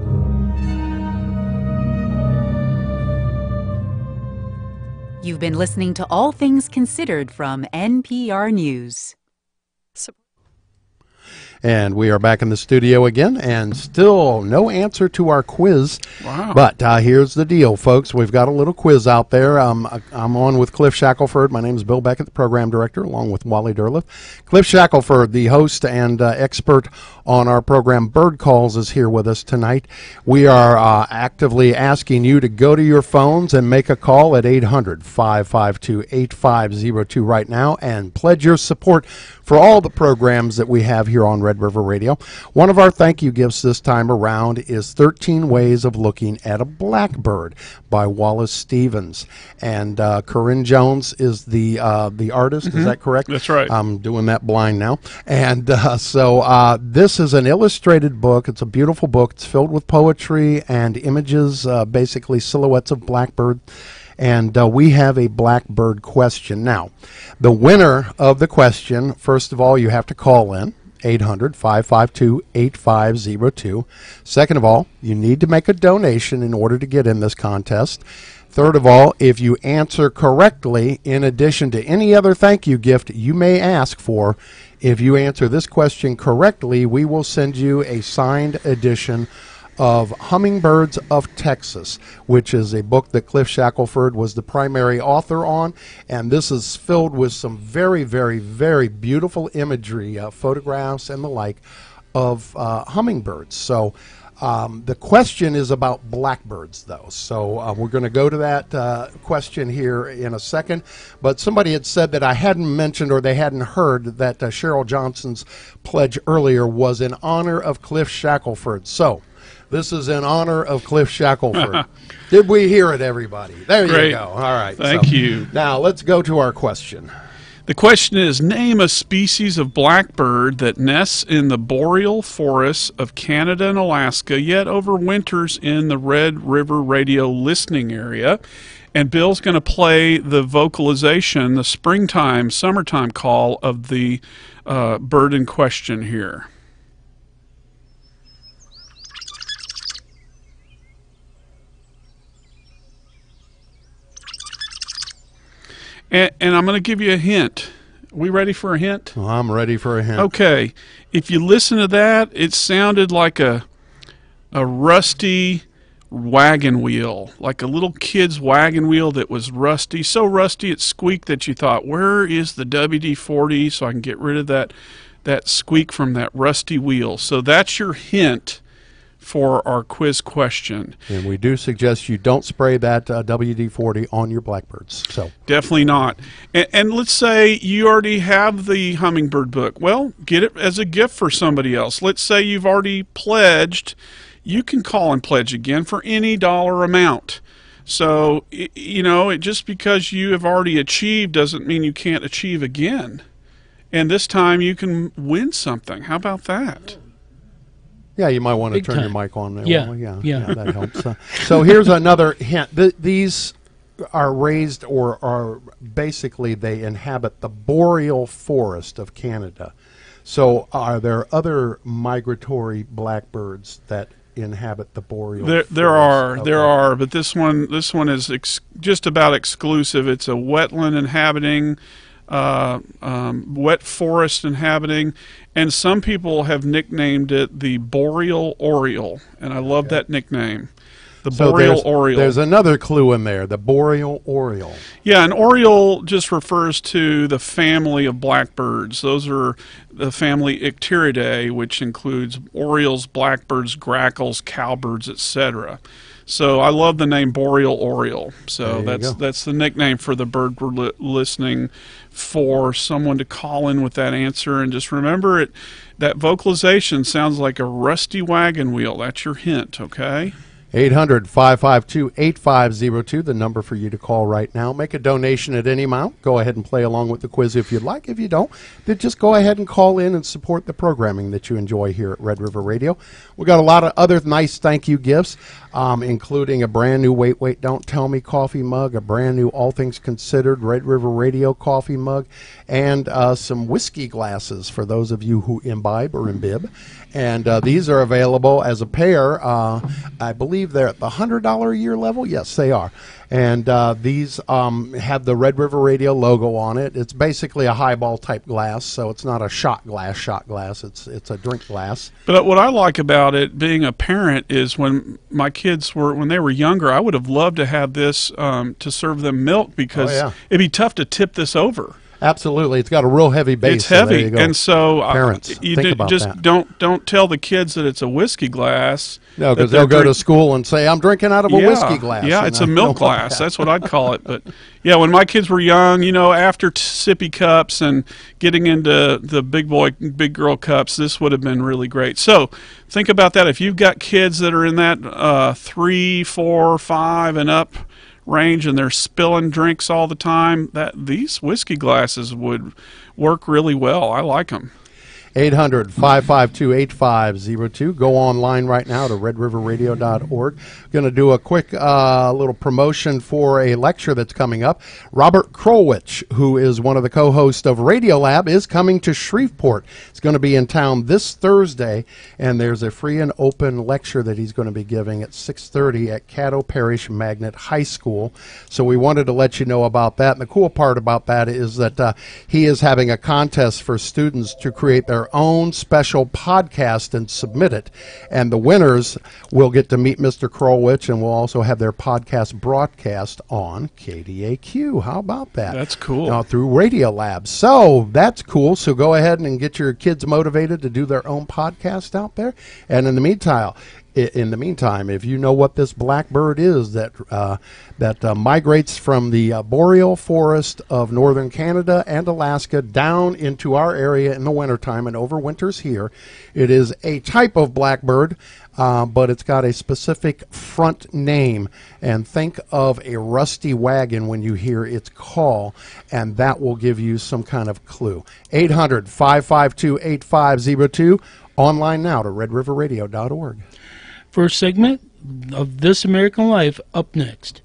You've been listening to All Things Considered from NPR News. And we are back in the studio again, and still no answer to our quiz. Wow. But here's the deal, folks. We've got a little quiz out there. I'm on with Cliff Shackelford. My name is Bill Beckett, the program director, along with Wally Derleth. Cliff Shackelford, the host and expert on our program Bird Calls, is here with us tonight. We are actively asking you to go to your phones and make a call at 800-552-8502 right now and pledge your support for all the programs that we have here on Red River Radio. One of our thank you gifts this time around is 13 Ways of Looking at a Blackbird by Wallace Stevens. And Corinne Jones is the artist, is that correct? That's right. I'm doing that blind now. And so this is an illustrated book. It's a beautiful book. It's filled with poetry and images, basically silhouettes of blackbird. And we have a blackbird question. Now, the winner of the question, first of all, you have to call in, 800-552-8502. Second of all, you need to make a donation in order to get in this contest. Third of all, if you answer correctly, in addition to any other thank you gift you may ask for, if you answer this question correctly, we will send you a signed edition of Hummingbirds of Texas, which is a book that Cliff Shackelford was the primary author on, and this is filled with some very, very, very beautiful imagery, photographs and the like, of hummingbirds. So the question is about blackbirds, though, so we're going to go to that question here in a second. But somebody had said that I hadn't mentioned, or they hadn't heard, that Cheryl Johnson's pledge earlier was in honor of Cliff Shackelford. So this is in honor of Cliff Shackelford. Did we hear it, everybody? There Great. You go. All right. Thank you. Now let's go to our question. The question is, name a species of blackbird that nests in the boreal forests of Canada and Alaska, yet overwinters in the Red River Radio listening area. And Bill's going to play the vocalization, the springtime, summertime call of the bird in question here. And I'm going to give you a hint. Are we ready for a hint? Well, I'm ready for a hint. Okay. If you listen to that, it sounded like a rusty wagon wheel, like a little kid's wagon wheel that was rusty. So rusty it squeaked that you thought, where is the WD-40 so I can get rid of that squeak from that rusty wheel? So that's your hint for our quiz question. And we do suggest you don't spray that WD-40 on your blackbirds. So definitely not. And let's say you already have the Hummingbird book. Well, get it as a gift for somebody else. Let's say you've already pledged. You can call and pledge again for any dollar amount. So, you know, just because you have already achieved doesn't mean you can't achieve again. And this time you can win something. How about that? Yeah, you might want to Big turn time. your mic on there. Yeah, Well, yeah. that helps. So here's another hint. These are raised, or are basically they inhabit the boreal forest of Canada. So are there other migratory blackbirds that inhabit the boreal forest? There are, but this one is just about exclusive. It's a wetland inhabiting, wet forest inhabiting, and some people have nicknamed it the boreal oriole, and I love that nickname. The boreal oriole. There's another clue in there, the boreal oriole. Yeah, an oriole just refers to the family of blackbirds. Those are the family Icteridae, which includes orioles, blackbirds, grackles, cowbirds, etc. So I love the name boreal oriole. So that's the nickname for the bird we're listening for. Someone to call in with that answer, and just remember it. That vocalization sounds like a rusty wagon wheel. That's your hint, okay? 800-552-8502, the number for you to call right now. Make a donation at any amount. Go ahead and play along with the quiz if you'd like. If you don't, then just go ahead and call in and support the programming that you enjoy here at Red River Radio. We got a lot of other nice thank you gifts, including a brand new Wait, Wait, Don't Tell Me coffee mug, a brand new All Things Considered Red River Radio coffee mug, and some whiskey glasses for those of you who imbibe or imbib. And these are available as a pair, I believe, believe they're at the $100 a year level. Yes, they are. And these have the Red River Radio logo on it. It's basically a highball type glass, so it's not a shot glass. It's a drink glass. But what I like about it, being a parent, is when my kids when they were younger, I would have loved to have this to serve them milk, because it'd be tough to tip this over. Absolutely, it's got a real heavy base. It's heavy, so there you go. and so parents, think about just that. don't tell the kids that it's a whiskey glass. No, because they'll go to school and say, "I'm drinking out of a whiskey glass." Yeah, it's a milk glass. That's what I'd call it. But yeah, when my kids were young, after sippy cups and getting into the big girl cups, this would have been really great. So think about that. If you've got kids that are in that 3, 4, 5 and up range, and they're spilling drinks all the time, these whiskey glasses would work really well. I like them. 800-552-8502. Go online right now to redriverradio.org. Going to do a quick little promotion for a lecture that's coming up. Robert Krulwich, who is one of the co-hosts of Radiolab, is coming to Shreveport. It's going to be in town this Thursday, and there's a free and open lecture that he's going to be giving at 6:30 at Caddo Parish Magnet High School. So we wanted to let you know about that. And the cool part about that is that he is having a contest for students to create their own special podcast and submit it, and the winners will get to meet Mr. Krulwich, and will also have their podcast broadcast on KDAQ. How about that? That's cool. Through Radiolab. So that's cool. So go ahead and get your kids motivated to do their own podcast out there. And in the meantime, if you know what this blackbird is that migrates from the boreal forest of northern Canada and Alaska down into our area in the wintertime and overwinters here, it is a type of blackbird, but it's got a specific front name. And think of a rusty wagon when you hear its call, and that will give you some kind of clue. 800-552-8502. Online now to redriverradio.org. First segment of This American Life up next.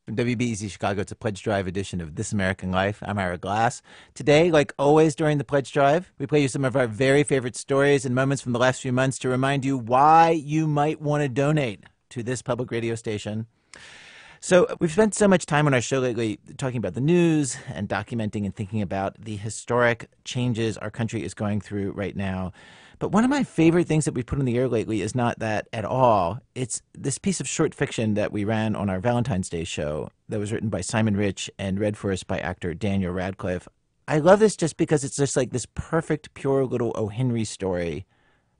From WBEZ Chicago, it's a Pledge Drive edition of This American Life. I'm Ira Glass. Today, like always during the Pledge Drive, we play you some of our very favorite stories and moments from the last few months to remind you why you might want to donate to this public radio station. So we've spent so much time on our show lately talking about the news and documenting and thinking about the historic changes our country is going through right now. But one of my favorite things that we've put in the air lately is not that at all. It's this piece of short fiction that we ran on our Valentine's Day show that was written by Simon Rich and read for us by actor Daniel Radcliffe. I love this just because it's just like this perfect, pure little O. Henry story,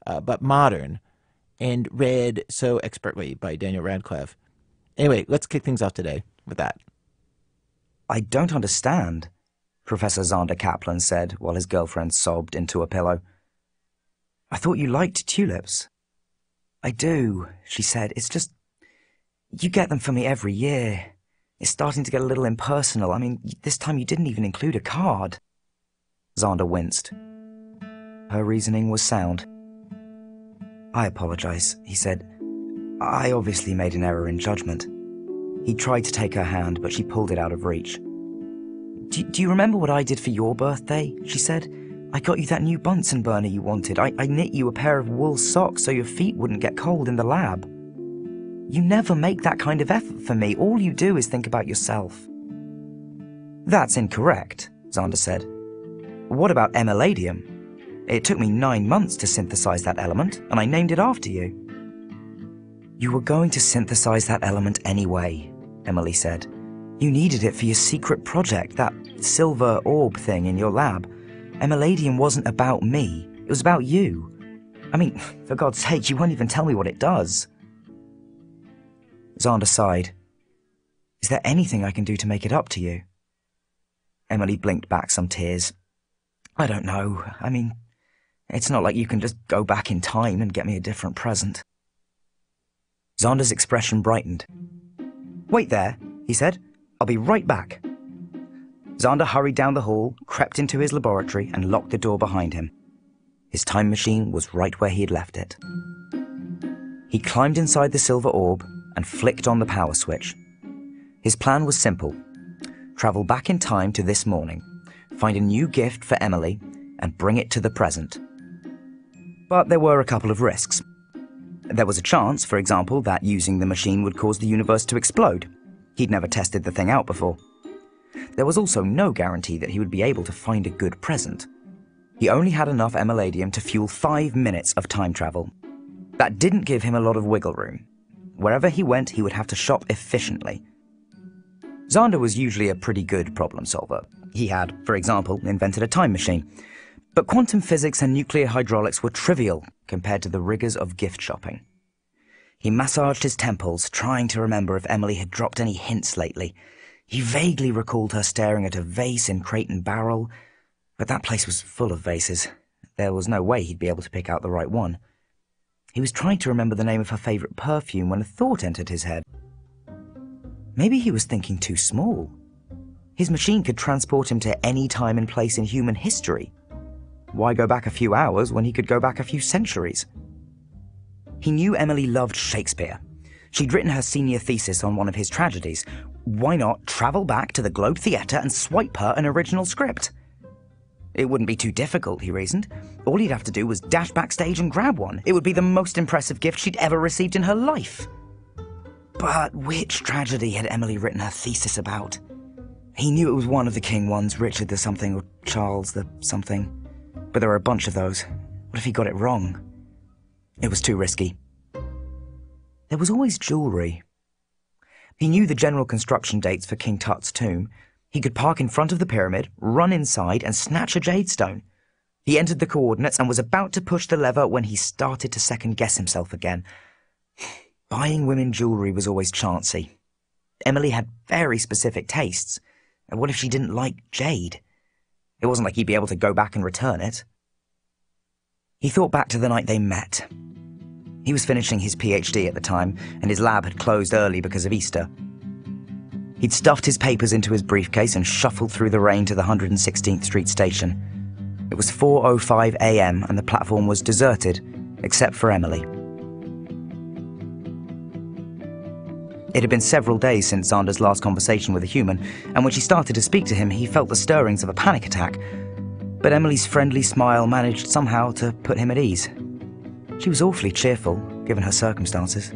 but modern, and read so expertly by Daniel Radcliffe. Anyway, let's kick things off today with that. I don't understand, Professor Zander Kaplan said while his girlfriend sobbed into a pillow. I thought you liked tulips. I do, she said. It's just, you get them for me every year. It's starting to get a little impersonal. I mean, this time you didn't even include a card. Zander winced. Her reasoning was sound. I apologize, he said. I obviously made an error in judgment. He tried to take her hand, but she pulled it out of reach. Do you remember what I did for your birthday? She said. I got you that new Bunsen burner you wanted. I knit you a pair of wool socks so your feet wouldn't get cold in the lab. You never make that kind of effort for me. All you do is think about yourself. That's incorrect, Zander said. What about emalladium? It took me 9 months to synthesize that element, and I named it after you. You were going to synthesize that element anyway, Emily said. You needed it for your secret project, that silver orb thing in your lab. Emalladium wasn't about me. It was about you. I mean, for God's sake, you won't even tell me what it does. Zander sighed. Is there anything I can do to make it up to you? Emily blinked back some tears. I don't know. I mean, it's not like you can just go back in time and get me a different present. Zander's expression brightened. Wait there, he said. I'll be right back. Zander hurried down the hall, crept into his laboratory, and locked the door behind him. His time machine was right where he had left it. He climbed inside the silver orb and flicked on the power switch. His plan was simple. Travel back in time to this morning, find a new gift for Emily, and bring it to the present. But there were a couple of risks. There was a chance, for example, that using the machine would cause the universe to explode. He'd never tested the thing out before. There was also no guarantee that he would be able to find a good present. He only had enough emeladium to fuel 5 minutes of time travel. That didn't give him a lot of wiggle room. Wherever he went, he would have to shop efficiently. Xander was usually a pretty good problem solver. He had, for example, invented a time machine. But quantum physics and nuclear hydraulics were trivial compared to the rigors of gift shopping. He massaged his temples, trying to remember if Emily had dropped any hints lately. He vaguely recalled her staring at a vase in Crate and Barrel, but that place was full of vases. There was no way he'd be able to pick out the right one. He was trying to remember the name of her favorite perfume when a thought entered his head. Maybe he was thinking too small. His machine could transport him to any time and place in human history. Why go back a few hours when he could go back a few centuries? He knew Emily loved Shakespeare. She'd written her senior thesis on one of his tragedies. Why not travel back to the Globe Theatre and swipe her an original script? It wouldn't be too difficult, he reasoned. All he'd have to do was dash backstage and grab one. It would be the most impressive gift she'd ever received in her life. But which tragedy had Emily written her thesis about? He knew it was one of the king ones, Richard the something or Charles the something. But there were a bunch of those. What if he got it wrong? It was too risky. There was always jewellery. He knew the general construction dates for King Tut's tomb. He could park in front of the pyramid, run inside, and snatch a jade stone. He entered the coordinates and was about to push the lever when he started to second-guess himself again. Buying women jewellery was always chancy. Emily had very specific tastes. And what if she didn't like jade? It wasn't like he'd be able to go back and return it. He thought back to the night they met. He was finishing his PhD at the time, and his lab had closed early because of Easter. He'd stuffed his papers into his briefcase and shuffled through the rain to the 116th Street station. It was 4:05 a.m. and the platform was deserted, except for Emily. It had been several days since Xander's last conversation with a human, and when she started to speak to him, he felt the stirrings of a panic attack. But Emily's friendly smile managed somehow to put him at ease. She was awfully cheerful, given her circumstances.